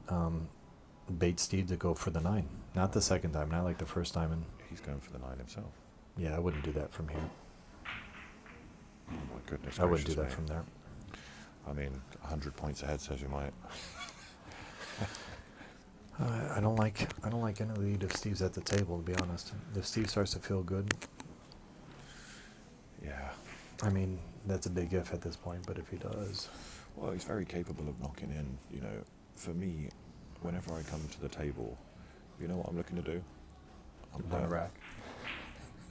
bait Steve to go for the 9, not the second diamond. I like the first diamond. He's going for the 9 himself. Yeah, I wouldn't do that from here. Oh my goodness I wouldn't do gracious, that mate. from there. I mean, 100 points ahead says you might. I don't like any lead if Steve's at the table, to be honest. If Steve starts to feel good, Yeah. I mean, that's a big if at this point, but if he does. Well, he's very capable of knocking in. You know, for me, whenever I come to the table, you know what I'm looking to do? Run a rack.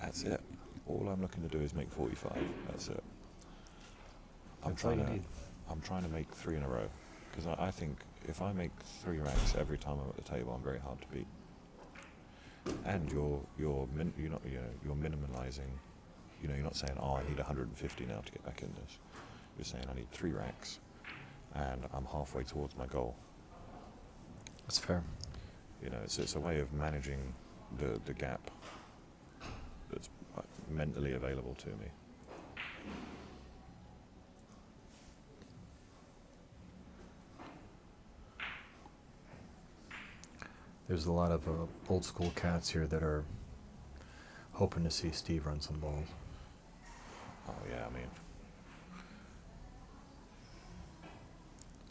That's it. All I'm looking to do is make 45. That's it. That's all you need. I'm trying to make 3 in a row, because I think if I make 3 racks every time I'm at the table, I'm very hard to beat. And you're minimalizing. You know, you're not saying, oh, I need 150 now to get back in this. You're saying I need 3 racks, and I'm halfway towards my goal. That's fair. You know, it's a way of managing the gap that's mentally available to me. There's a lot of old school cats here that are hoping to see Steve run some balls. Oh yeah, I mean,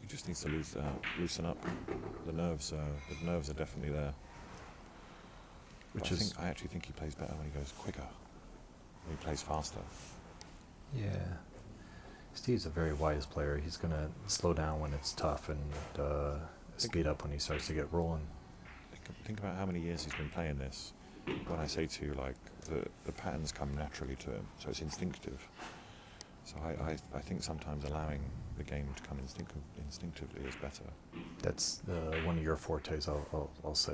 he just needs to loosen up. The nerves are definitely there. I actually think he plays better when he goes quicker. When he plays faster. Yeah. Steve's a very wise player. He's gonna slow down when it's tough and speed up when he starts to get rolling. Think about how many years he's been playing this. When I say to you, like, the patterns come naturally to him, so it's instinctive. So I think sometimes allowing the game to come instinctively is better. That's one of your fortes, I'll say.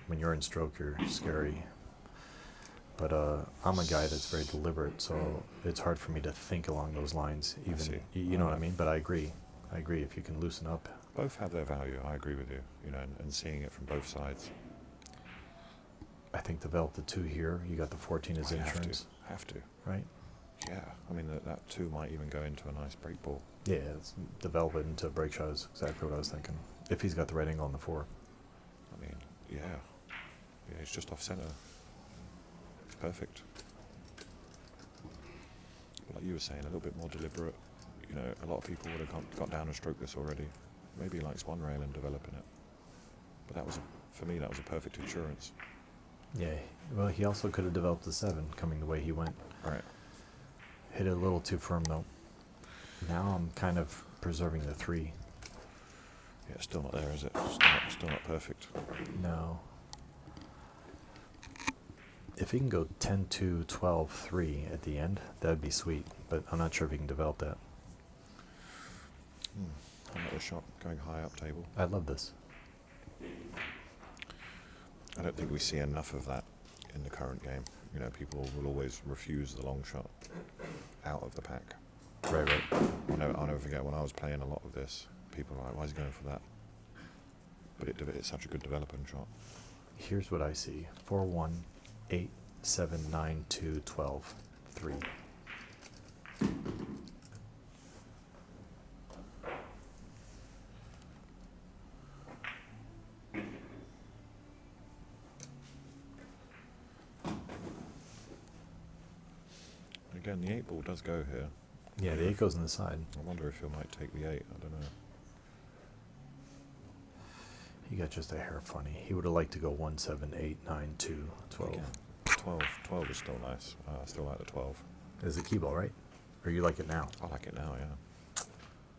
When you're in stroke, you're scary. But I'm a guy that's very deliberate, so it's hard for me to think along those lines. Even you know what I mean. But I agree. If you can loosen up. Both have their value. I agree with you. You know, and seeing it from both sides. I think develop the 2 here. You got the 14 as insurance. Have to. Right? Yeah. I mean, that 2 might even go into a nice break ball. Yeah, develop it into a break shot is exactly what I was thinking. If he's got the right angle on the 4. I mean, yeah. Yeah, he's just off center. It's perfect. Like you were saying, a little bit more deliberate. You know, a lot of people would have got down and stroked this already. Maybe he likes one rail and developing it. But for me, that was a perfect insurance. Yeah, well, he also could have developed the 7 coming the way he went. Right. Hit it a little too firm, though. Now I'm kind of preserving the 3. Yeah, still not there, is it? Still not perfect. No. If he can go 10-2, 12-3 at the end, that would be sweet. But I'm not sure if he can develop that. Another shot going high up table. I love this. I don't think we see enough of that in the current game. You know, people will always refuse the long shot out of the pack. Right. I'll never forget when I was playing a lot of this, people were like, why is he going for that? But it's such a good developing shot. Here's what I see. 4-1, 8, 7, 9, 2, 12, 3. Again, the 8 ball does go here. Yeah, the 8 goes on the side. I wonder if he might take the 8. I don't know. He got just a hair funny. He would have liked to go 1, 7, 8, 9, 2, 12. Again, 12 is still nice. I still like the 12. Is it key ball, right? Or you like it now? I like it now, yeah.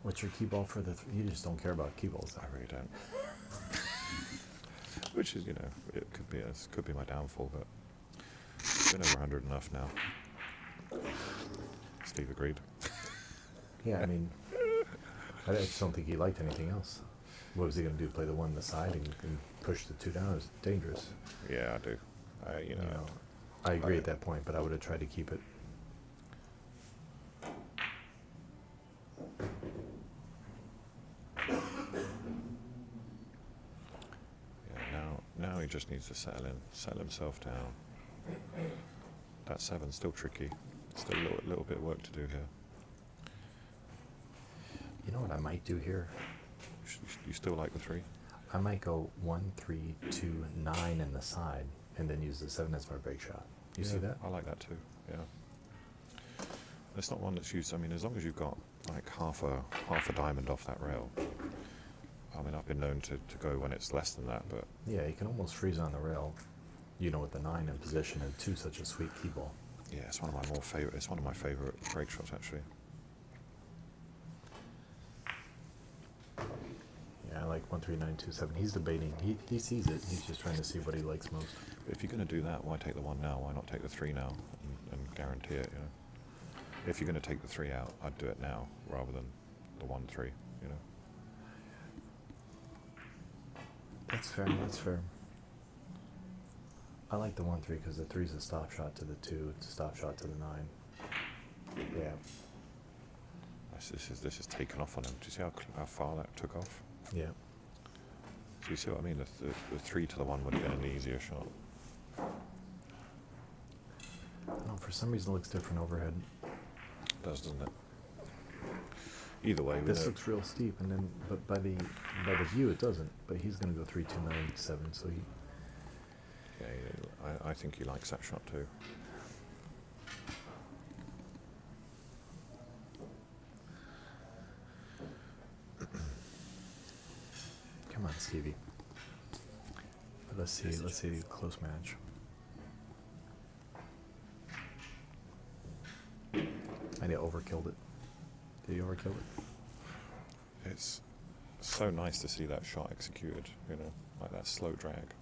What's your key ball for the... You just don't care about key balls. I really don't. Which is, you know, it could be my downfall, but it's been over 100 enough now. Steve agreed. Yeah, I mean, I just don't think he liked anything else. What was he going to do? Play the 1 on the side and push the 2 down? It was dangerous. Yeah, I do. You know, I agree at that point, but I would have tried to keep it. Yeah, now he just needs to settle himself down. That 7's still tricky. Still a little bit of work to do here. You know what I might do here? You still like the 3? I might go 1, 3, 2, 9 in the side, and then use the 7 as my break shot. You see that? I like that too. Yeah. It's not one that's used. I mean, as long as you've got like half a diamond off that rail. I mean, I've been known to go when it's less than that, but Yeah, you can almost freeze on the rail. You know, with the 9 in position and 2 such a sweet key ball. yeah, it's one of my favorite break shots actually. Yeah, I like 1, 3, 9, 2, 7. He's debating. He sees it. He's just trying to see what he likes most. But if you're going to do that, why take the 1 now? Why not take the 3 now and guarantee it. You know, if you're going to take the 3 out, I'd do it now rather than the 1-3. You know. That's fair. That's fair. I like the 1-3 because the 3's a stop shot to the 2, it's a stop shot to the 9. Yeah. This is taken off on him. Do you see how far that took off? Yeah. Do you see what I mean? The 3 to the 1 would have been an easier shot. No, for some reason it looks different overhead. It does, doesn't it? Either way, we This know. looks real steep, and then but by the view it doesn't. But he's gonna go 3-2-9-7, so he. Yeah, I think he likes that shot too. Come on, Stevie. But let's see the close match. And he overkilled it. Did he overkill it? It's so nice to see that shot executed, you know, like that slow drag.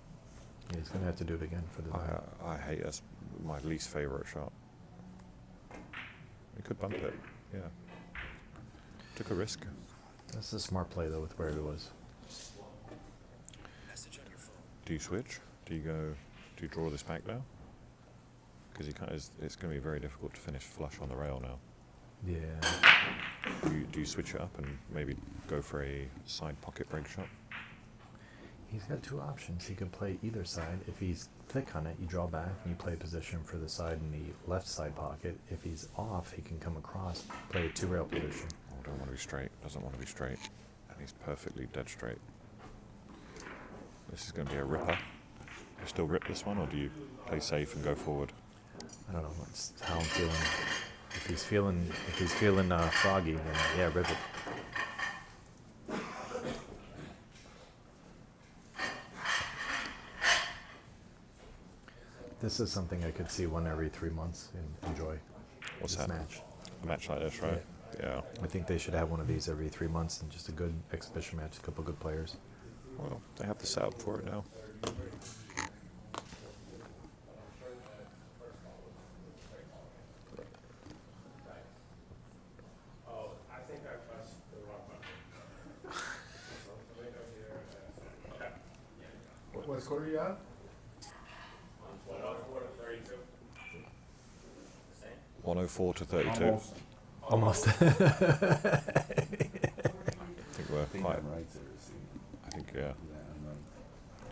Yeah, he's gonna have to do it again for the 9. I hate that's my least favourite shot. He could bump it, yeah. Took a risk. That's a smart play though with where it was. Do you switch? Do you draw this back now? Because it's going to be very difficult to finish flush on the rail now. Yeah. Do you switch it up and maybe go for a side pocket break shot? He's got 2 options. He could play either side. If he's thick on it, you draw back and you play position for the side in the left side pocket. If he's off, he can come across, play a 2-rail position. Oh, don't want to be straight. Doesn't want to be straight. And he's perfectly dead straight. This is going to be a ripper. Do you still rip this one, or do you play safe and go forward? I don't know. That's how I'm feeling. If he's feeling froggy, then yeah, rip it. This is something I could see 1 every 3 months and enjoy. What's this that? match. A match like this, right? Yeah. I think they should have one of these every 3 months and just a good exhibition match, a couple good players. Well, they have the setup for it now. Oh, I think I pressed the wrong button. Okay. What score are you at? 104 to 32. 104 to 32. Almost. Almost. I think we're I think quite. I'm right there, see. I think yeah. Yeah,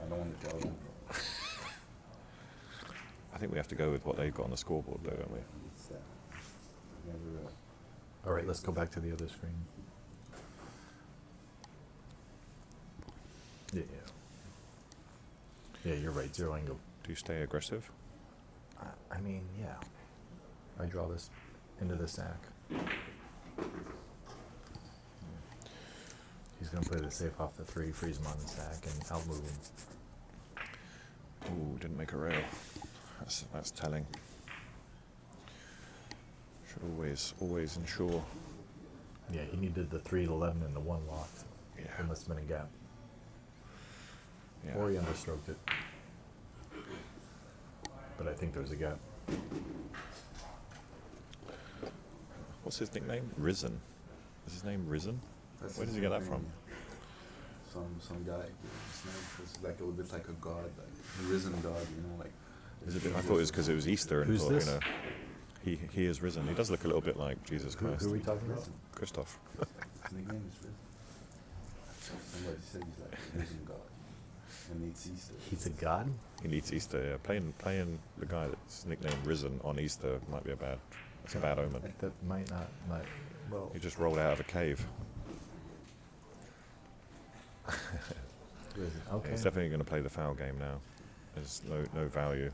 I don't want to tell them. I think we have to go with what they've got on the scoreboard, though, don't we? It's never, All right, let's go back to the other screen. Yeah. Yeah, you're right. 0 angle. Do you stay aggressive? I mean, yeah. I draw this into the sack. He's gonna play the safe off the 3, freeze him on the sack, and outmove him. Ooh, didn't make a rail. That's telling. Should always ensure. Yeah, he needed the 3 to 11 and the 1 locked. Yeah. There must have been a gap. Yeah. Or he understroked it. But I think there's a gap. What's his nickname? Risen. Is his name Risen? that's Where the did you get that thing, from? Some guy. It's like a little bit like a god, like a risen god, you know, like. Is it? I thought it was because it was Easter and Who's thought, this? you know, he is risen. He does look a little bit like Jesus Christ. Who are we talking about? Risen. Christoph. His nickname is risen. Somebody said he's like a risen god, and it's Easter. He's a god? He needs Easter. Yeah, playing the guy that's nicknamed Risen on Easter might be a bad omen. That might not, well, He just rolled out of a cave. okay. He's definitely going to play the foul game now. There's no value.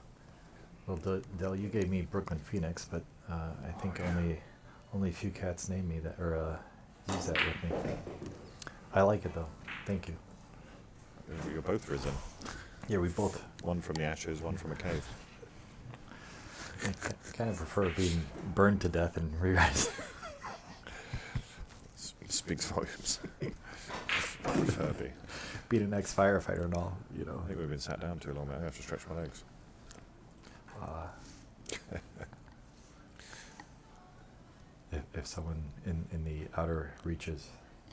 Well, Del, you gave me Brooklyn Phoenix, but I think only a few cats named me that, or use that with me. I like it though. Thank you. You're both risen. Yeah, we both. One from the ashes, one from a cave. I kind of prefer being burned to death and re-rise. Speaks volumes. Furby. Being an ex-firefighter and all, you know. I think we've been sat down too long, man. I have to stretch my legs. If someone in the outer reaches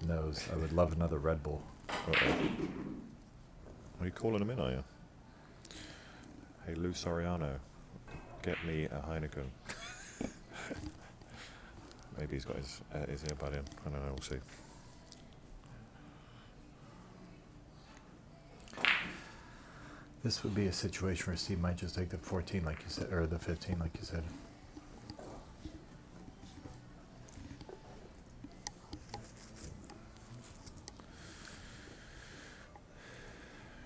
knows, I would love another Red Bull. Are you calling him in, are you? Hey, Lou Soriano, get me a Heineken. Maybe he's got his earbud in. I don't know, we'll see. This would be a situation where Steve might just take the 14 like you said, or the 15 like you said.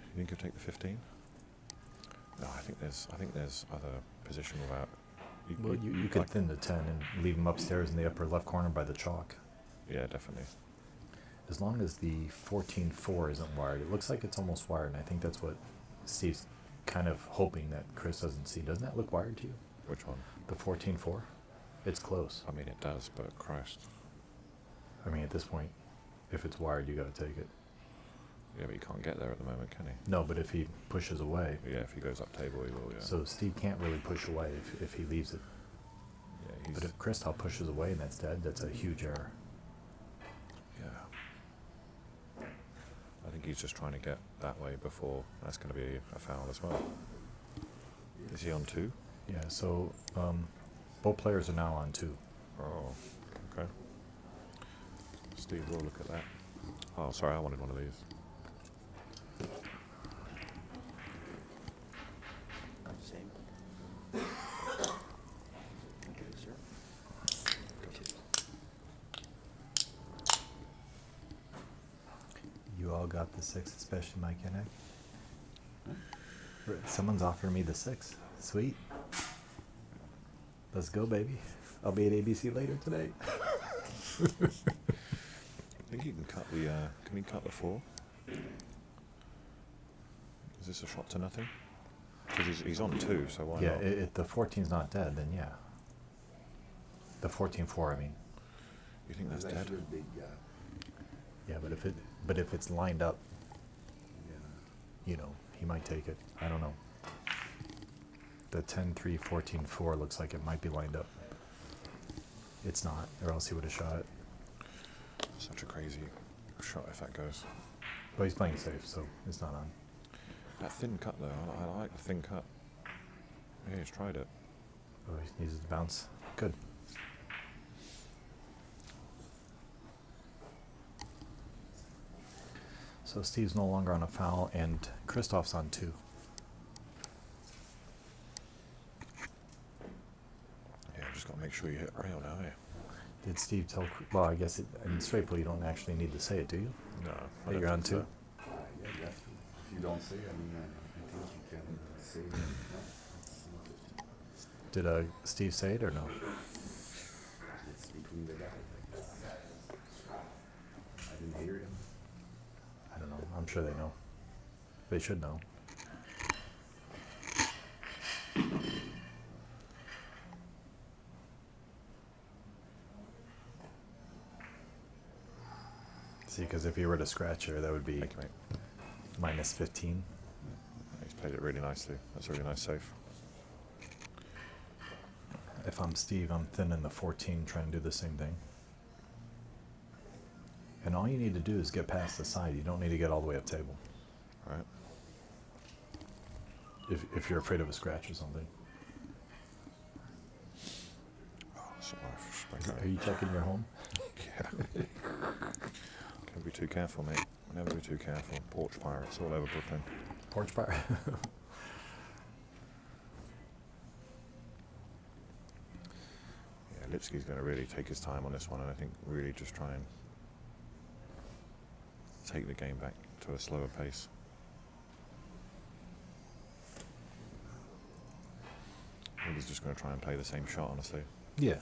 You think he'll take the 15? No, I think there's other position without. Well, you could thin the 10 and leave him upstairs in the upper left corner by the chalk. Yeah, definitely. As long as the 14-4 isn't wired. It looks like it's almost wired, and I think that's what Steve's kind of hoping that Chris doesn't see. Doesn't that look wired to you? Which one? The 14-4? It's close. I mean, it does, but Christ. I mean, at this point, if it's wired, you got to take it. Yeah, but he can't get there at the moment, can he? No, but if he pushes away. Yeah, if he goes up table, he will, yeah. So Steve can't really push away if he leaves it. Yeah, But if Christoph pushes away and that's dead, that's a huge error. Yeah. I think he's just trying to get that way before that's going to be a foul as well. Is he on 2? Yeah, so both players are now on 2. Oh, okay. Steve will look at that. Oh, sorry, I wanted one of these. Same. Okay, sir. You all got the 6, especially Mike Yednak. Someone's offering me the 6. Sweet. Let's go, baby. I'll be at ABC later today. I think he can cut the. Can he cut the 4? Is this a shot to nothing? Because he's on 2, so why Yeah, not? if the 14's not dead, then yeah. The 14-4, I mean. You think that's He's dead? actually a big guy. Yeah, but if it's lined up, Yeah. you know, he might take it. I don't know. The 10-3, 14-4 looks like it might be lined up. It's not, or else he would have shot it. Such a crazy shot if that goes. But he's playing safe, so it's not on. That thin cut though, I like the thin cut. Yeah, he's tried it. Oh, he needs to bounce. Good. So Steve's no longer on a foul, and Christoph's on 2. Yeah, just got to make sure you hit rail now, yeah. Did Steve tell? Well, I guess in straight play you don't actually need to say it, do you? No, That you're on 2. Yeah, definitely. If you don't say, I mean, I think you can say it. No, Did Steve say it or no? it's between the guys. I didn't hear him. I don't know. I'm sure they know. They should know. See, because if he were to scratch her, that would be Thank you, mate. minus 15. He's played it really nicely. That's a really nice save. If I'm Steve, I'm thinning the 14, trying to do the same thing. And all you need to do is get past the side. You don't need to get all the way up table. Right. If you're afraid of a scratch or something. Oh, sorry. Are you checking your home? Yeah. Can't be too careful, mate. Never be too careful. Porch pirates all over Brooklyn. Porch fire. Yeah, Lipsky's going to really take his time on this one, and I think really just try and take the game back to a slower pace. I think he's just going to try and play the same shot, honestly. Yeah.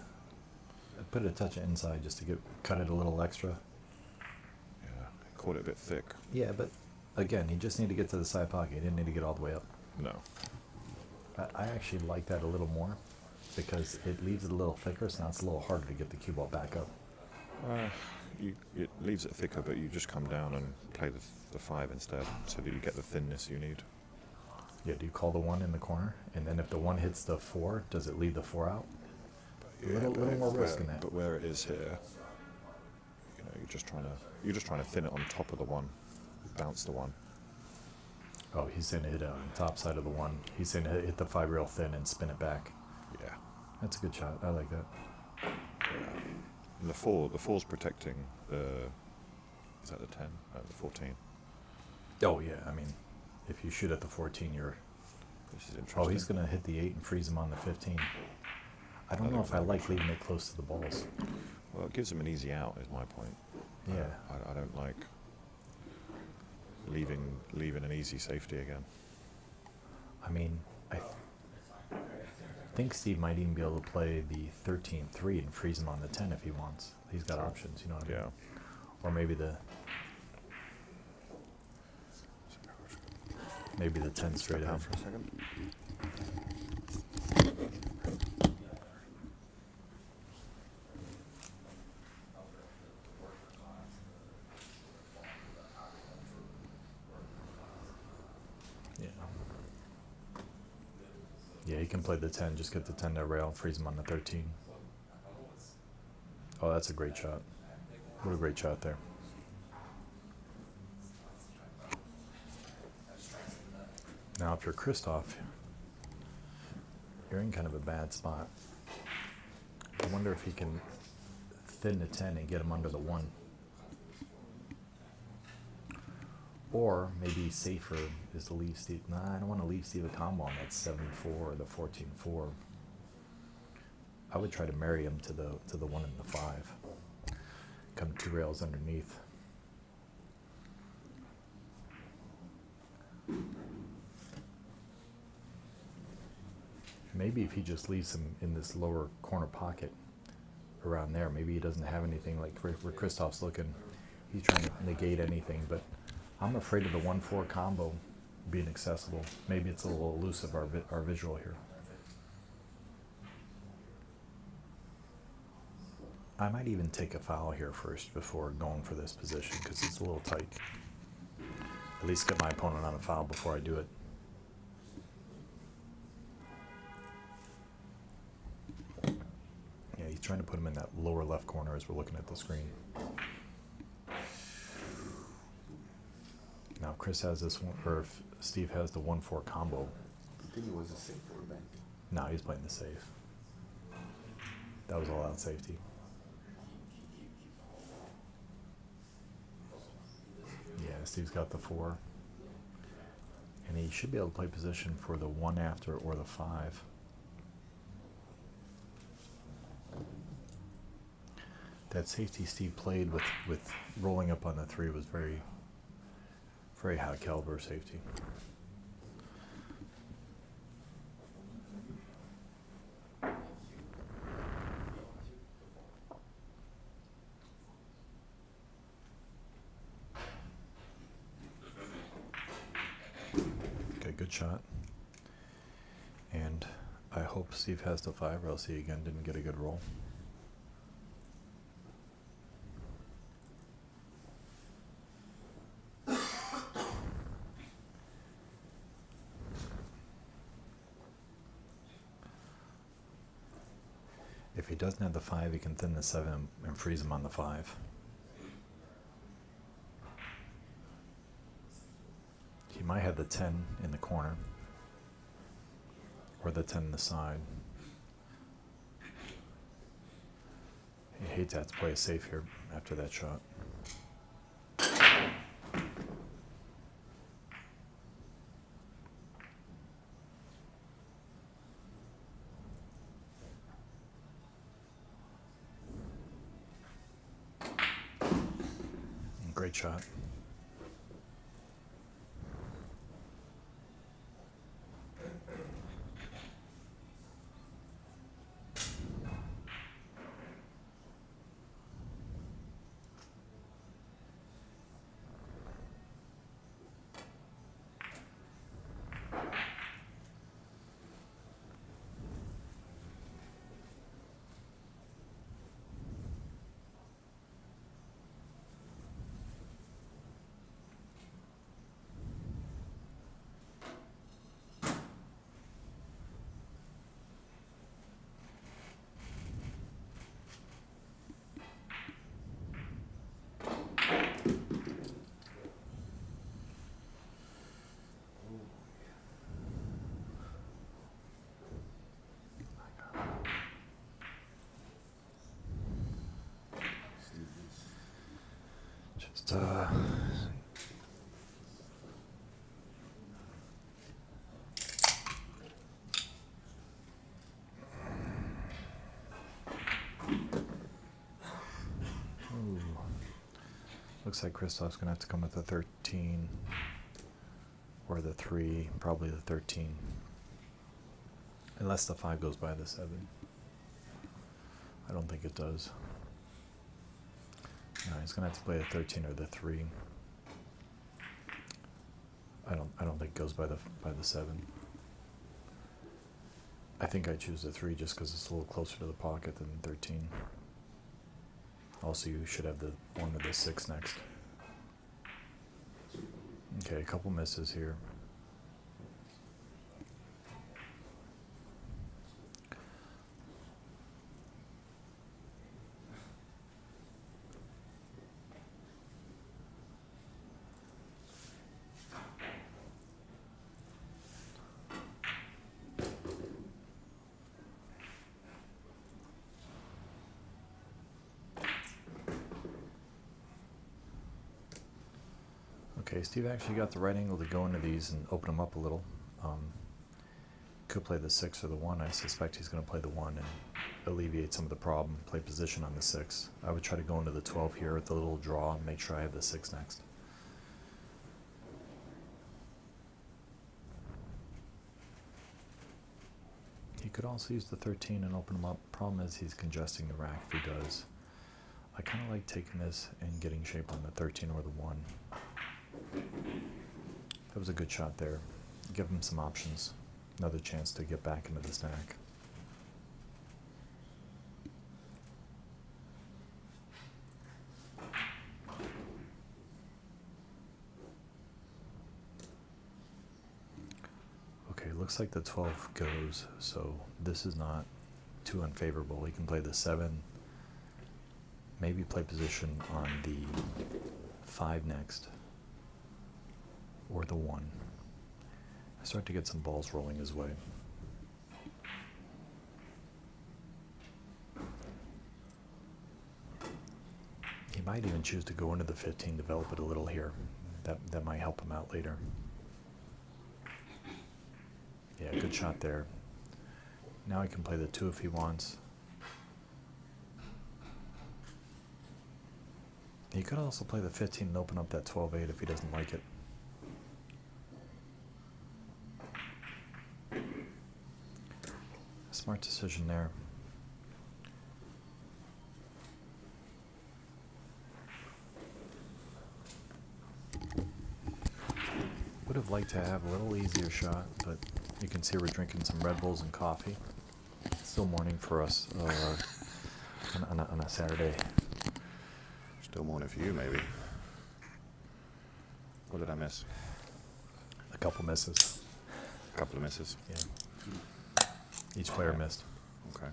Put a touch of inside just to cut it a little extra. Yeah, caught it a bit thick. Yeah, but again, he just need to get to the side pocket. He didn't need to get all the way up. No. I actually like that a little more because it leaves it a little thicker, so now it's a little harder to get the cue ball back up. It leaves it thicker, but you just come down and play the 5 instead, so that you get the thinness you need. Yeah, do you call the 1 in the corner? And then if the 1 hits the 4, does it leave the 4 out? A little more risk in that. But where it is here, you know, you're just trying to thin it on top of the one, bounce the one. Oh, he's saying to hit it on the top side of the one. He's saying to hit the 5 real thin and spin it back. Yeah. That's a good shot. I like that. And the four's protecting the. Is that the 10? The 14. Oh yeah, I mean, if you shoot at the 14, you're. This is interesting. Oh, he's gonna hit the 8 and freeze him on the 15. I don't know if I like leaving it close to the balls. Well, it gives him an easy out, is my point. Yeah. I don't like leaving an easy safety again. I mean, I think Steve might even be able to play the 13-3 and freeze him on the 10 if he wants. He's got options, you know what I mean? Yeah. Or maybe the 10 straight Step out out. for a second. Yeah. Yeah, he can play the 10, just get the 10 to rail, freeze him on the 13. Oh, that's a great shot. What a great shot there. Now, if you're Christoph, you're in kind of a bad spot. I wonder if he can thin the 10 and get him under the 1. Or maybe safer is to leave Steve. Nah, I don't want to leave Steve a combo on that 7-4 or the 14-4. I would try to marry him to the 1 and the 5. Come 2 rails underneath. Maybe if he just leaves him in this lower corner pocket around there, maybe he doesn't have anything like where Christoph's looking. He's trying to negate anything, but I'm afraid of the 1-4 combo being accessible. Maybe it's a little elusive, our visual here. I might even take a foul here first before going for this position because it's a little tight. At least get my opponent on a foul before I do it. Yeah, he's trying to put him in that lower left corner as we're looking at the screen. Now, if Chris has this one, or if Steve has the 1-4 combo. I think it was a safe or a bank. No, he's playing the safe. That was all out safety. Yeah, Steve's got the 4. And he should be able to play position for the 1 after or the 5. That safety Steve played with rolling up on the 3 was very, very high caliber safety. Okay, good shot. And I hope Steve has the 5, or else he again didn't get a good roll. If he doesn't have the 5, he can thin the 7 and freeze him on the 5. He might have the 10 in the corner, or the 10 in the side. He hates to have to play it safe here after that shot. Great shot. just ooh. Looks like Christoph's gonna have to come with the 13 or the 3, probably the 13. Unless the 5 goes by the 7. I don't think it does. No, he's gonna have to play the 13 or the 3. I don't think it goes by the 7. I think I choose the 3 just because it's a little closer to the pocket than the 13. Also, you should have the 1 or the 6 next. Okay, a couple misses here. Okay, Steve actually got the right angle to go into these and open them up a little. Could play the 6 or the 1. I suspect he's going to play the 1 and alleviate some of the problem, play position on the 6. I would try to go into the 12 here with the little draw and make sure I have the 6 next. He could also use the 13 and open them up. Problem is he's congesting the rack if he does. I kind of like taking this and getting shape on the 13 or the 1. That was a good shot there. Give him some options. Another chance to get back into the stack. Okay, looks like the 12 goes, so this is not too unfavorable. He can play the 7, maybe play position on the 5 next, or the 1. I start to get some balls rolling his way. He might even choose to go into the 15, develop it a little here. That might help him out later. Yeah, good shot there. Now he can play the 2 if he wants. He could also play the 15 and open up that 12-8 if he doesn't like it. Smart decision there. Would have liked to have a little easier shot, but you can see we're drinking some Red Bulls and coffee. It's still morning for us on a Saturday. Still morning for you, maybe. What did I miss? A couple misses. A couple of misses. Yeah. Each player missed. Okay.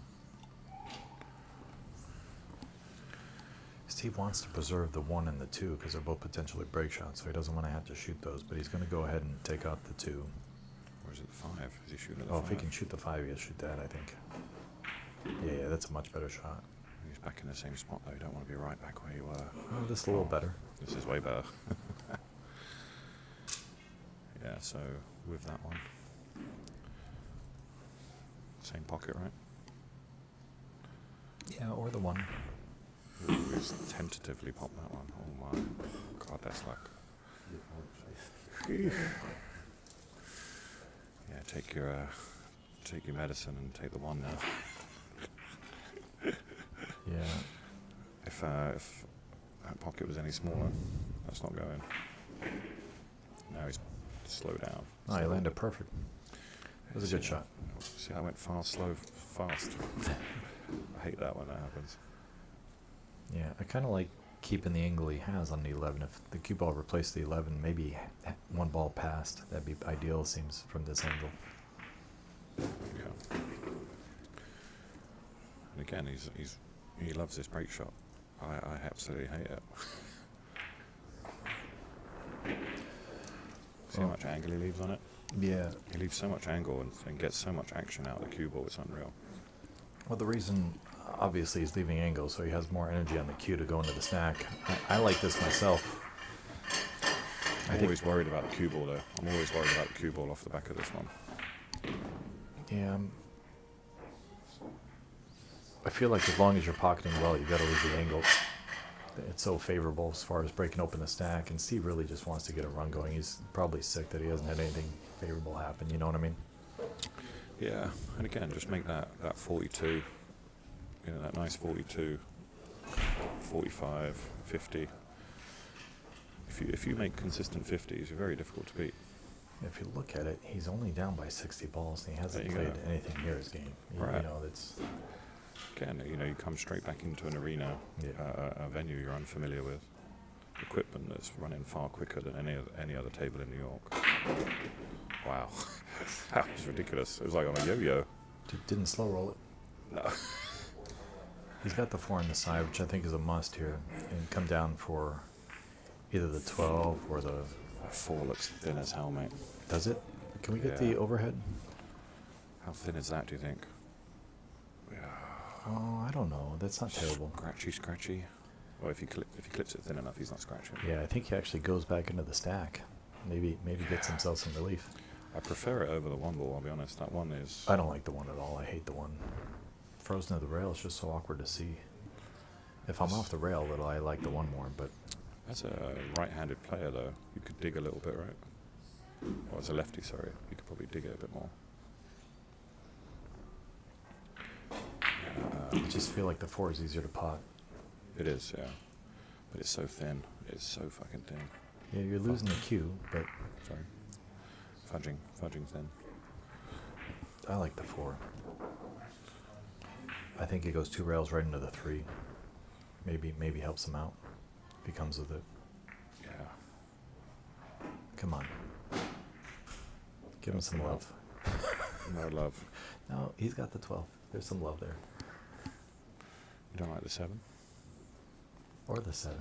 Steve wants to preserve the 1 and the 2 because they're both potentially break shots, so he doesn't want to have to shoot those, but he's going to go ahead and take out the 2. Or is it the 5? Is he shooting at the 5? Oh, if he can shoot the 5, he'll shoot that, I think. Yeah, that's a much better shot. He's back in the same spot, though. You don't want to be right back where you were. Oh, just a little better. This is way better. Yeah, so with that one. Same pocket, right? Yeah, or the 1. Ooh, he's tentatively popped that one. Oh my god, that's luck. Yeah, take your medicine and take the 1 now. Yeah. If that pocket was any smaller, that's not going. Now he's slow down. Oh, he landed perfect. It was a good shot. See, I went fast, slow, fast. I hate that when that happens. Yeah, I kind of like keeping the angle he has on the 11. If the cue ball replaced the 11, maybe 1 ball past. That'd be ideal, seems, from this angle. Yeah. And again, he loves this break shot. I absolutely hate it. See how much angle he leaves on it? Yeah. He leaves so much angle and gets so much action out of the cue ball, it's unreal. Well, the reason, obviously, he's leaving angle, so he has more energy on the cue to go into the stack. I like this myself. I'm always worried about the cue ball though. I'm always worried about the cue ball off the back of this one. Yeah. I feel like as long as you're pocketing well, you got to leave the angle. It's so favorable as far as breaking open the stack, and Steve really just wants to get a run going. He's probably sick that he hasn't had anything favorable happen, you know what I mean? Yeah, and again, just make that 42, that nice 42, 45, 50. If you make consistent 50s, you're very difficult to beat. If you look at it, he's only down by 60 balls, and he hasn't There you played go. anything near his game. Right. That's... Again, you come straight back into an arena, Yeah. a venue you're unfamiliar with, equipment that's running far quicker than any other table in New York. Wow, that was ridiculous. It was like on a yo-yo. Didn't slow roll it. No. He's got the 4 on the side, which I think is a must here, and come down for either the 12 or the... That 4 looks thin as hell, mate. Does it? Can we get Yeah. the overhead? How thin is that, do you think? Oh, I don't know. That's not terrible. Scratchy. Well, if he clips it thin enough, he's not scratching. Yeah, I think he actually goes back into the stack. Maybe gets himself some relief. I prefer it over the 1 ball, I'll be honest. That one is... I don't like the 1 at all. I hate the 1. Frozen to the rail is just so awkward to see. If I'm off the rail a little, I like the 1 more, but... As a right-handed player, though, you could dig a little bit, right? Or as a lefty, sorry, you could probably dig it a bit more. I just feel like the 4 is easier to pot. It is, yeah. But it's so thin. It's so fucking thin. Yeah, you're losing the cue, but Sorry. Fudging thin. I like the 4. I think it goes 2 rails right into the 3. Maybe helps him out. If he comes with it. Yeah. Come on. Give him some love. No love. No, he's got the 12. There's some love there. You don't like the 7? Or the 7. I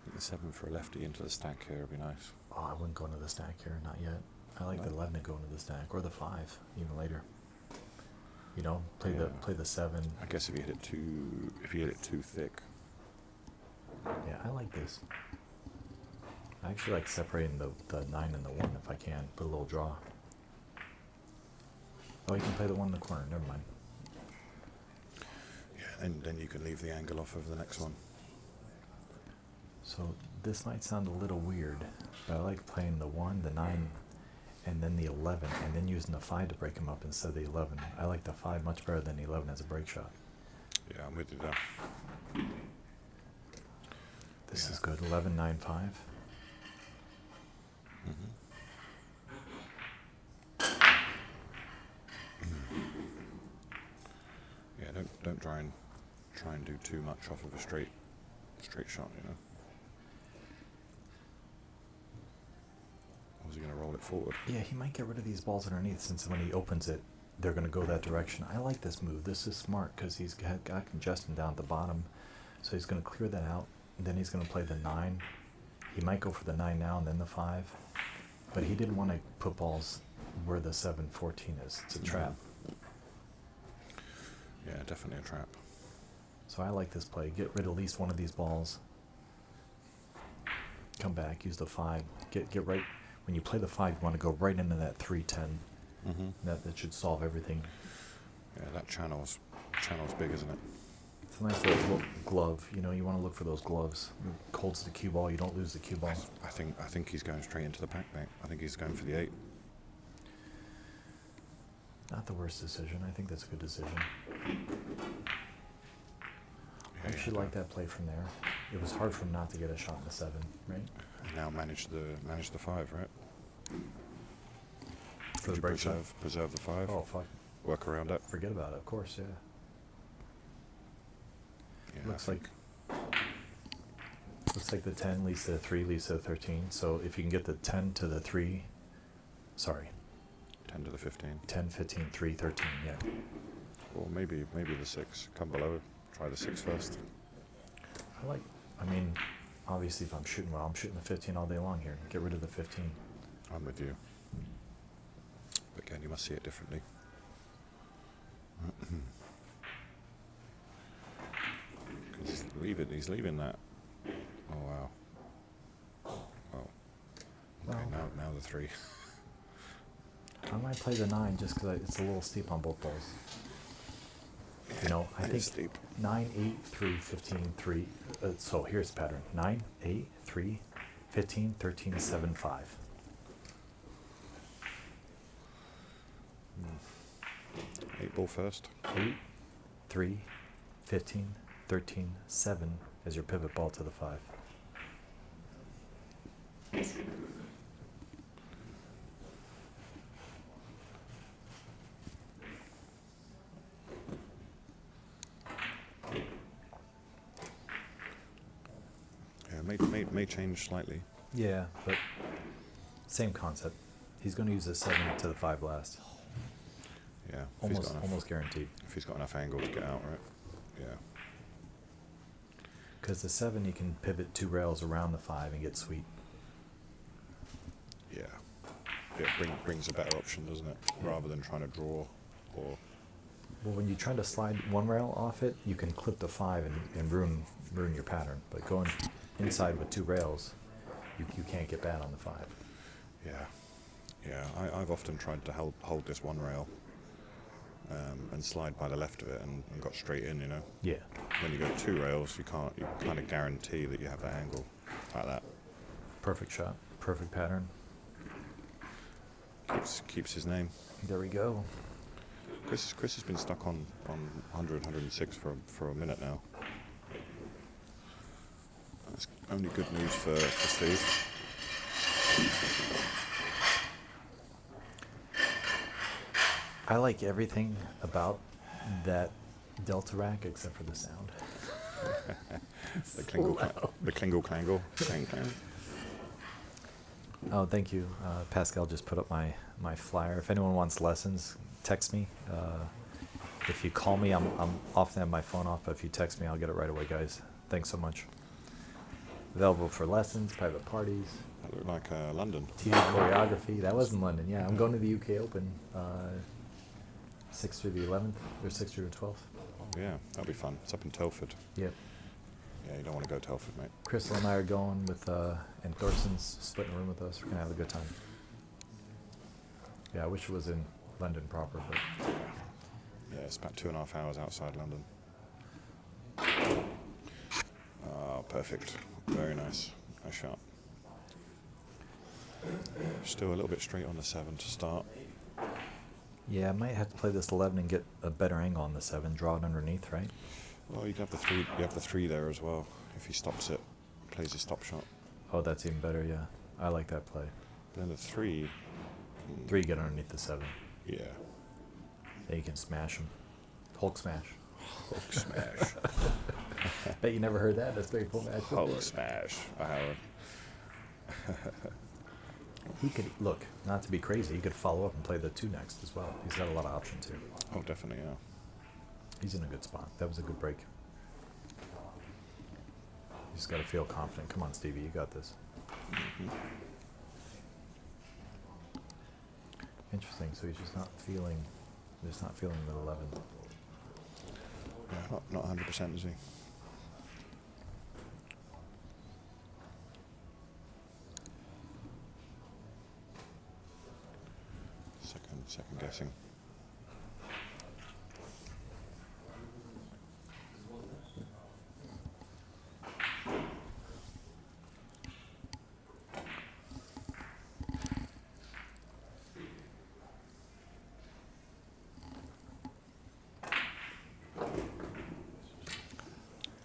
think the 7 for a lefty into the stack here would be nice. Oh, I wouldn't go into the stack here, not yet. I like the 11 to go into the stack, or the 5, even later. Play the 7. I guess if you hit it too thick. Yeah, I like this. I actually like separating the 9 and the 1 if I can. Put a little draw. Oh, you can play the 1 in the corner. Never mind. Yeah, and then you can leave the angle off of the next one. So this might sound a little weird, but I like playing the 1, the 9, and then the 11, and then using the 5 to break them up instead of the 11. I like the 5 much better than the 11 as a break shot. Yeah, I'm with you there. This is good. 11, 9, 5. Yeah, don't try and do too much off of a straight shot, Or is he going to roll it forward? Yeah, he might get rid of these balls underneath since when he opens it, they're going to go that direction. I like this move. This is smart because he's got congestion down at the bottom. So he's going to clear that out. And then he's going to play the 9. He might go for the 9 now and then the 5. But he didn't want to put balls where the 7-14 is. It's a trap. Yeah, definitely a trap. So I like this play. Get rid of at least one of these balls. Come back, use the 5. Get right. When you play the 5, you want to go right into that 3-10. That should solve everything. Yeah, that channel's big, isn't it? It's a nice little glove. You want to look for those gloves. It holds the cue ball. You don't lose the cue ball. I think he's going straight into the pack bank. I think he's going for the 8. Not the worst decision. I think that's a good decision. I actually like that play from there. It was hard for him not to get a shot in the 7, right? And now manage the 5, right? For the break shot. Preserve the 5. Oh, fuck. Work around that. Forget about it, of course, yeah. Yeah, Looks like the 10 leads to the 3, leads to the 13. So if you can get the 10 to the 3, sorry, 10 to the 15. 10, 15, 3, 13, yeah. Or maybe the 6. Come below. Try the 6 first. Obviously if I'm shooting well, I'm shooting the 15 all day long here. Get rid of the 15. I'm with you. But again, you must see it differently. He's leaving that. Oh wow. Oh. Okay, now the 3. I might play the 9 just because it's a little steep on both balls. You know, I It think is steep. 9, 8, 3, 15, 3. So here's the pattern: 9, 8, 3, 15, 13, 7, 5. 8 ball first. 8, 3, 15, 13, 7 is your pivot ball to the 5. Yeah, may change slightly. Yeah, but same concept. He's going to use the 7 to the 5 last. Yeah, if he's got Almost guaranteed. if he's got enough angle to get out, right? Yeah. Because the 7, you can pivot 2 rails around the 5 and get sweet. Yeah. It brings a better option, doesn't it? Rather than trying to draw or... Well, when you try to slide 1 rail off it, you can clip the 5 and ruin your pattern. But going inside with 2 rails, you can't get bad on the 5. Yeah. Yeah, I've often tried to hold this 1 rail and slide by the left of it and got straight in, you know? Yeah. When you go 2 rails, you kind of guarantee that you have that angle like that. Perfect shot. Perfect pattern. Keeps his name. There we go. Chris has been stuck on 100, 106 for a minute now. That's only good news for Steve. I like everything about that Delta rack except for the sound. The klingle clangle. Clang, clang. Oh, thank you. Pascal just put up my flyer. If anyone wants lessons, text me. If you call me, I'm often have my phone off, but if you text me, I'll get it right away, guys. Thanks so much. Available for lessons, private parties. That looked like London. TV choreography. That was in London, yeah. I'm going to the UK Open 6th through the 11th, or 6th through the 12th. Yeah, that'll be fun. It's up in Telford. Yep. Yeah, you don't want to go Telford, mate. Crystal and I are going with, and Thorson's splitting a room with us. We're going to have a good time. Yeah, I wish it was in London proper, but... Yeah, it's about 2.5 hours outside London. Oh, perfect. Very nice. Nice shot. Still a little bit straight on the 7 to start. Yeah, I might have to play this 11 and get a better angle on the 7. Draw it underneath, right? Well, you can have the 3. You have the 3 there as well. If he stops it, plays his stop shot. Oh, that's even better, yeah. I like that play. But then the 3. 3 get underneath the 7. Yeah. Then you can smash him. Hulk smash. Hulk smash. Bet you never heard that. That's very full match. Hulk smash. By Howard. He could, look, not to be crazy, he could follow up and play the 2 next as well. He's got a lot of options here. Oh, definitely, yeah. He's in a good spot. That was a good break. You just got to feel confident. Come on, Stevie, you got this. Mm-hmm. Interesting. So he's just not feeling the 11. Yeah, not 100%, is he? Second guessing.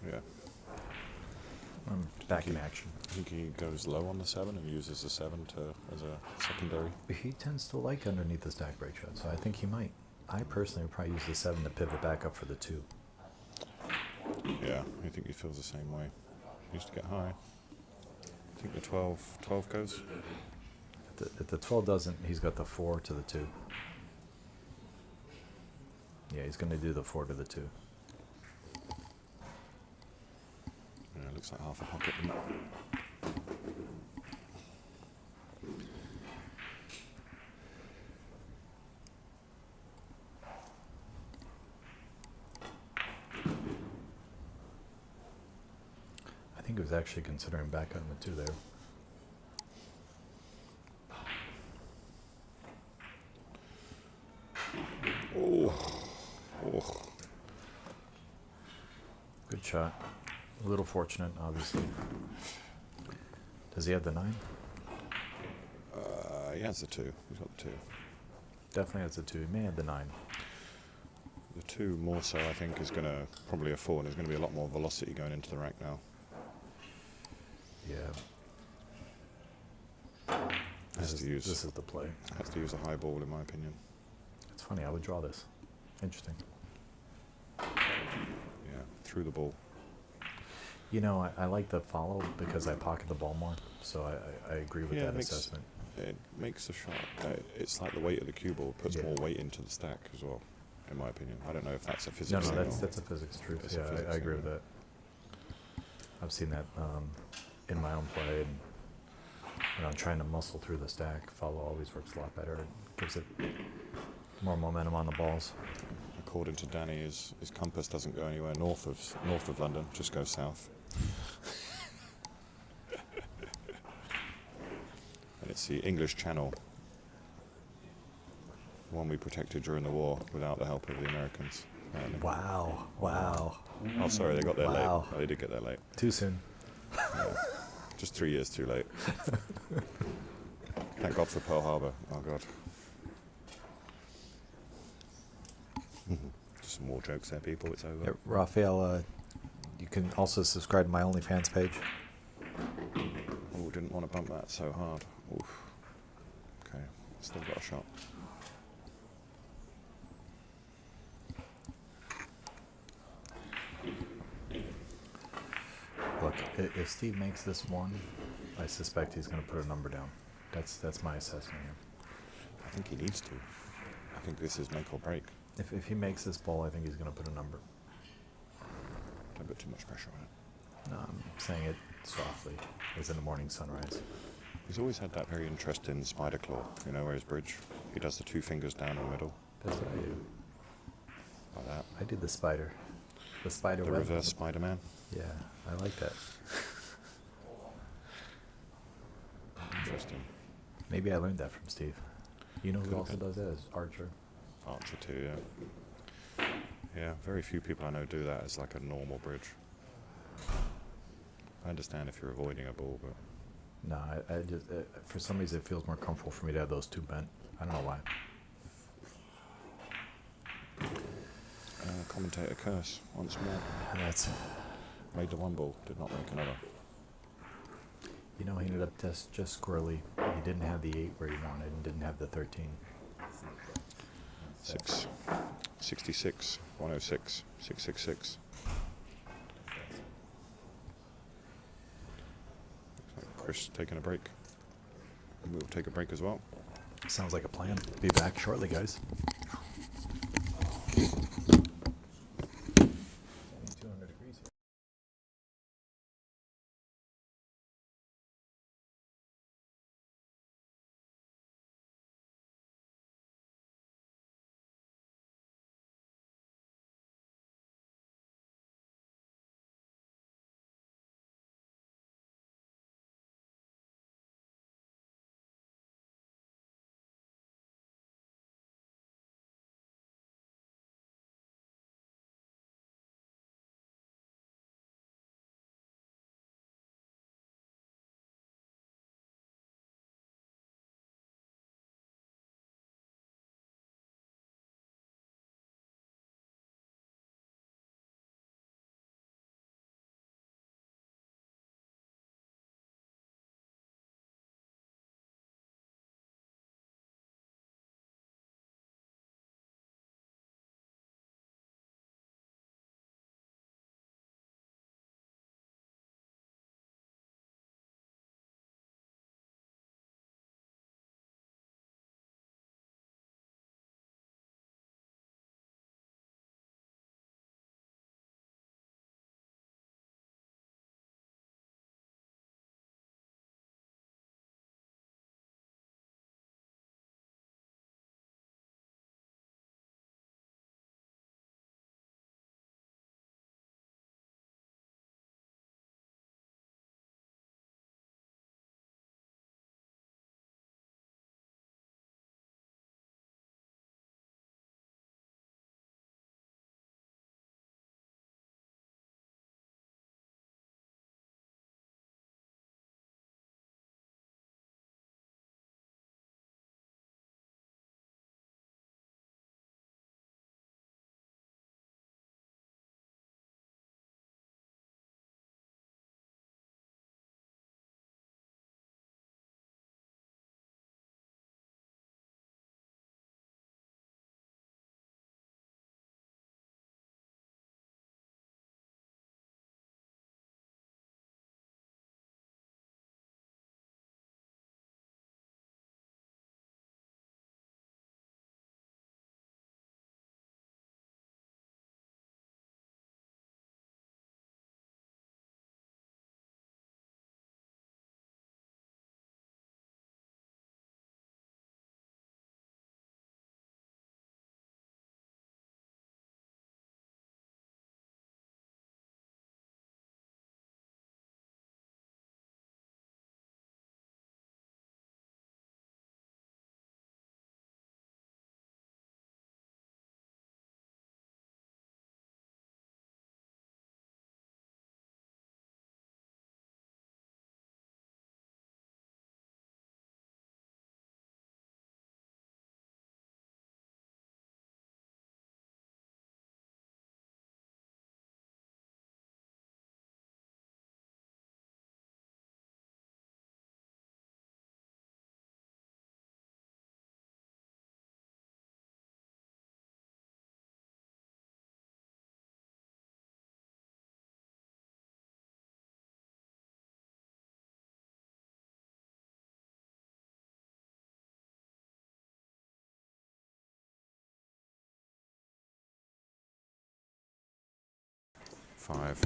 Yeah. I'm back in action. I think he goes low on the 7 and uses the 7 as a secondary. He tends to like underneath the stack break shot, so I think he might. I personally would probably use the 7 to pivot back up for the 2. Yeah, I think he feels the same way. He used to get high. I think the 12 goes. If the 12 doesn't, he's got the 4 to the 2. Yeah, he's going to do the 4 to the 2. Yeah, looks like half a pocket. I think he was actually considering back on the 2 there. Good shot. A little fortunate, obviously. Does he have the 9? He has the 2. He's got the 2. Definitely has the 2. He may have the 9. The 2 more so, I think, is going to probably a 4, and there's going to be a lot more velocity going into the rack now. Yeah. Has to use. This is the play. Has to use a high ball, in my opinion. It's funny. I would draw this. Interesting. Yeah, through the ball. You know, I like the follow because I pocket the ball more. So I agree with that assessment. It makes the shot. It's like the weight of the cue ball puts more weight into the stack as well, in my opinion. I don't know if that's a physics thing. No, that's a physics truth. Yeah, I agree with that. I've seen that in my own play, and when I'm trying to muscle through the stack, follow always works a lot better. It gives it more momentum on the balls. According to Danny, his compass doesn't go anywhere north of London, just goes south. And it's the English Channel, one we protected during the war without the help of the Americans. Wow. Oh, sorry, they got there late. Wow. Oh, they did get there late. Too soon. Yeah. Just 3 years too late. Thank God for Pearl Harbor. Oh, God. Just some more jokes there, people. It's over. Yeah, Raphael, you can also subscribe to my OnlyFans page. Oh, didn't want to bump that so hard. Oof. Okay, still got a shot. Look, if Steve makes this 1, I suspect he's going to put a number down. That's my assessment here. I think he needs to. I think this is make or break. If he makes this ball, I think he's going to put a number. Don't put too much pressure on it. No, I'm saying it softly, as in the morning sunrise. He's always had that very interesting spider claw, you know, where his bridge, he does the 2 fingers down in the middle. That's what I do. Like that. I did the spider. The spider The web. reverse Spider-Man. Yeah, I like that. Interesting. Maybe I learned that from Steve. You know who Could've also been. does that is Archer. Archer too, yeah. Yeah, very few people I know do that as like a normal bridge. I understand if you're avoiding a ball, but... No, I just, for some reason it feels more comfortable for me to have those 2 bent. I don't know why. Commentator curse once more. And that's, Made the 1 ball, did not make another. you know, he ended up just squirrely. He didn't have the 8 where he wanted and didn't have the 13. 66, 106, 666. Looks like Chris taking a break. We'll take a break as well. Sounds like a plan. Be back shortly, guys. 5.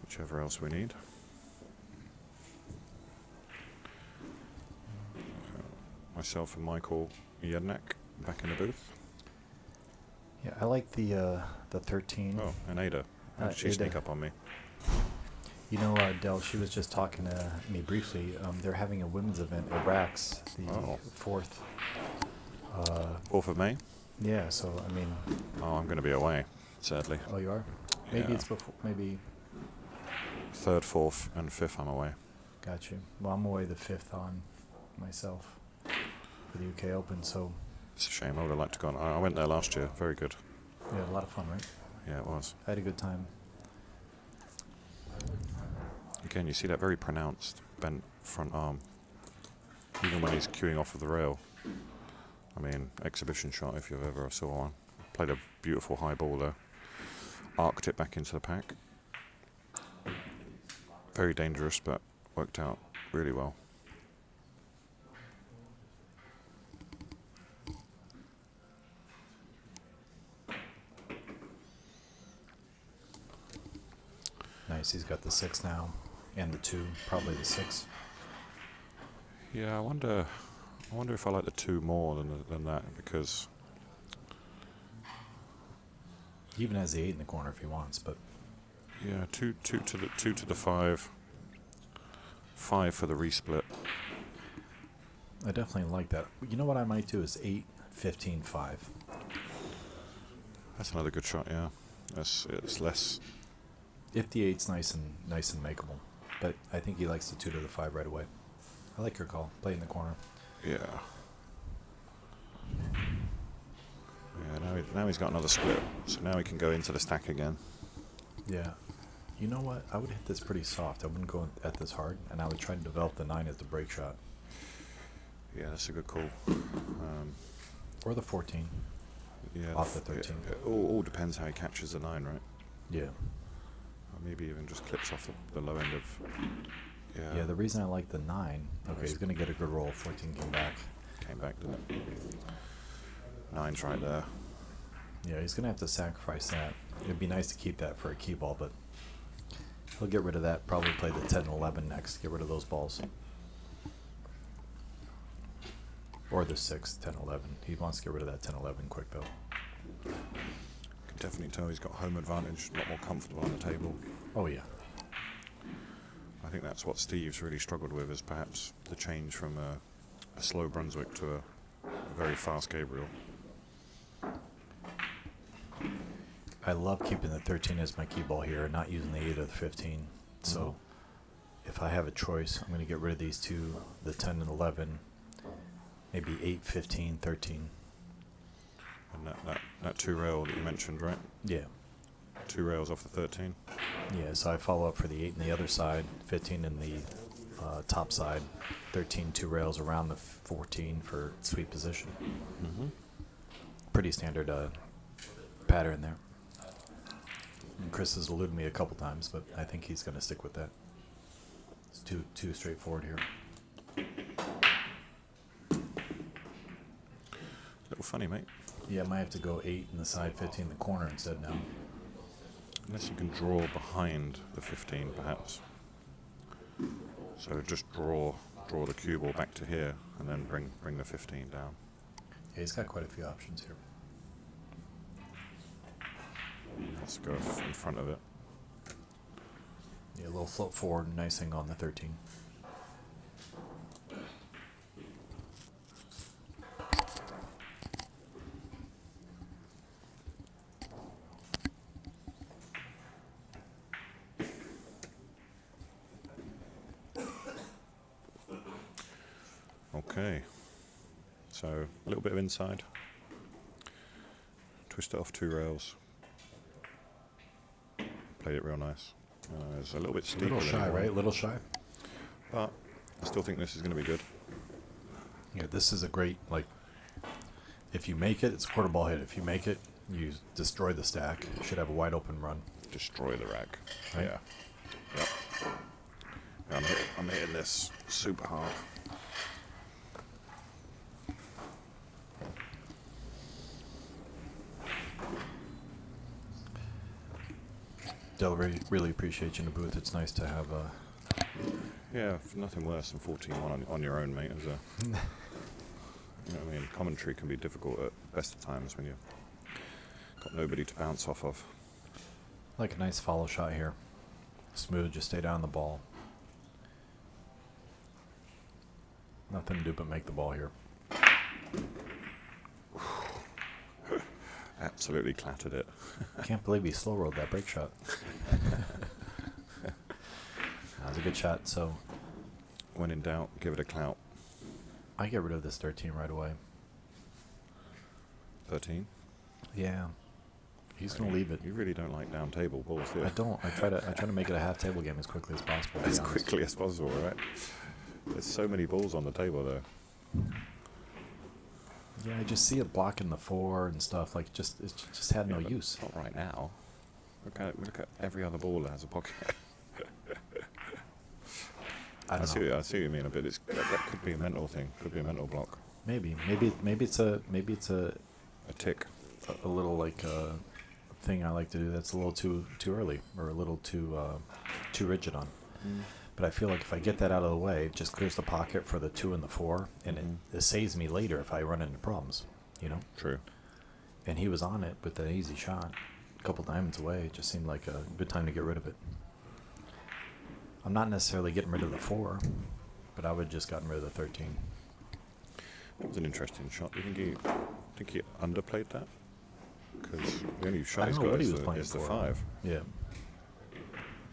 Whichever else we need. Myself and Michael Yednak back in the booth. Yeah, I like the 13. Oh, and Ada. How did she Ada. sneak up on me? You know, Del, she was just talking to me briefly. They're having a women's event at Rax, the Oh. 4th. 4th of May? Yeah, so, I mean... Oh, I'm going to be away, sadly. Oh, you are? Maybe Yeah. it's before, maybe... 3rd, 4th, and 5th I'm away. Got you. Well, I'm away the 5th on myself for the UK Open, so... It's a shame. I would have liked to go on. I went there last year. Very good. Yeah, a lot of fun, right? Yeah, it was. I had a good time. Again, you see that very pronounced bent front arm. Even when he's queuing off of the rail. I mean, exhibition shot if you've ever saw one. Played a beautiful high ball there. Arced it back into the pack. Very dangerous, but worked out really well. Nice, he's got the 6 now, and the 2, probably the 6. Yeah, I wonder if I like the 2 more than that, because He even has the 8 in the corner if he wants, but... yeah, 2 to the 5. 5 for the resplit. I definitely like that. You know what I might do is 8, 15, 5. That's another good shot, yeah. It's less. If the 8's nice and makeable. But I think he likes the 2 to the 5 right away. I like your call. Play in the corner. Yeah. Yeah, now he's got another split, so now he can go into the stack again. Yeah. You know what? I would hit this pretty soft. I wouldn't go at this hard, and I would try to develop the 9 as the break shot. Yeah, that's a good call. Or the 14. Yeah, Off the 13. It all depends how he catches the 9, right? Yeah. Or maybe even just clips off the low end of. Yeah. Yeah, the reason I like the 9, okay, he's going to get a good roll. 14 came back. Came back, didn't it? 9's right there. Yeah, he's going to have to sacrifice that. It'd be nice to keep that for a key ball, but he'll get rid of that. Probably play the 10 and 11 next. Get rid of those balls. Or the 6, 10, 11. He wants to get rid of that 10, 11 quick, though. Can definitely tell he's got home advantage, a lot more comfortable on the table. Oh, yeah. I think that's what Steve's really struggled with, is perhaps the change from a slow Brunswick to a very fast Gabriel. I love keeping the 13 as my key ball here, not using the 8 or the 15. So if I have a choice, I'm going to get rid of these two, the 10 and 11, maybe 8, 15, 13. And that 2 rail that you mentioned, right? Yeah. 2 rails off the 13. Yeah, so I follow up for the 8 in the other side, 15 in the top side, 13 2 rails around the 14 for sweep position. Mm-hmm. Pretty standard pattern there. And Chris has eluded me a couple times, but I think he's going to stick with that. It's too straightforward here. A little funny, mate. Yeah, I might have to go 8 in the side, 15 in the corner instead now. Unless you can draw behind the 15, perhaps. So just draw the cue ball back to here, and then bring the 15 down. Yeah, he's got quite a few options here. Let's go in front of it. Yeah, a little float forward, nice thing on the 13. Okay. So a little bit of inside. Twist it off 2 rails. Played it real nice. It's a little bit steeper. Little shy, right? Little shy. But I still think this is going to be good. Yeah, this is a great, like, if you make it, it's a quarter ball hit. If you make it, you destroy the stack. You should have a wide open run. Destroy the rack. Right. Yeah. Yep. Yeah, I'm hitting this super hard. Del, really appreciate you in the booth. It's nice to have Yeah, nothing worse than 14-1 on your own, mate. As a, you know what I mean? Commentary can be difficult at best of times when you've got nobody to bounce off of. like a nice follow shot here. Smooth, just stay down the ball. Nothing to do but make the ball here. Absolutely clattered it. Can't believe he slow rolled that break shot. That was a good shot. So When in doubt, give it a clout. I get rid of this 13 right away. 13. Yeah, he's gonna leave it. You really don't like down table balls, do you? I don't. I try to make it a half table game as quickly as possible. to be As honest. quickly as possible, right? There's so many balls on the table, though. Yeah, I just see it blocking the 4 and stuff. Like, it just had no Yeah, but use. Not right now. Look at every other ball that has a pocket. I don't know. I see what you mean a bit. That could be a mental thing. Could be a mental block. Maybe it's a A tick. little like thing I like to do that's a little too early or a little too rigid on. But I feel like if I get that out of the way, it just clears the pocket for the 2 and the 4, and it saves me later if I run into problems, you know? True. And he was on it with an easy shot, a couple diamonds away. It just seemed like a good time to get rid of it. I'm not necessarily getting rid of the 4, but I would just gotten rid of the 13. That was an interesting shot. Do you think he underplayed that? Because the only shot I he's don't know got what he was playing is the for. 5. Yeah.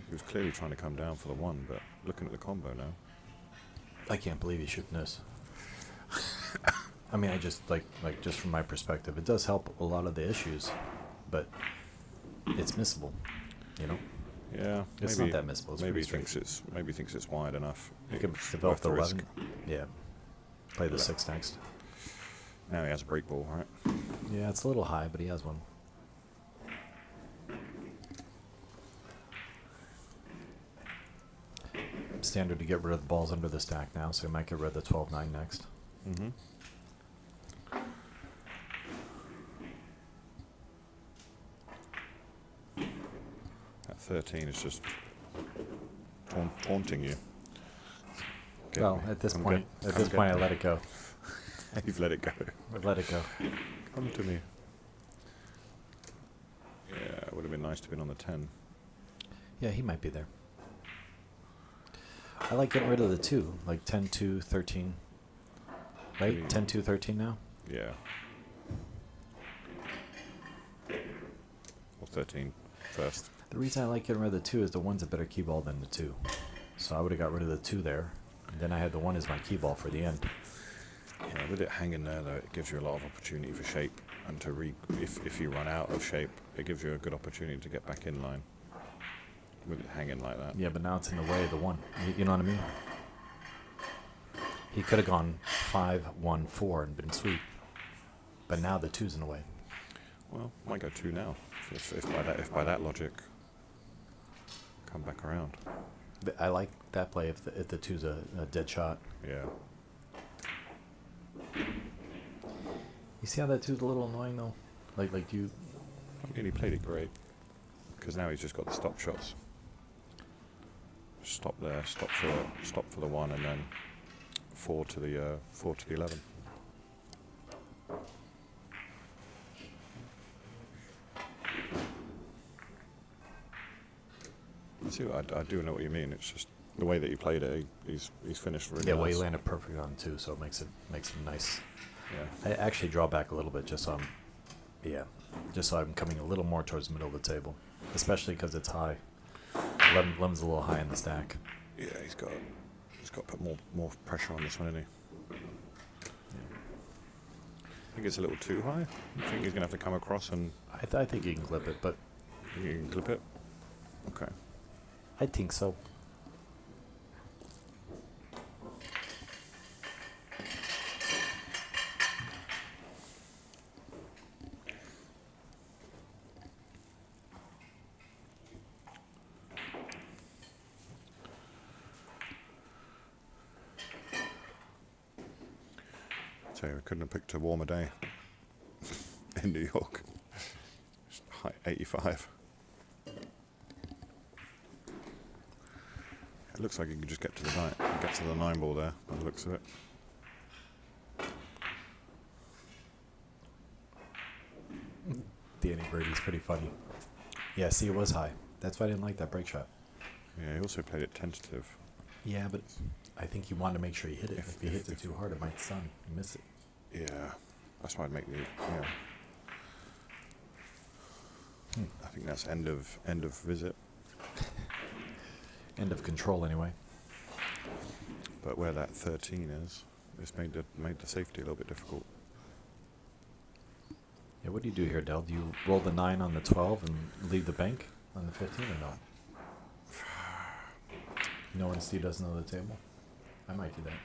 He was clearly trying to come down for the 1, but looking at the combo now. I can't believe he's shooting this. I mean, I just like just from my perspective, it does help a lot of the issues, but it's missable, you know. Yeah, It's maybe, not that missable. It's maybe he pretty thinks it's wide enough. You could It's develop worth the risk. 11. Yeah. Play the 6 next. Now he has a break ball, right? Yeah, it's a little high, but he has one. Standard to get rid of the balls under the stack now, so we might get rid of the 12-9 next. Mm-hmm. That 13 is just taunting you. Get Well, me. at this Come point, get- I come get me. let it go. You've let it go. I've let it go. Come to me. Yeah, it would have been nice to have been on the 10. Yeah, he might be there. I like getting rid of the 2, like 10, 2, 13. Right? Maybe- 10, 2, 13 now? Yeah. Or 13 first. The reason I like getting rid of the 2 is the 1's a better key ball than the 2. So I would have got rid of the 2 there. And then I had the 1 as my key ball for the end. Yeah, with it hanging there, though, it gives you a lot of opportunity for shape. And to if you run out of shape, it gives you a good opportunity to get back in line. With it hanging like that. Yeah, but now it's in the way of the 1. You know what I mean? He could have gone 5, 1, 4 and been sweet. But now the 2's in the way. Well, might go 2 now. If by that logic, come back around. But I like that play if the 2's a dead shot. Yeah. You see how that 2's a little annoying though? Like you. I mean, he played it great. Because now he's just got the stop shots. Stop there, stop for the 1, and then 4 to the 11. I see. I do know what you mean. It's just the way that he played it. He's finished really Yeah, well, he nice. landed perfect on 2, so it makes it nice. Yeah. I actually draw back a little bit just so I'm coming a little more towards the middle of the table, especially because it's high. 11's a little high in the stack. Yeah, he's got to put more pressure on this one, isn't he? I think it's a little too high. You think he's going to have to come across and I think you can clip it, but you can clip it? Okay. I think so. So we couldn't have picked a warmer day in New York. It's high 85. It looks like you can just get to the 9 ball there, by the looks of it. Danny Brady's pretty funny. Yeah, see, it was high. That's why I didn't like that break shot. Yeah, he also played it tentative. Yeah, but I think he wanted to make sure he hit it. If he hits it too hard, it might stun. You miss it. Yeah, that's why I'd make the, I think that's end of visit. End of control, anyway. But where that 13 is, it's made the safety a little bit difficult. Yeah, what do you do here, Del? Do you roll the 9 on the 12 and leave the bank on the 15 or not? No one Steve doesn't know the table? I might do that.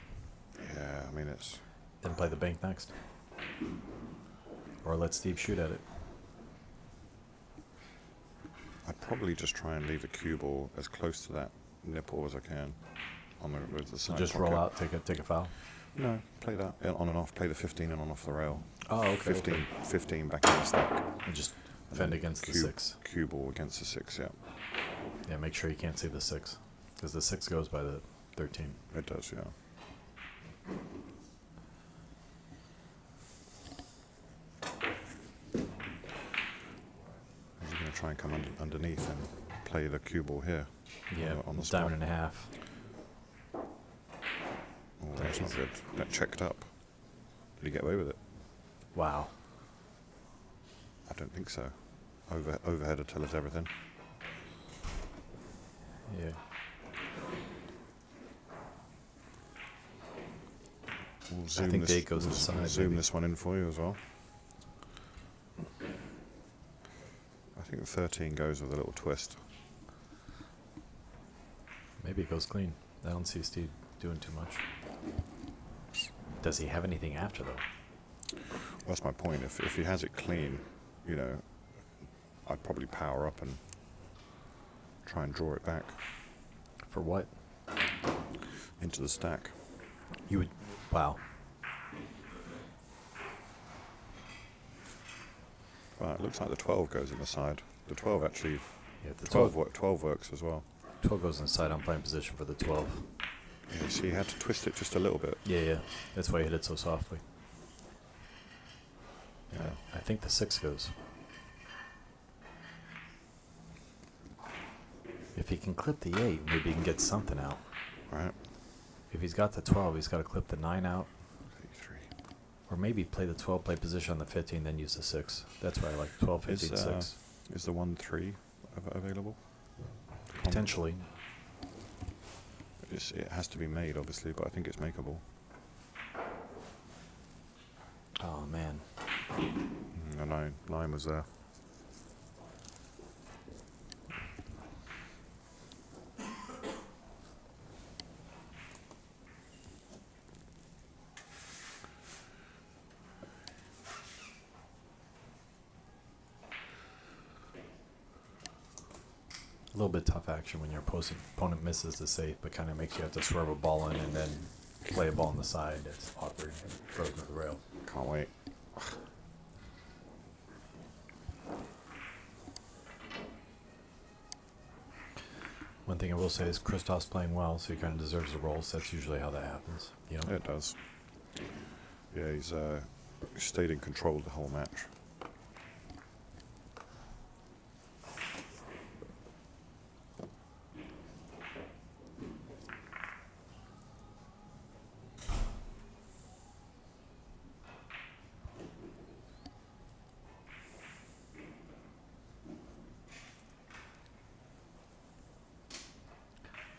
Yeah, I mean it's... Then play the bank next. Or let Steve shoot at it. I'd probably just try and leave the cue ball as close to that nipple as I can on with the So side just pocket. roll out, take a foul? No, play that on and off, play the 15 and on off the rail. Oh, okay. 15 back in the stack. And just fend against the 6. Cue ball against the 6, yeah. Yeah, make sure you can't see the 6. Because the 6 goes by the 13. It does, yeah. He's going to try and come underneath and play the cue ball here. Yeah, on the spot. diamond and a half. Oh, that's not good. That checked up. Did he get away with it? Wow. I don't think so. Overhead will tell us everything. Yeah. We'll zoom think this, date goes we'll inside, zoom maybe. this one in for you as well. I think the 13 goes with a little twist. Maybe it goes clean. I don't see Steve doing too much. Does he have anything after, though? Well, that's my point. If he has it clean, you know, I'd probably power up and try and draw it back For what? into the stack. You would... Wow. Well, it looks like the 12 goes in the side. The 12 actually... Yeah, the 12 works as well. 12 goes inside. I'm playing position for the 12. Yeah, see, he had to twist it just a little bit. Yeah. That's why he hit it so softly. Yeah. I think the 6 goes. If he can clip the 8, maybe he can get something out. Right. If he's got the 12, he's got to clip the 9 out. 83. Or maybe play the 12, play position on the 15, then use the 6. That's why I like 12, 15, 6. Is the 1-3 available? Potentially. It has to be made, obviously, but I think it's makeable. Oh, man. The 9 was there. A little bit tough action when your opponent misses the safe, but kind of makes you have to swerve a ball in and then play a ball on the side. It's awkward. Throws into the rail. Can't wait. One thing I will say is Christoph's playing well, so he kind of deserves a roll. So that's usually how that happens. You know? It does. Yeah, he's stayed in control the whole match.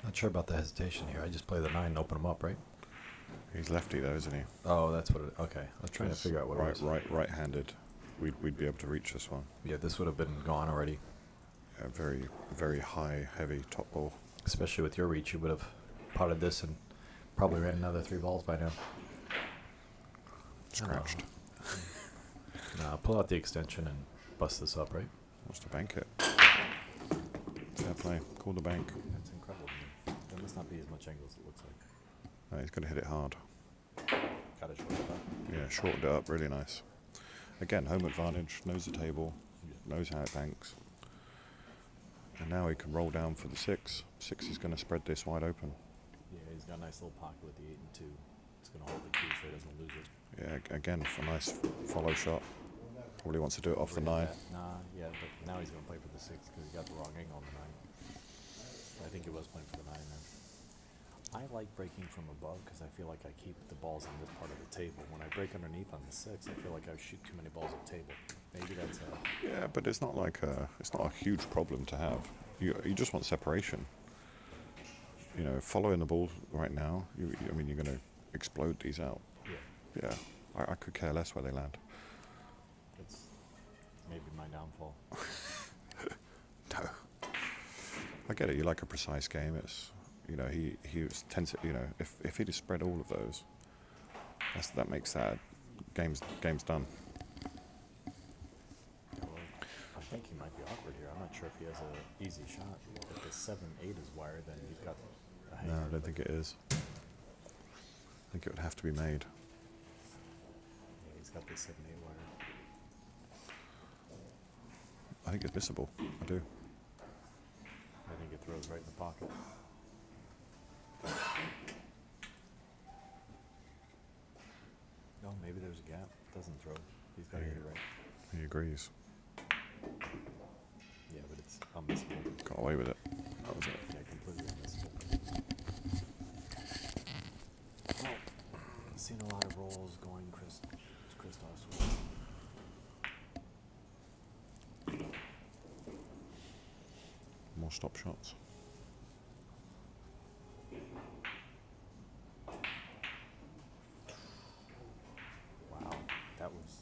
Not sure about the hesitation here. I just play the 9 and open him up, right? He's lefty though, isn't he? Oh, that's what it... Okay. I was trying to figure out what it was. Right-handed. We'd be able to reach this one. Yeah, this would have been gone already. Yeah, very, very high, heavy top ball. Especially with your reach, you would have potted this and probably ran another 3 balls by now. Scratched. No, pull out the extension and bust this up, right? Wants to bank it. Fair play. Call the bank. That's incredible. That must not be as much angle as it looks like. No, he's going to hit it hard. Got it short up. Yeah, shortened it up. Really nice. Again, home advantage. Knows the table. Knows how it banks. And now he can roll down for the 6. 6 is going to spread this wide open. Yeah, he's got a nice little pocket with the 8 and 2. It's going to hold the key so he doesn't lose it. Yeah, again, a nice follow shot. Probably wants to do it off the 9. Nah, yeah, but now he's going to play for the 6 because he got the wrong angle on the 9. I think he was playing for the 9 then. I like breaking from above because I feel like I keep the balls on this part of the table. When I break underneath on the 6, I feel like I shoot too many balls at the table. Maybe that's Yeah, but it's not like it's not a huge problem to have. You just want separation. You know, following the ball right now. I mean, you're going to explode these out. yeah. Yeah, I could care less where they land. It's maybe my downfall. No, I get it. You like a precise game. It's he was tends to, if he'd have spread all of those, that makes that game's done. Well, I think he might be awkward here. I'm not sure if he has an easy shot. If the 7-8 is wired, then you've got a hanger. No, I don't think it is. I think it would have to be made. Yeah, he's got the 7-8 wired. I think it's missable. I do. I think it throws right in the pocket. No, maybe there's a gap. Doesn't throw. He's got to hit it right. He agrees. Yeah, but it's unmissable. Got away with it. That was it. Yeah, completely unmissable. Well, I've seen a lot of rolls going Christoph's way. More stop shots. Wow, that was...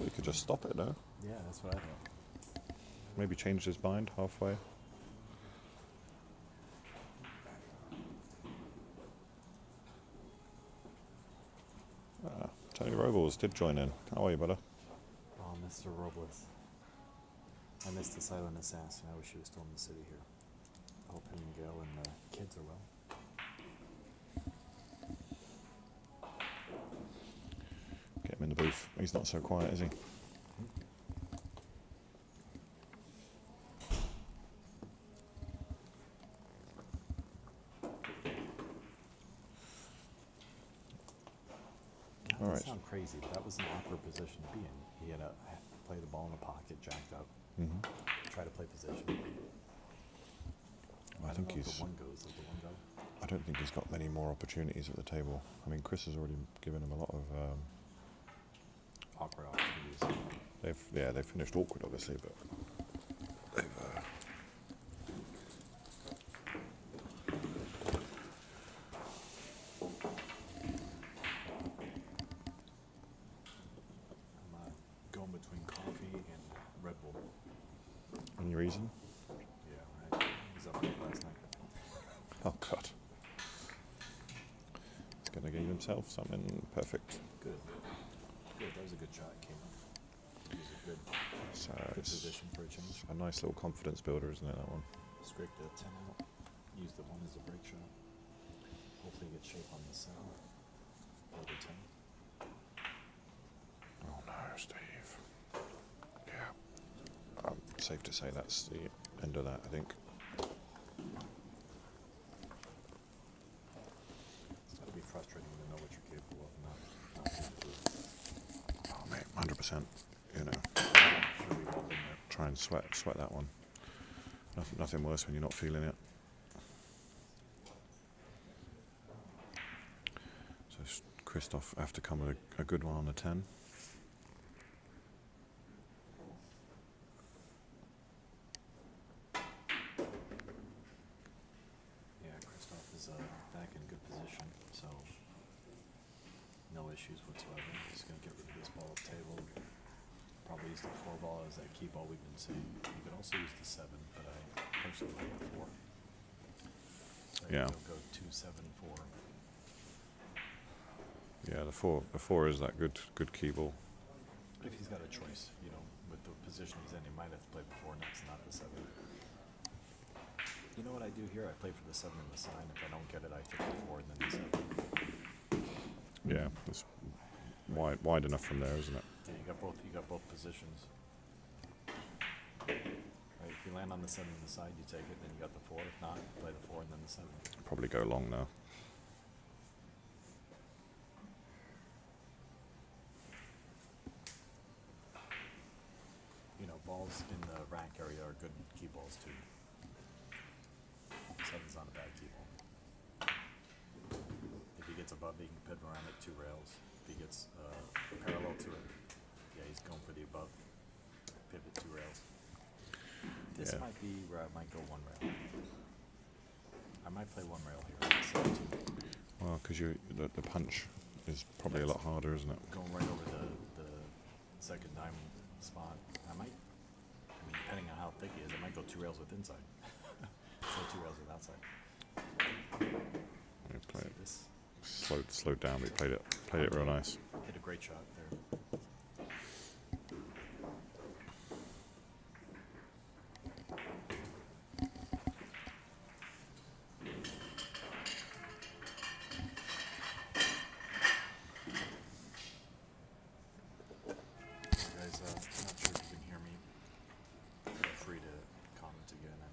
You could just stop it, though. Yeah, that's what I thought. Maybe changed his mind halfway. Tony Robles did join in. How are you, brother? Oh, Mr. Robles. I missed the silent assassin. I wish he was still in the city here. I hope him and Gail and the kids are well. Get him in the booth. He's not so quiet, is he? That Alright. sound crazy, but that was an awkward position to be in. He had to play the ball in the pocket, jacked up, try to play position. I think don't know if he's. the one goes, does the one go? I don't think he's got many more opportunities at the table. I mean, Chris has already given him a lot of. Awkward opportunities. They've finished awkward, obviously, but they've. I'm going between coffee and Red Bull. Any reason? Yeah, I was up late last night. Oh God. He's gonna give himself something perfect. Good. Good, that was a good shot. It came up. It was a good It's position for a change. a nice little confidence builder, isn't it? That one. Scraped a 10 out. Used the 1 as a break shot. Hopefully get shape on the 7. Or the 10. Oh no, Steve. Yeah. Safe to say that's the end of that, I think. It's got to be frustrating to know what you're capable of and not capable of. Oh mate, 100%. You know, Sure we've all been there. try and sweat that one. Nothing worse when you're not feeling it. So Christoph have to come with a good one on the 10. Yeah, Christoph is back in good position, so no issues whatsoever. Just going to get rid of this ball at the table. Probably use the 4 ball as that key ball we've been seeing. You could also use the 7, but I personally like the 4. So Yeah. Go 2, 7, 4. Yeah, the four is that good key ball. If he's got a choice, with the position he's in, he might have to play the 4 next, not the 7. You know what I do here? I play for the 7 in the sign. If I don't get it, I take the 4 and then the 7. Yeah, it's wide enough from there, isn't it? Yeah, you got both positions. Right, if you land land on the 7 on the side, you take it, then you got the 4. If not, play the 4 and then the 7. Probably go long now. You know, balls in the rack area are good key balls too. 7's not a bad key ball. If he gets above, he can pivot around at 2 rails. If he gets parallel to it, yeah, he's going for the above. Pivot 2 rails. This Yeah. might be where I might go 1 rail. I might play 1 rail here. Instead of 2. Well, because the punch is probably a lot harder, isn't it? Going right over the second diamond spot. I mean, depending on how thick he is, I might go 2 rails with inside. So 2 rails with outside. Yeah, play See it. Slowed down, but he played it real nice. Hit a great shot there. Guys, I'm not sure if you can hear me. Feel free to comment again if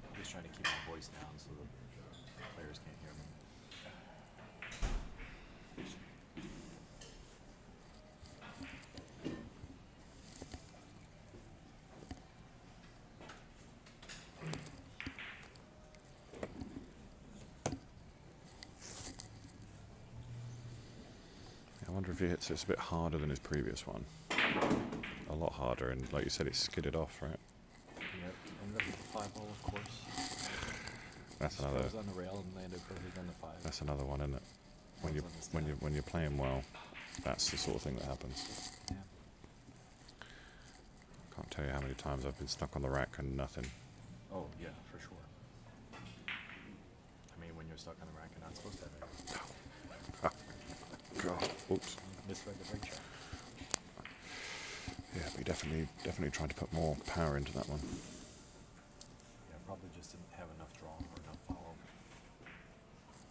I'm just trying to keep my voice down so the players can't hear me. I wonder if he hits it a bit harder than his previous one. A lot harder, and like you said, it's skidded off, right? Yep, ended up with the 5 ball, of course. That's Just another. froze on the rail and landed perfect on the 5. That's another one, isn't it? When you're playing well, that's the sort of thing that happens. Yeah. Can't tell you how many times I've been stuck on the rack and nothing. Oh, yeah, for sure. I mean, when you're stuck on the rack, you're not supposed to have it. God. Oops. Misread the break shot. Yeah, we definitely tried to put more power into that one. Yeah, probably just didn't have enough draw or enough follow.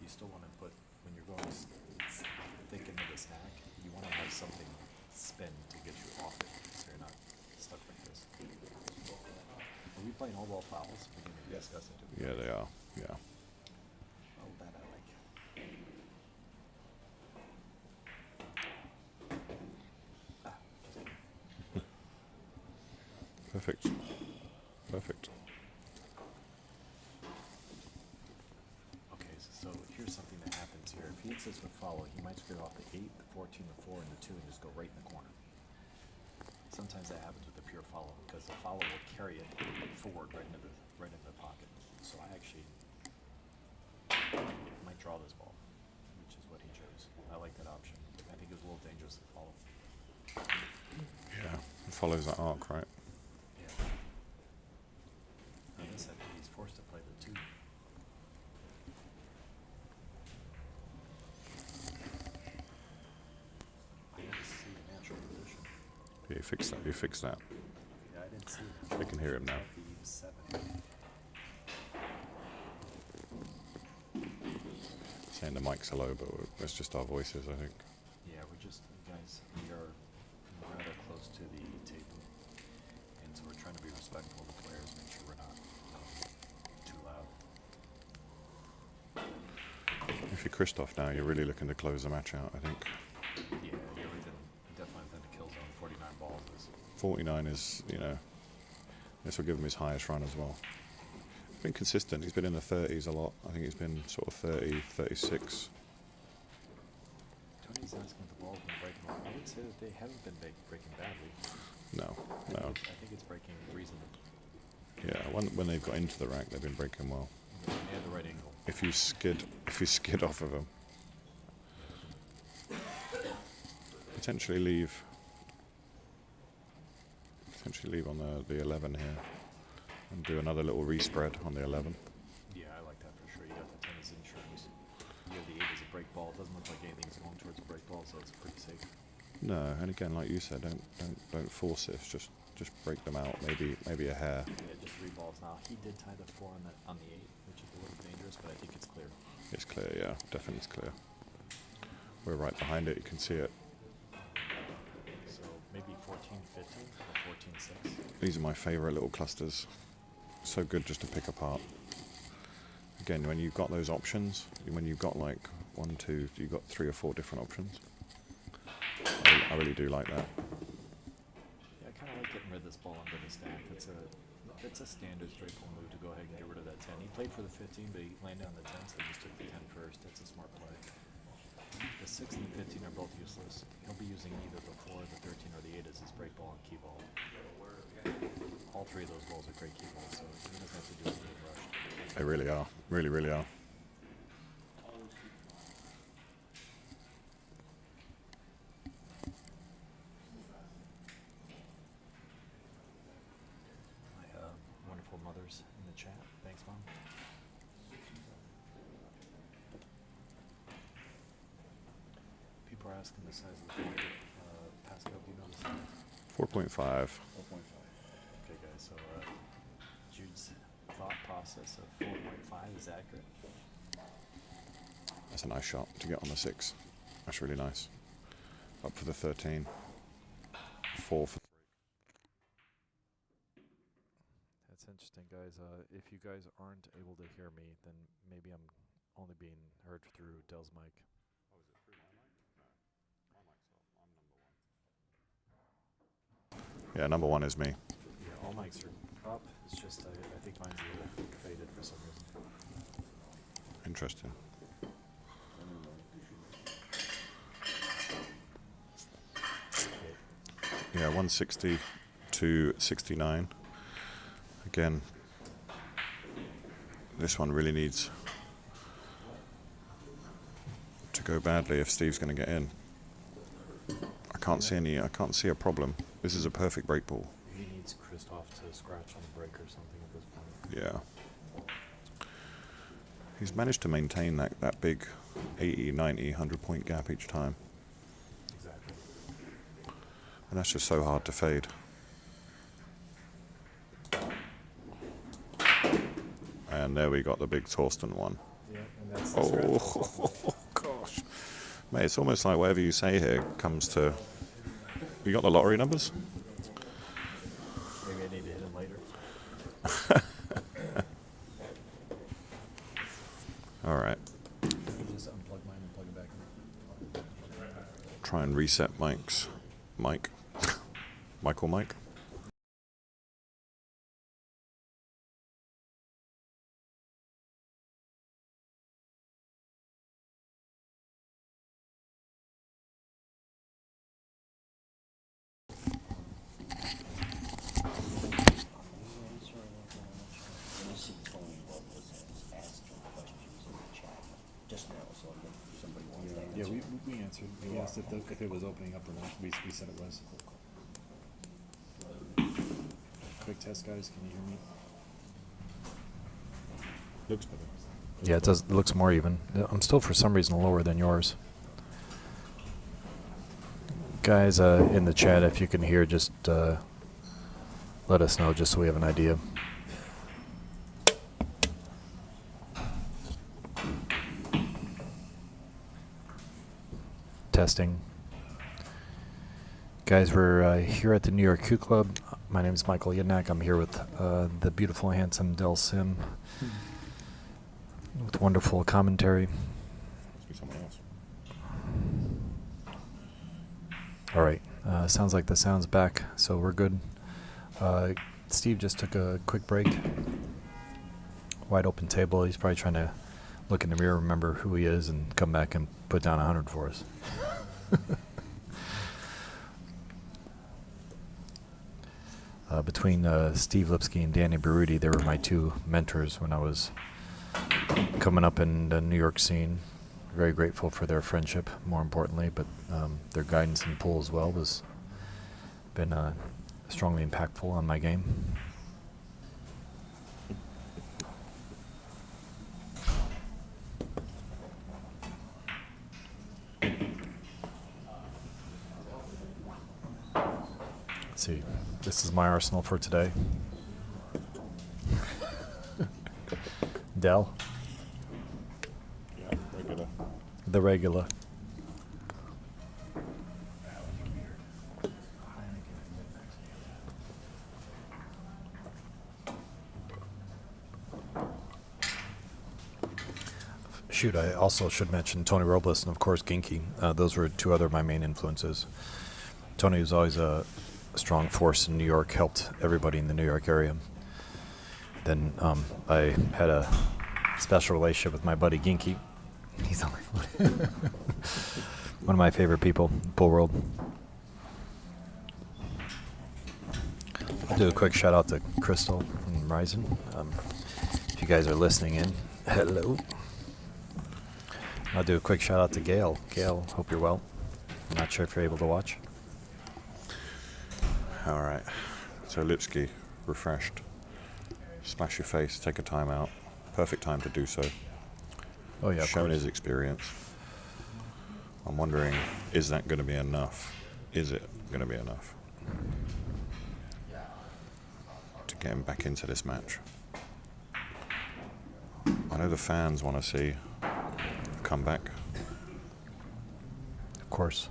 You still want to put, when you're going thick into the stack, you want to have something spin to get you off it, so you're not stuck like this. Are we playing all ball fouls? We didn't discuss it, did we? Yeah, they are. Yeah. Oh, that I like. Perfect. Perfect. Okay, so here's something that happens here. If he hits this with follow, he might screw off the 8, the 14, the 4, and the 2 and just go right in the corner. Sometimes that happens with the pure follow because the follow will carry it forward right into the pocket. So I actually might draw this ball, which is what he chose. I like that option. I think it was a little dangerous to follow. Yeah. It follows that arc, right? I guess I think he's forced to play the 2. I didn't see a natural position. Yeah, you fixed that. You fixed that. Yeah, I didn't see it. We can hear him now. The 7. Saying the mics are low, but it's just our voices, I think. Yeah, we're just, guys, we are rather close to the table, and so we're trying to be respectful of the players, make sure we're not too loud. If you're Christoph now, you're really looking to close the match out, I think. Yeah, you're definitely within the kill zone. 49 balls is. 49 is, this will give him his highest run as well. He's been consistent. He's been in the 30s a lot. I think he's been sort of 30, 36. Tony's asking if the ball's been breaking. I would say that they haven't been breaking badly. No. I think it's breaking reasonably. Yeah, when they've got into the rack, they've been breaking well. They have the right angle. If you skid off of them, potentially leave on the 11 here, and do another little respread on the 11. Yeah, I like that for sure. You got the 10 as insurance. You have the 8 as a break ball. It doesn't look like anything's going towards a break ball, so it's pretty safe. No, and again, like you said, don't force it. Just break them out. Maybe a hair. Yeah, just 3 balls now. He did tie the 4 on the 8, which is a little dangerous, but I think it's clear. It's clear, yeah, definitely it's clear. We're right behind it. You can see it. So maybe 14-15 or 14-6. These are my favourite little clusters. So good just to pick apart. Again, when you've got those options, when you've got like 1, 2, you've got 3 or 4 different options. I really do like that. Yeah, I kind of like getting rid of this ball under the stack. It's a standard straight pull move to go ahead and get rid of that 10. He played for the 15, but he landed on the 10, so he just took the 10 first. That's a smart play. The 6 and the 15 are both useless. He'll be using either the 4, the 13, or the 8 as his break ball and key ball. All 3 of those balls are great key balls, so he doesn't have to do anything rushed. They really are. Really, really are. My wonderful mothers in the chat. Thanks, Mom. People are asking the size of the ball. Pascal, do you know the size? 4.5. 4.5. Okay, guys, so Jude's thought process of 4.5 is accurate. That's a nice shot to get on the 6. That's really nice. Up for the 13. 4 for 3. That's interesting, guys. If you guys aren't able to hear me, then maybe I'm only being heard through Dell's mic. Oh, is it through my mic? No. My mic's off. I'm number 1. Yeah, number 1 is me. Yeah, all mics are up. It's just I think mine's a little faded for some reason. Interesting. Yeah, 160 to 69. Again, this one really needs to go badly if Steve's going to get in. I can't see a problem. This is a perfect break ball. He needs Christoph to scratch on the break or something at this point. Yeah. He's managed to maintain that big 80, 90, 100-point gap each time. Exactly. And that's just so hard to fade. And there we got the big Torsten one. Yeah, and that's the scratch. Oh, gosh. Mate, it's almost like whatever you say here comes to... You got the lottery numbers? Maybe I need to hit him later. All right. Just unplug mine and plug it back in. Try and reset Mike's mic. Michael Mike. Yeah, we answered. We asked if it was opening up or not. We said it was. Quick test, guys. Can you hear me? Looks better. Yeah, it does. It looks more even. I'm still, for some reason, lower than yours. Guys, in the chat, if you can hear, just let us know, just so we have an idea. Testing. Guys, we're here at the New York Q Club. My name is Michael Yednak. I'm here with the beautiful, handsome Del Sim with wonderful commentary. Must be someone else. All right. Sounds like the sound's back, so we're good. Steve just took a quick break. Wide open table. He's probably trying to look in the mirror, remember who he is, and come back and put down 100 for us. Between Steve Lipsky and Danny Berruti, they were my two mentors when I was coming up in the New York scene. Very grateful for their friendship, more importantly, but their guidance and pull as well has been strongly impactful on my game. Let's see, this is my arsenal for today. Dell? Yeah, regular. The regular. Shoot, I also should mention Tony Robles and, of course, Ginky. Those were two other of my main influences. Tony was always a strong force in New York, helped everybody in the New York area. Then I had a special relationship with my buddy Ginky. He's only one of my favorite people in the pool world. I'll do a quick shout out to Christoph from Ryzen. If you guys are listening in, hello. I'll do a quick shout out to Gail. Gail, hope you're well. I'm not sure if you're able to watch. All right. So Lipsky, refreshed. Splash your face, take a time out. Perfect time to do so. Oh yeah, of Shown course. his experience. I'm wondering, is that going to be enough? Is it going to be enough to get him back into this match? I know the fans want to see a comeback. Of course.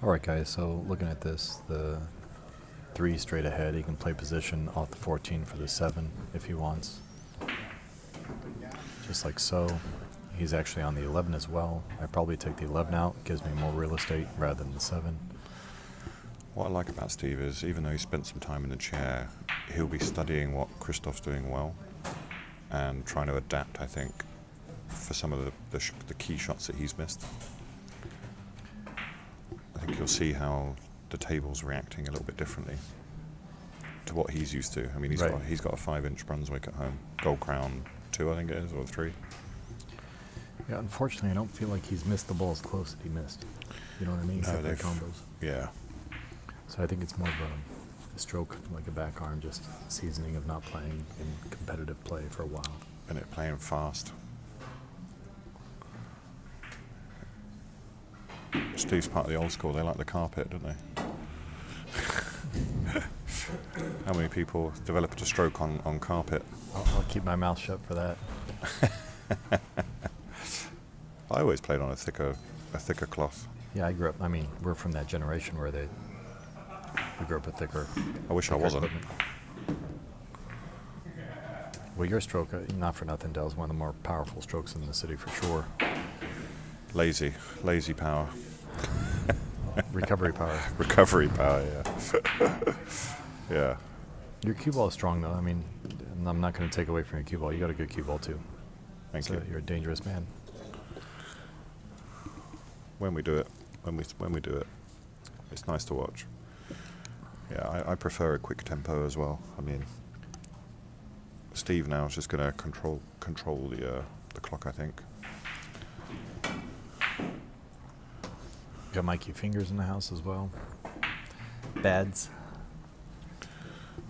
All right, guys, so looking at this, the 3 straight ahead, he can play position off the 14 for the 7 if he wants. Just like so. He's actually on the 11 as well. I'd probably take the 11 out, gives me more real estate rather than the 7. What I like about Steve is, even though he spent some time in the chair, he'll be studying what Christoph's doing well and trying to adapt, I think, for some of the key shots that he's missed. I think you'll see how the table's reacting a little bit differently to what he's used to. I mean, he's got a 5-inch Brunswick at home, Gold Crown 2, I think it is, or 3. Yeah, unfortunately, I don't feel like he's missed the ball as close as he missed. You know what I mean? Except for the combos. Yeah. So I think it's more of a stroke, like a back arm, just seasoning of not playing in competitive play for a while. And it playing fast. Steve's part of the old school. They like the carpet, don't they? How many people developed a stroke on carpet? I'll keep my mouth shut for that. I always played on a thicker cloth. Yeah, I grew up. I mean, we're from that generation where we grew up with thicker. I wish I wasn't. Equipment. Well, your stroke, not for nothing, Dell, is one of the more powerful strokes in the city for sure. Lazy power. Recovery power. Recovery power, yeah. Yeah. Your cue ball is strong, though. I mean, I'm not going to take away from your cue ball. You got a good cue ball too. Thank you. You're a dangerous man. When we do it, it's nice to watch. Yeah, I prefer a quick tempo as well. I mean, Steve now is just going to control the clock, I think. Got Mikey Fingers in the house as well. Bads.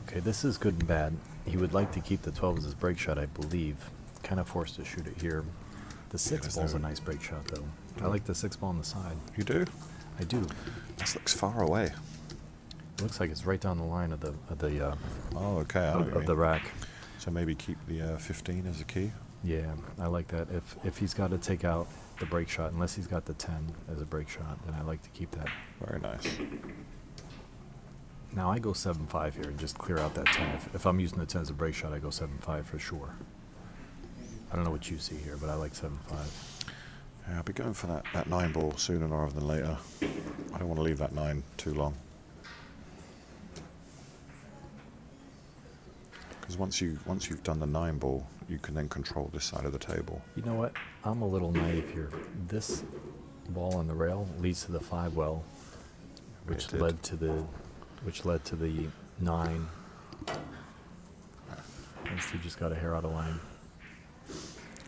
Okay, this is good and bad. He would like to keep the 12 as his break shot, I believe. Kind of forced to shoot it here. The 6 ball's a nice break shot, though. I like the 6 ball on the side. You do? I do. This looks far away. It looks like it's right down the line of the Oh, okay. I know what you of the mean. rack. So maybe keep the 15 as a key. Yeah, I like that. If he's got to take out the break shot, unless he's got the 10 as a break shot, then I like to keep that. Very nice. Now I go 7-5 here and just clear out that 10. If I'm using the 10 as a break shot, I go 7-5 for sure. I don't know what you see here, but I like 7-5. Yeah, I'll be going for that 9 ball sooner rather than later. I don't want to leave that 9 too long. Because once you've done the 9 ball, you can then control this side of the table. You know what? I'm a little naive here. This ball on the rail leads to the 5 well, which led to the 9. And Steve just got a hair out of line.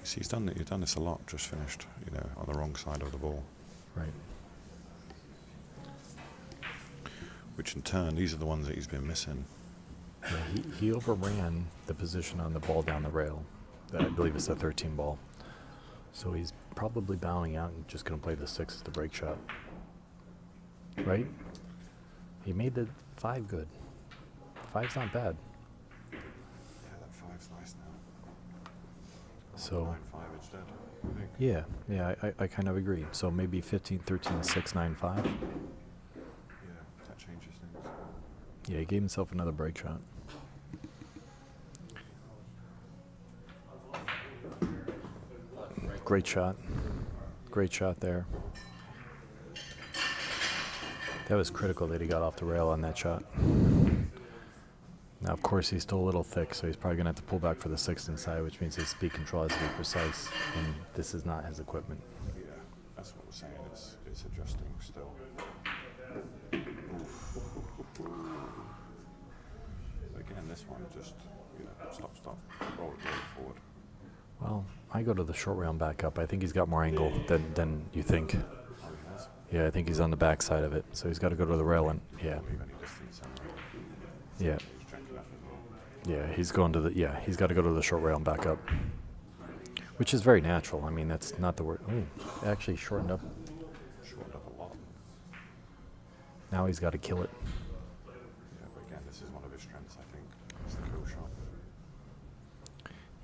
See, you've done this a lot, just finished, on the wrong side of the ball. Right. Which in turn, these are the ones that he's been missing. Yeah, he overran the position on the ball down the rail. I believe it's the 13 ball. So he's probably bowing out and just going to play the 6 as the break shot. Right? He made the 5 good. 5's not bad. Yeah, that 5's nice now. So 9-5 instead, I think. yeah, I kind of agree. So maybe 15, 13, 6, 9, 5. Yeah, that changes things. Yeah, he gave himself another break shot. Great shot. Great shot there. That was critical that he got off the rail on that shot. Now, of course, he's still a little thick, so he's probably going to have to pull back for the sixth inside, which means his speed control has to be precise, and this is not his equipment. Yeah, that's what we're saying. It's adjusting still. Oof. Again, this one just, stop, roll it forward. Well, I go to the short rail and back up. I think he's got more angle than you think. Oh, he has? Yeah, I think he's on the back side of it, so he's got to go to the rail and, yeah. Leave any distance anyway. Yeah. He's checking that as well. Yeah, he's going to he's got to go to the short rail and back up. Which is very natural. I mean, that's not the word. Ooh, actually shortened up. Shortened up a lot. Now he's got to kill it. Yeah, but again, this is one of his strengths, I think. It's the kill shot.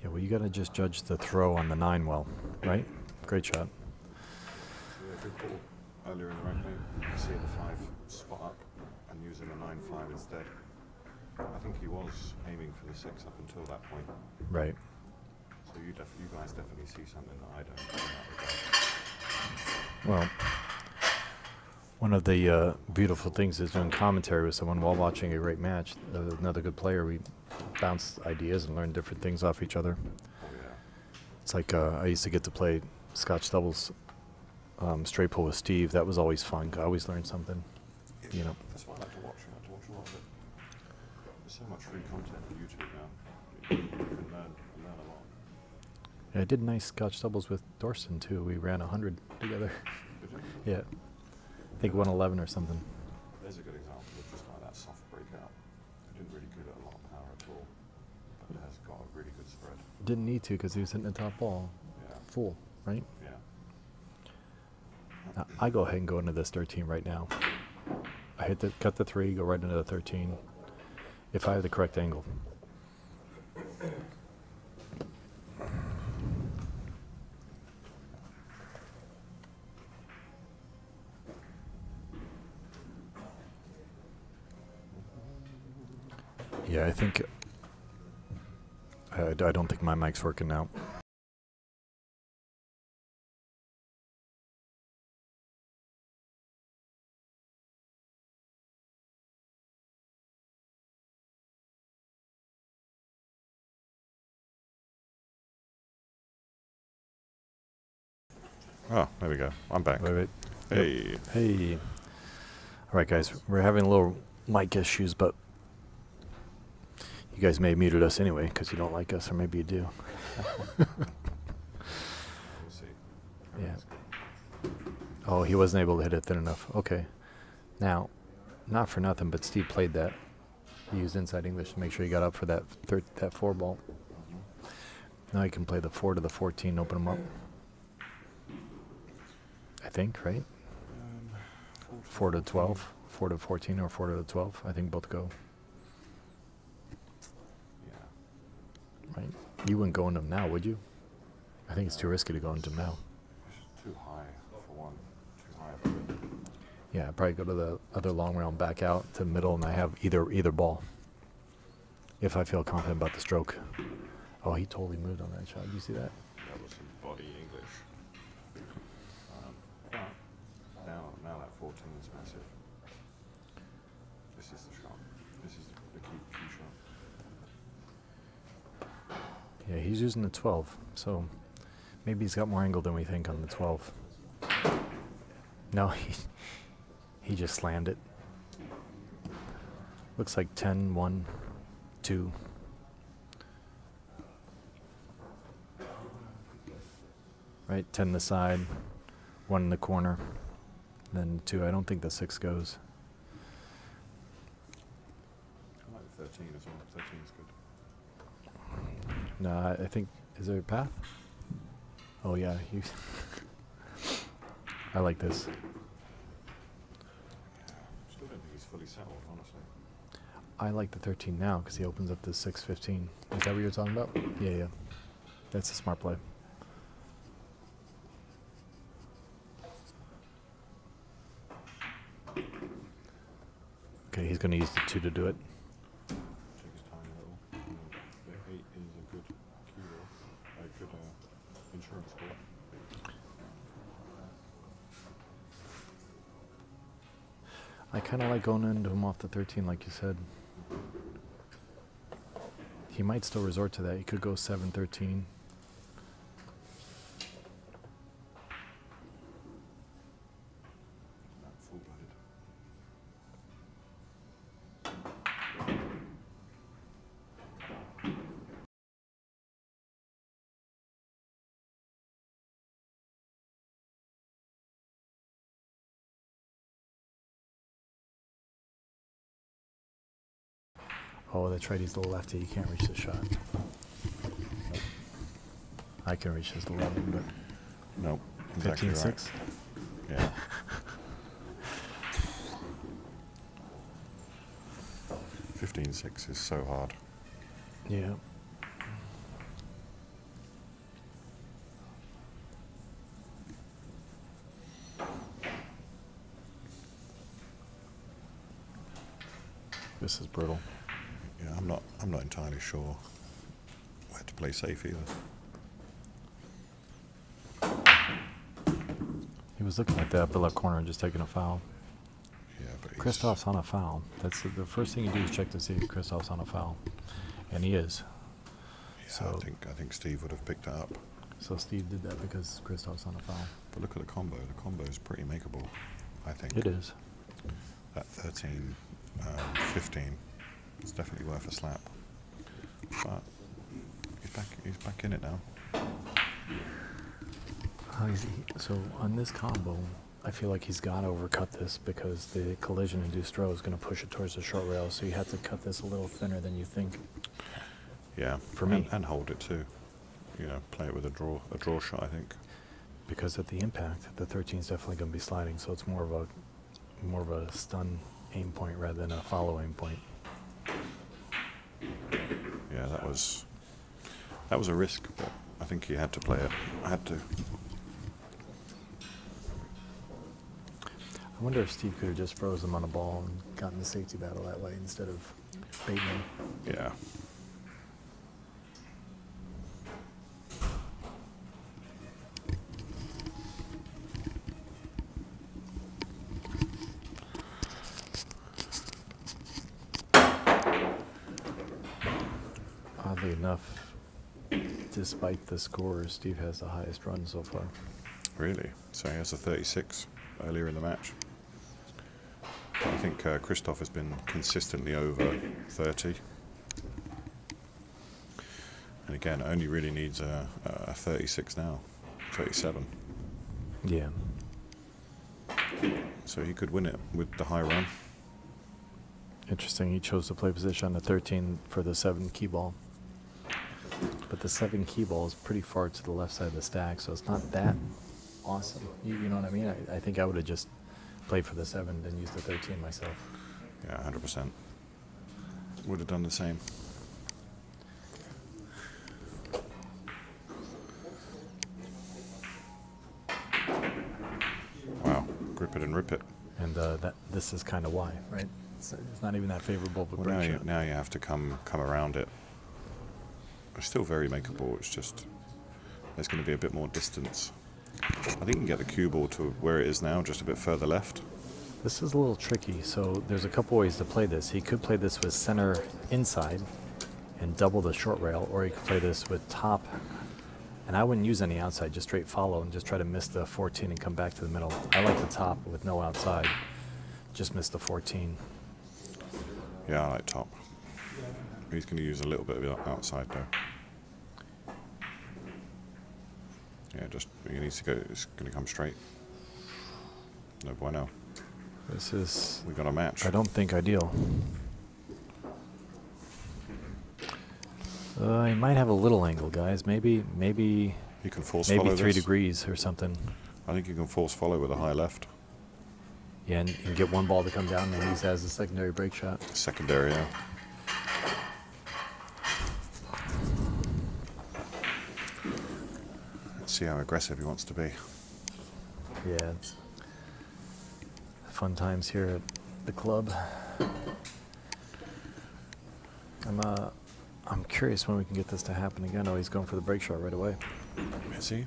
Yeah, well, you got to just judge the throw on the 9 well, right? Great shot. Yeah, good ball earlier in the right move. You see the 5 spot up and using a 9-5 instead. I think he was aiming for the 6 up until that point. Right. So you guys definitely see something that I don't in that regard. Well, one of the beautiful things is doing commentary with someone while watching a great match. Another good player, we bounce ideas and learn different things off each other. Oh yeah. It's like I used to get to play Scotch doubles straight pull with Steve. That was always fun. I always learned something, you know. That's why I like to watch. I like to watch a lot of it. There's so much free content on YouTube now. You can learn a lot. Yeah, I did nice Scotch doubles with Dorson too. We ran 100 together. Did you? Yeah, I think 111 or something. There's a good example of just like that soft breakout. It didn't really give it a lot of power at all, but it has got a really good spread. Didn't need to because he was hitting the top ball Yeah. full, right? Yeah. Now, I go ahead and go into this 13 right now. I cut the 3, go right into the 13. If I have the correct angle. Yeah, I think I don't think my mic's working now. Oh, there we go. I'm back. Wait. Hey. Hey. All right, guys, we're having a little mic issues, but you guys may have muted us anyway because you don't like us, or maybe you do. We'll see. Yeah. Oh, he wasn't able to hit it thin enough. Okay. Now, not for nothing, but Steve played that. He used inside English to make sure he got up for that 4 ball. Now he can play the 4 to the 14, open him up. I think, right? 4 to 12, 4 to 14, or 4 to the 12. I think both go. Yeah. Right? You wouldn't go into them now, would you? I think it's too risky to go into them now. It's too high for one. Too high a bit. Yeah, I'd probably go to the other long round, back out to the middle, and I have either ball. If I feel confident about the stroke. Oh, he totally moved on that shot. Did you see that? That was some body English. But now that 14 is massive. This is the shot. This is the key shot. Yeah, he's using the 12, so maybe he's got more angle than we think on the 12. No, he just slammed it. Looks like 10, 1, 2. Right, 10 the side, 1 in the corner, then 2. I don't think the 6 goes. I like the 13 as well. 13 is good. No, I think, is there a path? Oh yeah, I like this. Still don't think he's fully settled, honestly. I like the 13 now because he opens up to 6-15. Is that what you're talking about? Yeah. That's a smart play. Okay, he's going to use the 2 to do it. Take his time a little. The 8 is a good key roll, a good insurance score. I kind of like going into him off the 13, like you said. He might still resort to that. He could go 7-13. Full-blooded. Oh, that's right. He's the lefty. He can't reach the shot. I can reach his 11, but Nope. Exactly 15-6. right. Yeah. 15-6 is so hard. Yeah. This is brutal. Yeah, I'm not entirely sure where to play safe either. He was looking at that upper left corner and just taking a foul. Yeah, but he's, Christoph's on a foul. That's the first thing you do is check to see if Christoph's on a foul, and he is. yeah, So I think Steve would have picked it up. So Steve did that because Christoph's on a foul. But look at the combo. The combo is pretty makeable, I think. It is. That 13, 15, it's definitely worth a slap. But he's back in it now. So on this combo, I feel like he's got to overcut this because the collision-induced throw is going to push it towards the short rail. So you have to cut this a little thinner than you think. Yeah, For me. and hold it too. You know, play it with a draw shot, I think. Because at the impact, the 13 is definitely going to be sliding. So it's more of a stun aim point rather than a follow aim point. Yeah, that was a risk, but I think he had to play it. I had to. I wonder if Steve could have just froze him on a ball and gotten the safety battle that way instead of baiting him. Yeah. Oddly enough, despite the scores, Steve has the highest run so far. Really? So he has a 36 earlier in the match. I think Christoph has been consistently over 30. And again, only really needs a 36 now, 37. Yeah. So he could win it with the high run. Interesting. He chose to play position on the 13 for the 7 key ball. But the 7 key ball is pretty far to the left side of the stack, so it's not that awesome. You know what I mean? I think I would have just played for the 7 than used the 13 myself. Yeah, 100%. Would have done the same. Wow, grip it and rip it. And this is kind of why, right? It's not even that favorable of a Well, break shot. now you have to come around it. It's still very makeable. It's just there's going to be a bit more distance. I think you can get the cue ball to where it is now, just a bit further left. This is a little tricky. So there's a couple ways to play this. He could play this with center inside and double the short rail, or he could play this with top. And I wouldn't use any outside, just straight follow and just try to miss the 14 and come back to the middle. I like the top with no outside. Just miss the 14. Yeah, I like top. He's going to use a little bit of it outside though. Yeah, just he needs to go. It's going to come straight. No bueno. This is, We got a match. I don't think, ideal. He might have a little angle, guys. Maybe You can force follow 3 this. degrees or something. I think you can force follow with a high left. Yeah, and get one ball to come down and use that as a secondary break shot. Secondary, yeah. Let's see how aggressive he wants to be. Yeah, it's fun times here at the club. I'm curious when we can get this to happen again. Oh, he's going for the break shot right away. Is he?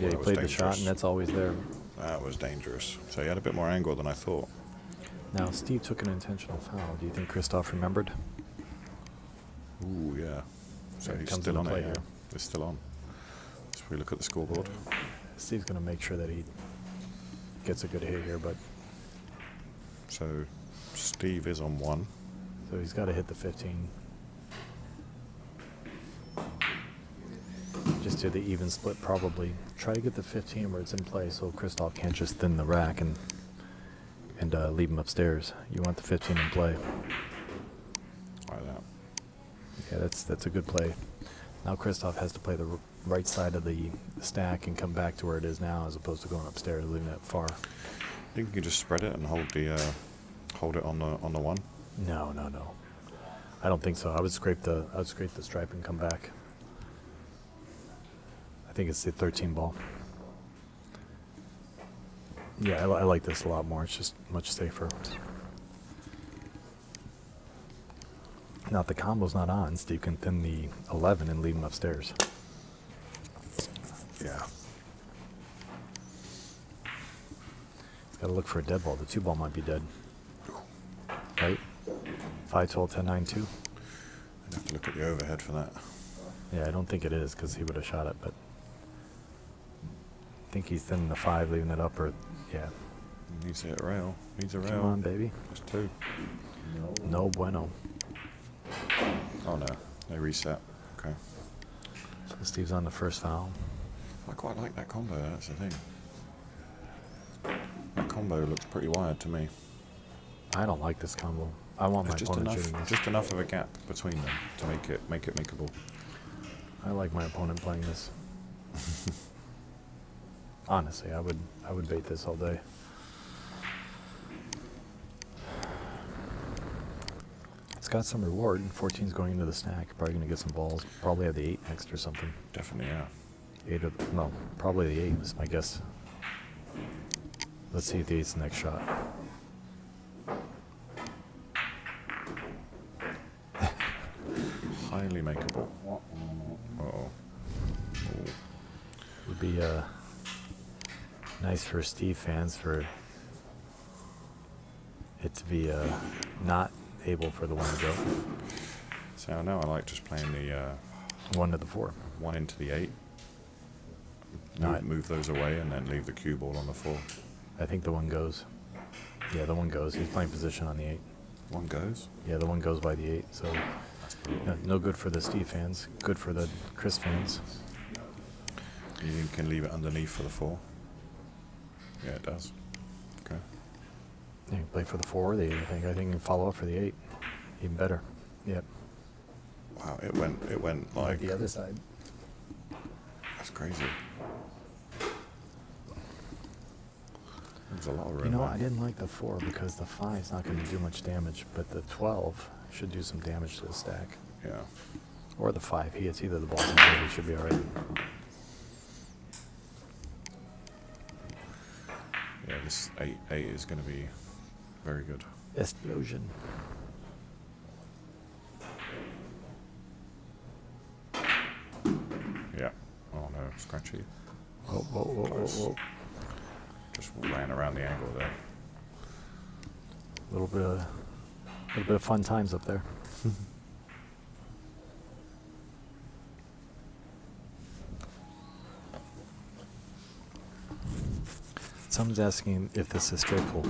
Yeah, he that was played the shot, dangerous. and that's always there. That was dangerous. So he had a bit more angle than I thought. Now, Steve took an intentional foul. Do you think Christoph remembered? Ooh, yeah. So Yeah, it he's comes still into on play it, yeah. here. It's still on. So we look at the scoreboard. Steve's going to make sure that he gets a good hit here, but So Steve is on 1. so he's got to hit the 15. Just do the even split, probably. Try to get the 15 where it's in play, so Christoph can't just thin the rack and leave him upstairs. You want the 15 in play. Like that. Yeah, that's a good play. Now Christoph has to play the right side of the stack and come back to where it is now, as opposed to going upstairs, leaving it far. I think you can just spread it and hold it on the 1. No. I don't think so. I would scrape the stripe and come back. I think it's the 13 ball. Yeah, I like this a lot more. It's just much safer. Now, if the combo's not on, Steve can thin the 11 and leave him upstairs. Yeah. He's got to look for a dead ball. The 2 ball might be dead. Right? 5, 12, 10, 9, 2. I'd have to look at the overhead for that. Yeah, I don't think it is because he would have shot it, but I think he's thinning the 5, leaving it up, or yeah. Needs to hit a rail. Needs a rail. Come on, baby. Just 2. No bueno. Oh no, they reset. Okay. So Steve's on the first foul. I quite like that combo, that's the thing. That combo looks pretty wide to me. I don't like this combo. I want my There's opponent shooting this. just enough of a gap between them to make it makeable. I like my opponent playing this. Honestly, I would bait this all day. It's got some reward. 14's going into the stack. Probably going to get some balls. Probably have the 8 next or something. Definitely, yeah. 8 of no, probably the 8 is my guess. Let's see if the 8's the next shot. Highly makeable. Uh-oh. Ooh. Would be nice for Steve fans for it to be not able for the 1 to go. So now I like just playing the 1 to the 4. 1 into the 8. No, Move those away and then leave the cue ball on the 4. I think the 1 goes. Yeah, the 1 goes. He's playing position on the 8. 1 goes. Yeah, the 1 goes by the 8. So no good for the Steve fans. Good for the Chris fans. You can leave it underneath for the 4. Yeah, it does. Okay. You can play for the 4 or the 8. I think you can follow up for the 8. Even better. Yep. Wow, it went like the other side. That's crazy. There's a lot of room. You know, there. I didn't like the 4 because the 5's not going to do much damage, but the 12 should do some damage to the stack. Yeah. Or the 5. He hits either the balls, and he should be all right. Yeah, this 8 is going to be very good. Explosion. Yeah. Oh no, scratchy. Whoa, whoa, whoa, whoa, Close. whoa. Just ran around the angle there. A little bit of fun times up there. Someone's asking if this is straight pull.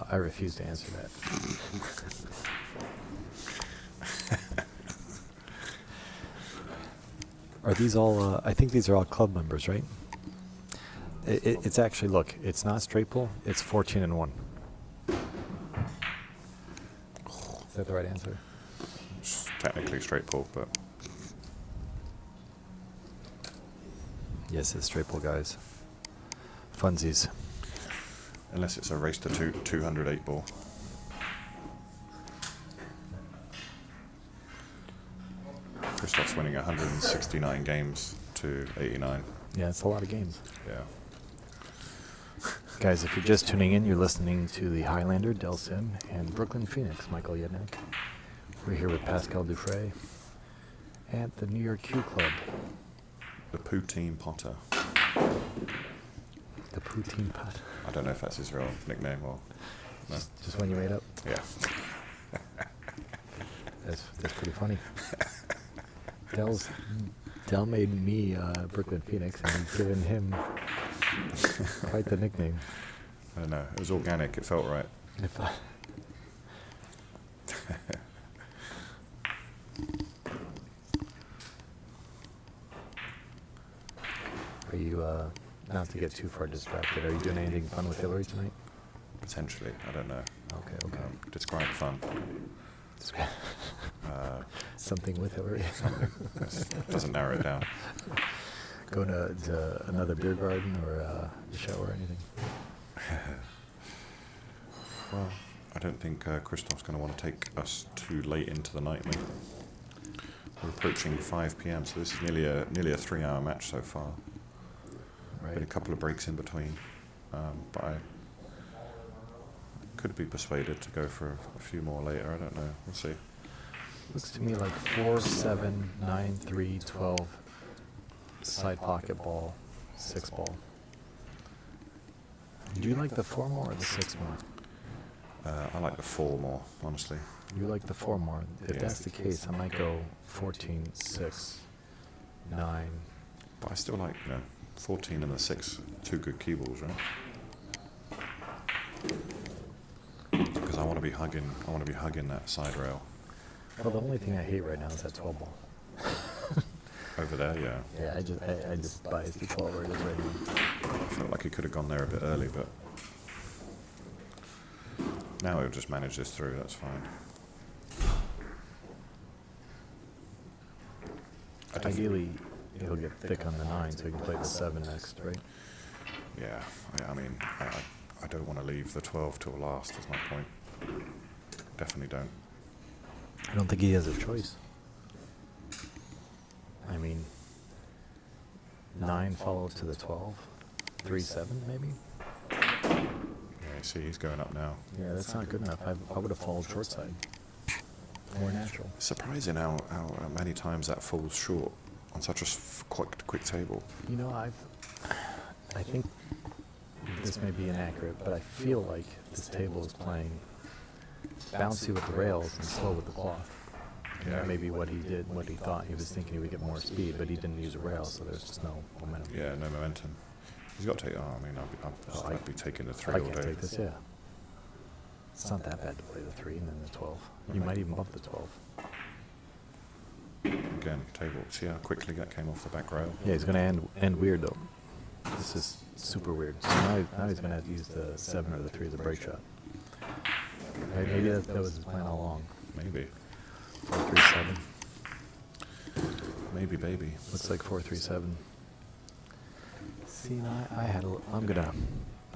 I refuse to answer that. Are these all, I think these are all club members, right? It's actually, look, it's not straight pull, it's 14 and 1. Is that the right answer? It's technically straight pull, but Yes, it's straight pull, guys. Funsies. unless it's a race to 208 ball. Christoph's winning 169 games to 89. Yeah, it's a lot of games. Yeah. Guys, if you're just tuning in, you're listening to the Highlander, Del Sim, and Brooklyn Phoenix, Michael Yednak. We're here with Pascal Dufresne at the New York Q Club. The Poutine Potter. The poutine pot. I don't know if that's his real nickname or no. Just one you made up. Yeah. That's pretty funny. Del made me Brooklyn Phoenix, and he's given him quite the nickname. I don't know. It was organic. It felt right. If I, are you, not to get too far distracted, are you doing anything fun with Hillary tonight? Potentially. I don't know. Okay. Describe fun. Something with Hillary. Doesn't narrow it down. Go to another beer garden or the show or anything. Well, I don't think Christoph's going to want to take us too late into the night, mate. We're approaching 5 p.m., so this is nearly a 3-hour match so far. Right. Been a couple of breaks in between, but I could be persuaded to go for a few more later. I don't know. We'll see. Looks to me like 4, 7, 9, 3, 12, side pocket ball, 6 ball. Do you like the 4 more or the 6 more? I like the 4 more, honestly. You like the 4 more. If Yeah. that's the case, I might go 14, 6, 9. But I still like, 14 and the 6, 2 good key balls, right? Because I want to be hugging that side rail. Well, the only thing I hate right now is that 12 ball. Over there, yeah. Yeah, I despise the 12 where it is right now. I felt like he could have gone there a bit early, but now he'll just manage this through, that's fine. Ideally, he'll get thick on the 9 so he can play the 7 next, right? Yeah, I mean, I don't want to leave the 12 till last, is my point. Definitely don't. I don't think he has a choice. I mean, 9 followed to the 12, 3, 7 maybe? Yeah, you see, he's going up now. Yeah, that's not good enough. I would have followed short side. More natural. Surprising how many times that falls short on such a quick table. You know, I think this may be inaccurate, but I feel like this table is playing bouncy with the rails and slow with the cloth. And Yeah. that may be what he did, what he thought. He was thinking he would get more speed, but he didn't use a rail, so there's just no momentum. Yeah, no momentum. He's got to take. I'd be taking the 3 I all can't day. take this, yeah. It's not that bad to play the 3 and then the 12. You might even bump the 12. Again, table. See how quickly that came off the back rail? Yeah, he's going to end weird, though. This is super weird. So now he's going to have to use the 7 or the 3 as a break shot. Maybe that was his plan all along. Maybe. 4-3-7. Maybe, baby. Looks like 4-3-7. See,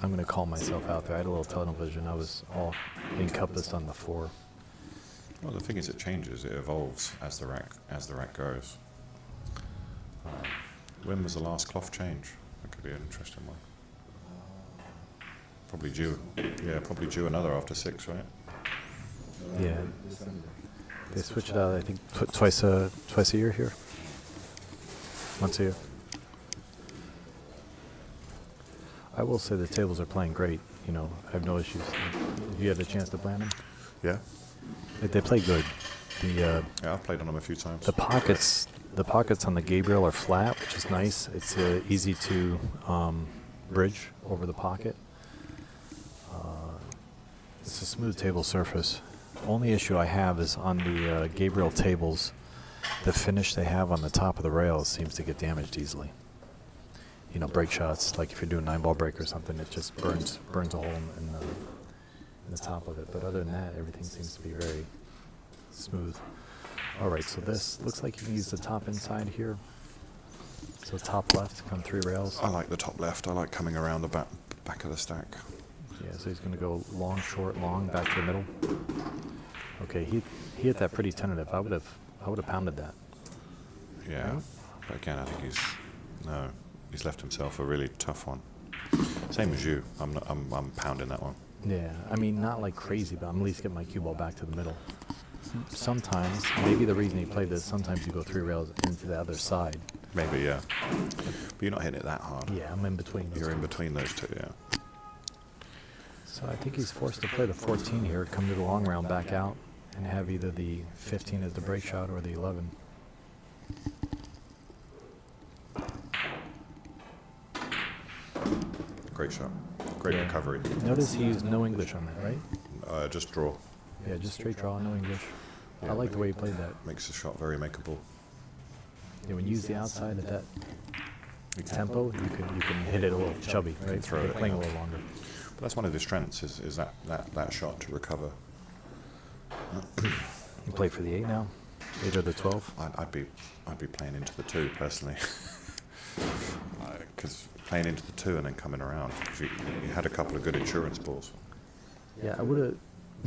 I'm gonna call myself out there. I had a little tunnel vision. I was all encompassed on the 4. Well, the thing is, it changes. It evolves as the rack goes. When was the last cloth change? That could be an interesting one. Probably due another after 6, right? Yeah. They switch it out. I think twice a year here. Once a year. I will say the tables are playing great. You know, I have no issues. You had a chance to plan them? Yeah. They play good. Yeah, I've played on them a few times. The pockets on the Gabriel are flat, which is nice. It's easy to bridge over the pocket. It's a smooth table surface. Only issue I have is on the Gabriel tables, the finish they have on the top of the rails seems to get damaged easily. You know, break shots, like if you're doing 9-ball break or something, it just burns a hole in the top of it. But other than that, everything seems to be very smooth. All right, so this looks like you can use the top inside here. So top left, come 3 rails. I like the top left. I like coming around the back of the stack. Yeah, so he's going to go long, short, long, back to the middle. Okay, he hit that pretty tentative. I would have pounded that. Yeah, but again, I think he's left himself a really tough one. Same as you. I'm pounding that one. Yeah, I mean, not like crazy, but I'm at least getting my cue ball back to the middle. Sometimes, maybe the reason he played this, sometimes you go 3 rails into the other side, Maybe, yeah. But you're not hitting it that hard. Yeah, I'm in between. You're in between those two, yeah. So I think he's forced to play the 14 here, come to the long round, back out, and have either the 15 as the break shot or the 11. Great shot. Great Yeah. recovery. Notice he used no English on that, right? Just draw. Yeah, just straight draw, no English. I like the way he played that. Makes the shot very makeable. Yeah, when you use the outside at that tempo, you can hit it a little chubby, right? throw it. Playing a little longer. But that's one of his strengths is that shot to recover. You play for the 8 now? 8 or the 12? I'd be playing into the 2 personally. Because playing into the 2 and then coming around, 'cause you had a couple of good insurance balls. Yeah, I would have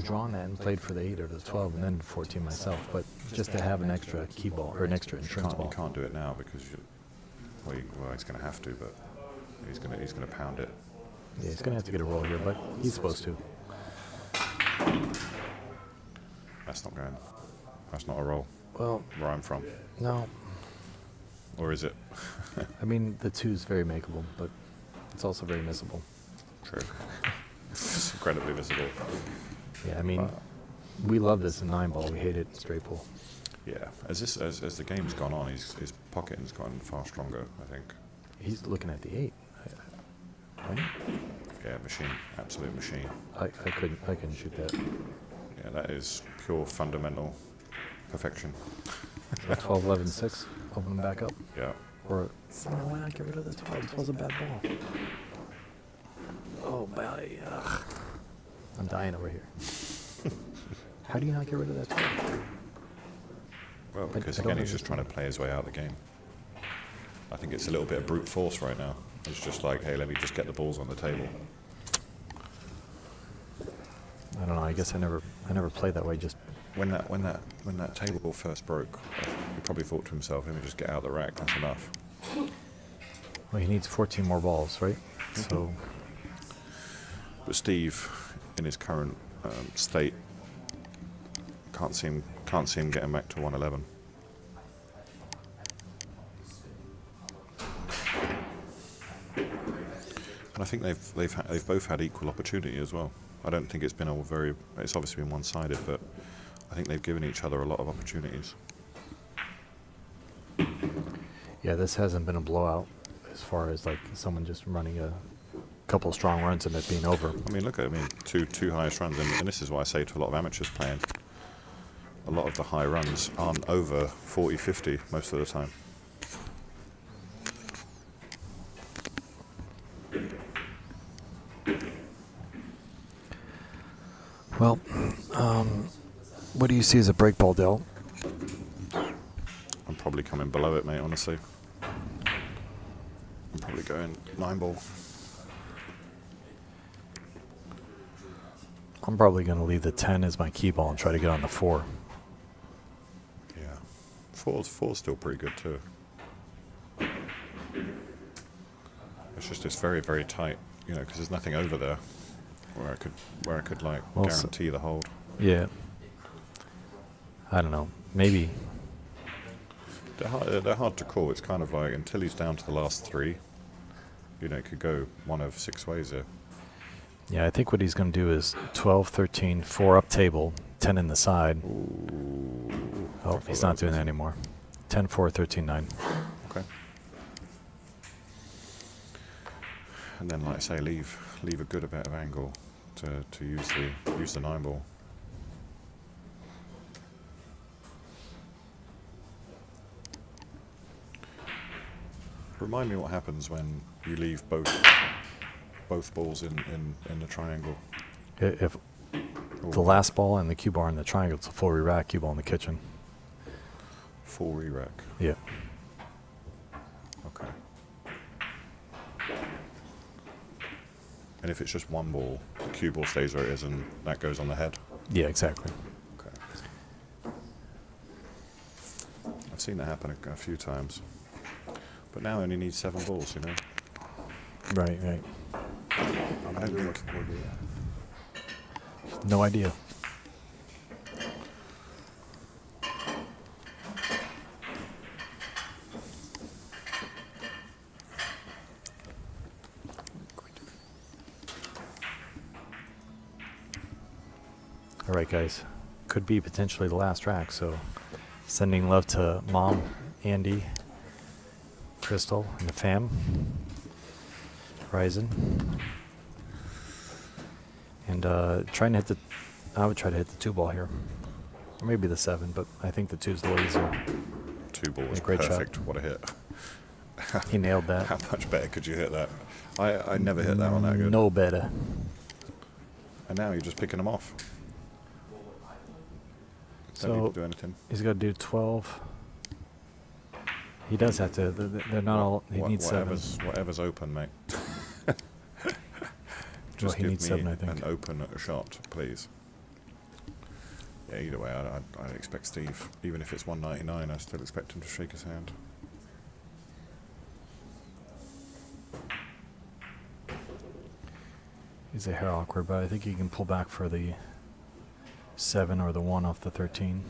drawn that and played for the 8 or the 12 and then 14 myself, but just to have an extra key ball or an extra insurance You ball. can't do it now because he's going to have to, but he's going to pound it. Yeah, he's going to have to get a roll here, but he's supposed to. That's not going. That's not a roll Well, where I'm from. no. Or is it? I mean, the 2 is very makeable, but it's also very missable. True. It's incredibly visible. Yeah, I mean, we love this in 9 ball. We hate it in straight pull. Yeah. As the game's gone on, his pocketing's gotten far stronger, I think. He's looking at the 8. Right? Yeah, machine. Absolute machine. I couldn't shoot that. Yeah, that is pure fundamental perfection. 12, 11, 6. Open them back up. Yeah. Or, why not get rid of the 12? It was a bad ball. Oh, ugh. I'm dying over here. How do you not get rid of that 12? Well, because I don't again, he's just trying to play his way out of the game. I think it's a little bit of brute force right now. It's just like, hey, let me just get the balls on the table. I don't know. I guess I never played that way. Just When that table first broke, he probably thought to himself, let me just get out of the rack. That's enough. well, he needs 14 more balls, right? So But Steve, in his current state, can't see him getting back to 111. And I think they've both had equal opportunity as well. I don't think it's been it's obviously been one-sided, but I think they've given each other a lot of opportunities. yeah, this hasn't been a blowout as far as like someone just running a couple of strong runs and it being over. I mean, look at two highest runs, and this is what I say to a lot of amateurs playing. A lot of the high runs aren't over 40, 50 most of the time. Well, what do you see as a break ball, Dell? I'm probably coming below it, mate, honestly. I'm probably going 9 ball. I'm probably going to leave the 10 as my key ball and try to get on the 4. Yeah. Four's still pretty good too. It's very, very tight, because there's nothing over there where I could like Well, guarantee the hold. Yeah. I don't know. Maybe. They're hard to call. It's kind of like until he's down to the last 3, it could go one of 6 ways here. Yeah, I think what he's going to do is 12, 13, 4 up table, 10 in the side. Ooh. Oh, he's not doing that anymore. 10, 4, 13, 9. Okay. And then, like I say, leave a good bit of angle to use the 9 ball. Remind me what happens when you leave both balls in the triangle. If the last ball and the cue bar in the triangle, it's a full re-rack, cue ball in the kitchen. Full re-rack. Yeah. Okay. And if it's just one ball, the cue ball stays where it is and that goes on the head? Yeah, exactly. Okay. I've seen that happen a few times. But now I only need 7 balls, Right. I'm I don't wondering think- what score they are. No idea. All right, guys. Could be potentially the last track, so sending love to Mom, Andy, Crystal, and the fam. Horizon. And trying to hit the... I would try to hit the 2 ball here. Or maybe the 7, but I think the 2's a little easier. 2 ball was great perfect. shot. What a hit. He nailed that. How much better could you hit that? I never hit that one that good. No better. And now you're just picking them off. Don't So need to do anything. he's got to do 12. He does have to. They're not all. He needs 7. Whatever's open, mate. Well, Just he give needs me 7, I think. an open shot, please. Yeah, either way, I expect Steve, even if it's 199, I still expect him to shake his hand. He's a hair awkward, but I think he can pull back for the 7 or the 1 off the 13.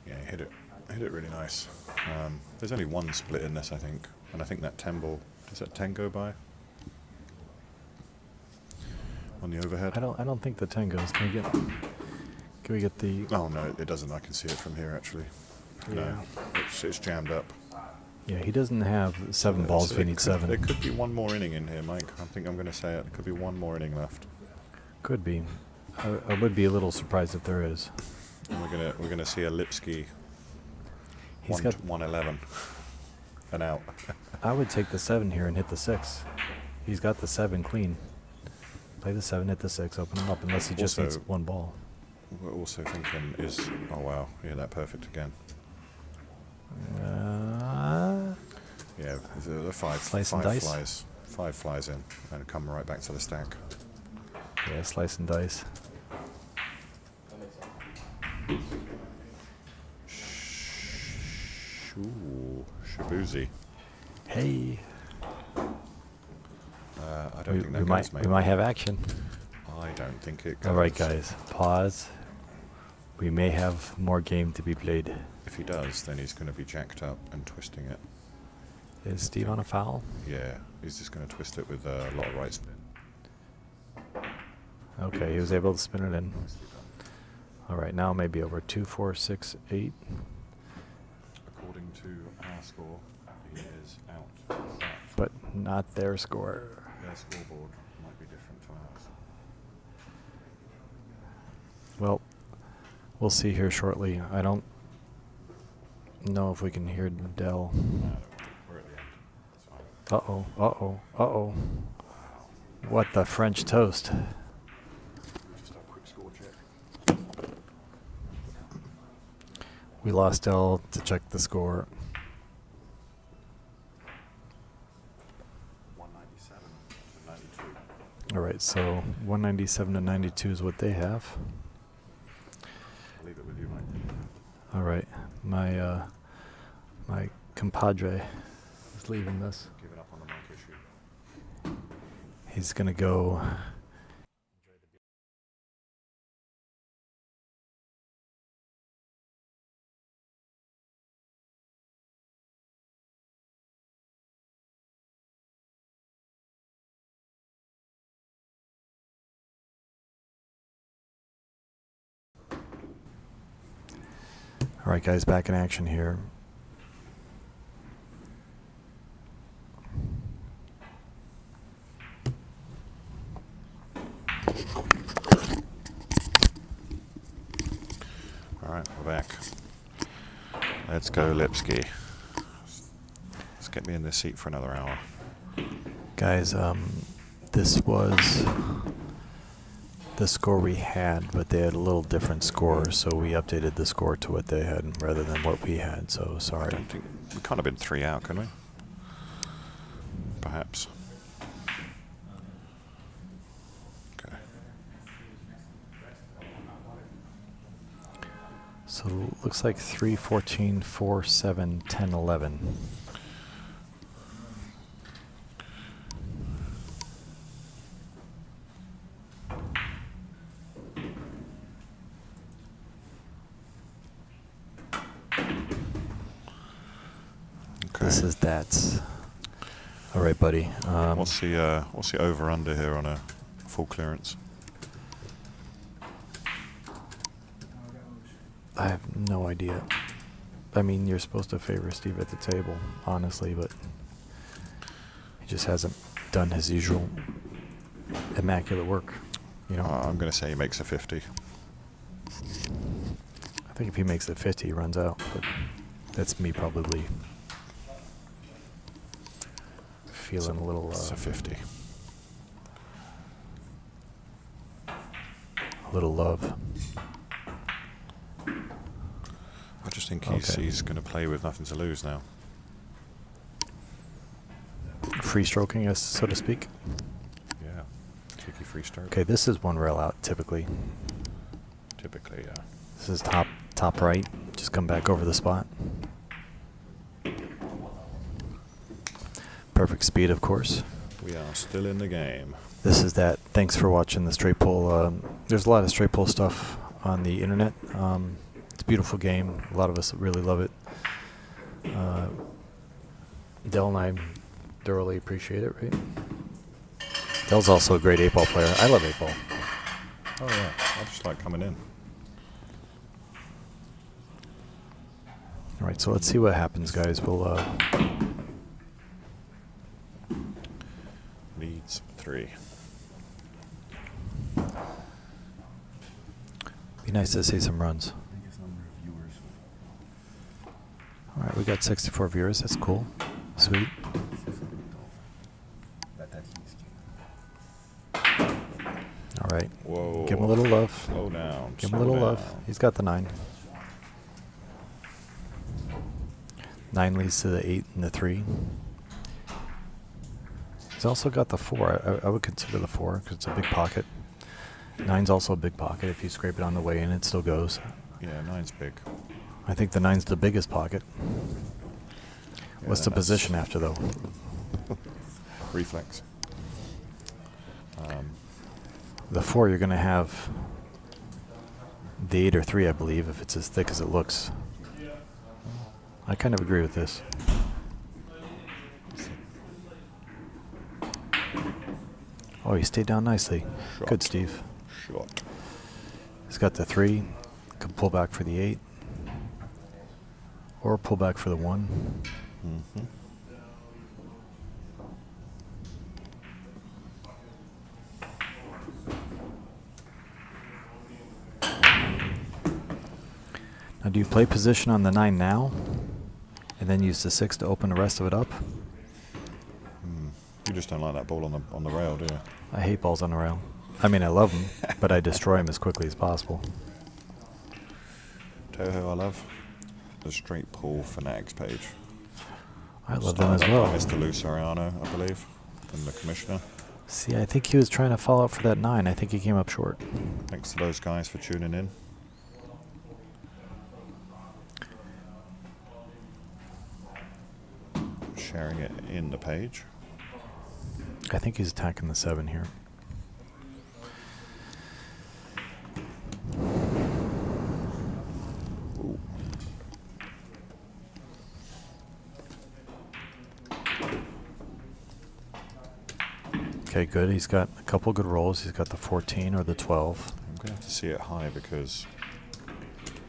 Yeah, he hit it really nice. There's only 1 split in this, I think, and I think that 10 ball. Does that 10 go by? On the overhead? I don't think the 10 goes. Can we get the? Oh no, it doesn't. I can see it from here actually. Yeah. No, it's jammed up. Yeah, he doesn't have 7 balls if he needs 7. There could be 1 more inning in here, Mike. I think I'm going to say it. There could be 1 more inning left. Could be. I would be a little surprised if there is. And we're gonna see a Lipsky. He's got 111 and out. I would take the 7 here and hit the 6. He's got the 7 clean. Play the 7, hit the 6, open him up, unless he just Also, needs 1 ball. We're also thinking is, oh wow, yeah, that perfect again. Yeah, the 5 Slice and dice? flies. 5 flies in and come right back to the stack. Yeah, slice and dice. Ooh, Shabuzi. Hey. I don't think that goes, mate. We might have action. I don't think it goes. All right, guys, pause. We may have more game to be played. If he does, then he's going to be jacked up and twisting it. Is Steve on a foul? Yeah, he's just going to twist it with a lot of right spin. Okay, he was able to spin it in. All right, now maybe over 2, 4, 6, 8. According to our score, he is out. But not their score. Their scoreboard might be different to ours. Well, we'll see here shortly. I don't know if we can hear Dell. We're at the end. That's fine. Uh-oh, uh-oh, uh-oh. What the French toast? Just a quick score check. We lost Dell to check the score. 197 to 92. All right, so 197 to 92 is what they have. I'll leave it with you, Mike. All right, my my compadre is leaving this. Giving up on the mic issue. He's gonna go. All right, guys, back in action here. All right, we're back. Let's go, Lipsky. Let's get me in this seat for another hour. Guys, this was the score we had, but they had a little different score, so we updated the score to what they had rather than what we had, so I sorry. don't think we can't have been 3 out, can we? Perhaps. Okay. So looks like 3, 14, 4, 7, 10, 11. This is that. All right, buddy. What's the over under here on a full clearance. I have no idea. I mean, you're supposed to favor Steve at the table, honestly, but he just hasn't done his usual immaculate work, you know. I'm going to say he makes a 50. I think if he makes it 50, he runs out, but that's me probably feeling a little... It's a 50. A little love. I just think he's going to play with nothing to lose now. Free stroking us, so to speak. Yeah. Cheeky free stroke. Okay, this is one rail out, typically. Typically, yeah. This is top right. Just come back over the spot. Perfect speed, of course. We are still in the game. This is that. Thanks for watching the straight pull. There's a lot of straight pull stuff on the internet. It's a beautiful game. A lot of us really love it. Dell and I thoroughly appreciate it, right? Dell's also a great 8-ball player. I love 8-ball. Oh yeah, I just like coming in. All right, so let's see what happens, guys. We'll Leads 3. be nice to see some runs. Biggest number of viewers. All right, we got 64 viewers. That's cool. Sweet. All right. Whoa. Give him a little love. Slow down. Give him a little love. He's got the 9. 9 leads to the 8 and the 3. He's also got the 4. I would consider the 4 because it's a big pocket. 9's also a big pocket. If you scrape it on the way in, it still goes. Yeah, 9's big. I think the 9's the biggest pocket. Yeah, What's the that's- position after, though? Reflex. The 4, you're going to have the 8 or 3, I believe, if it's as thick as it looks. I kind of agree with this. Oh, he stayed down nicely. Shot. Good, Steve. Shot. He's got the 3. Can pull back for the 8. Or pull back for the 1. Mm-hmm. Now, do you play position on the 9 now? And then use the 6 to open the rest of it up? You just don't like that ball on the rail, do you? I hate balls on the rail. I mean, I love them, but I destroy them as quickly as possible. Tell you who I love? The straight pull fanatics page. I love them as well. Mr. Luciano, I believe, and the commissioner. See, I think he was trying to follow up for that 9. I think he came up short. Thanks to those guys for tuning in. Sharing it in the page. I think he's attacking the 7 here. Ooh. Okay, good. He's got a couple good rolls. He's got the 14 or the 12. I'm going to have to see it high because...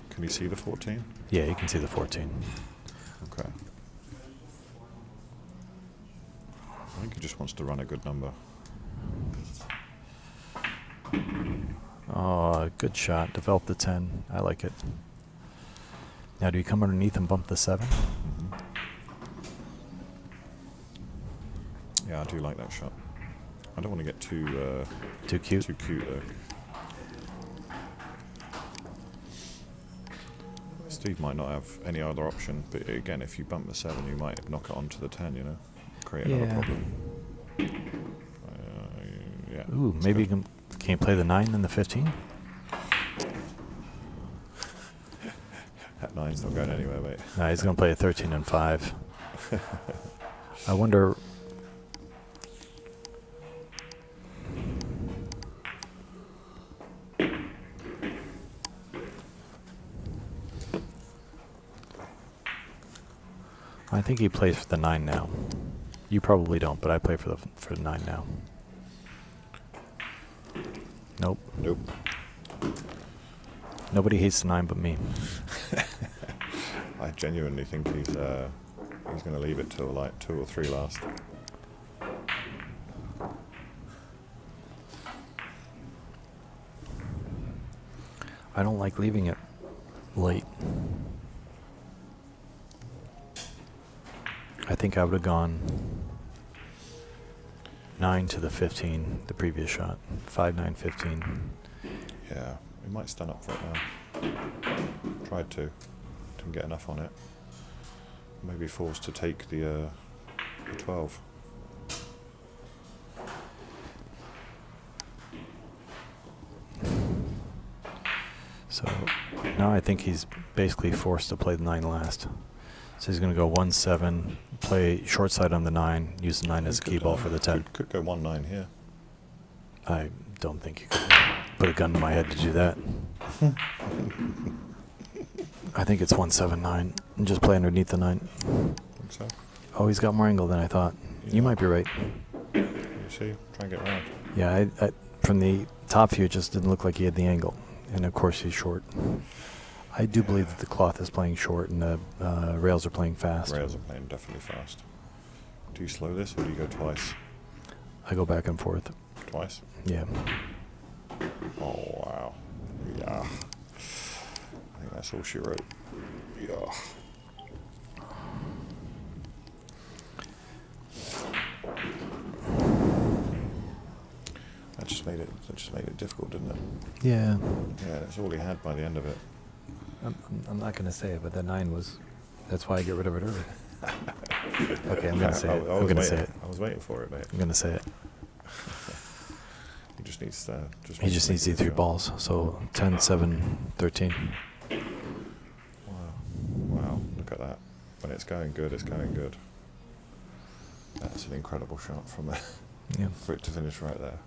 Can you see the 14? Yeah, you can see the 14. Okay. I think he just wants to run a good number. Oh, good shot. Develop the 10. I like it. Now, do you come underneath and bump the 7? Mm-hmm. Yeah, I do like that shot. I don't want to get too Too cute? too cute though. Steve might not have any other option, but again, if you bump the 7, you might knock it onto the 10. You know, create another Yeah. problem. Yeah. Ooh, that's maybe good. can you play the 9 and the 15? That 9's not going anywhere, mate. No, he's going to play a 13 and 5. I wonder... I think he plays for the 9 now. You probably don't, but I play for the 9 now. Nope. Nope. Nobody hates the 9 but me. I genuinely think he's going to leave it till like 2 or 3 last. I don't like leaving it late. I think I would have gone 9 to the 15 the previous shot. 5, 9, 15. Yeah, we might stand up for it now. Tried to. Didn't get enough on it. Maybe forced to take the 12. So now I think he's basically forced to play the 9 last. So he's going to go 1-7, play short side on the 9, use the 9 as a key ball for the 10. Could go 1-9 here. I don't think you could put a gun to my head to do that. I think it's 1-7-9 and just play underneath the 9. Think so? Oh, he's got more angle than I thought. Yeah. You might be right. You see? Try and get round. Yeah, I from the top view, it just didn't look like he had the angle. And of course, he's short. I do believe that the cloth is playing short and the rails are playing fast. Rails are playing definitely fast. Do you slow this or do you go twice? I go back and forth. Twice? Yeah. Oh, wow. Yeah. I think that's all she wrote. Yeah. That just made it difficult, didn't it? Yeah. Yeah, that's all he had by the end of it. I'm not going to say it, but the 9 was. That's why I get rid of it early. Okay, I'm going to say it. I'm going to say it. I was waiting for it, mate. I'm going to say it. He just needs He just needs these 3 balls. So 10, 7, 13. Wow. Wow, look at that. When it's going good, it's going good. That's an incredible shot from there. Yeah. For it to finish right there.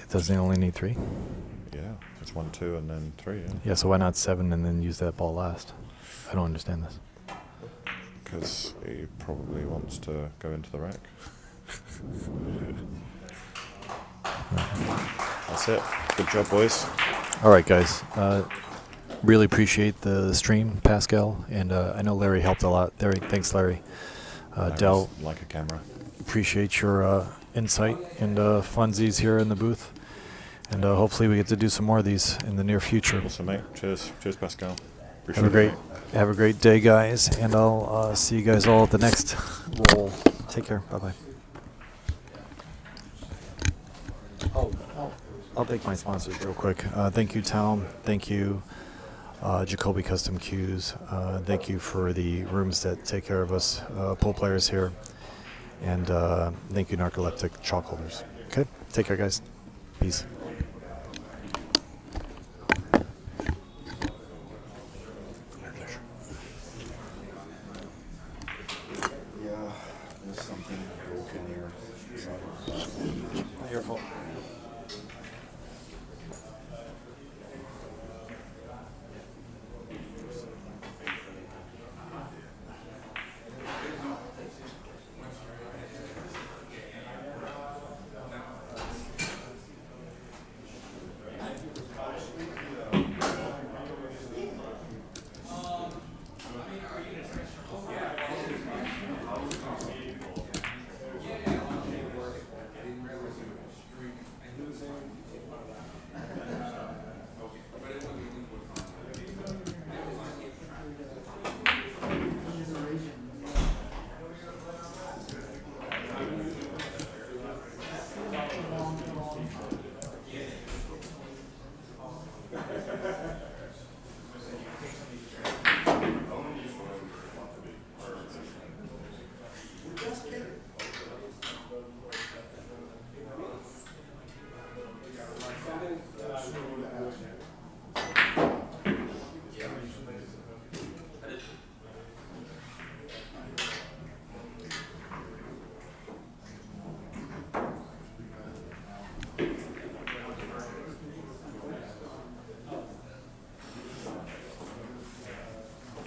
Doesn't he only need 3? Yeah, it's 1, 2, and then 3, yeah. Yeah, so why not 7 and then use that ball last? I don't understand this. Because he probably wants to go into the rack. That's it. Good job, boys. All right, guys. Really appreciate the stream, Pascal, and I know Larry helped a lot. Thanks, Larry. Dell, Like a camera. appreciate your insight and funsies here in the booth, and hopefully we get to do some more of these in the near future. Awesome, mate. Cheers. Cheers, Pascal. Have a great day, guys, and I'll see you guys all at the next roll. Take care. Bye-bye. I'll take my sponsors real quick. Thank you, Tom. Thank you, Jacoby Custom Cues. Thank you for the rooms that take care of us, pool players here. And thank you, Narcoleptic Chalk Holders. Okay, take care, guys. Peace. Yeah, there's something broken here. Not your fault.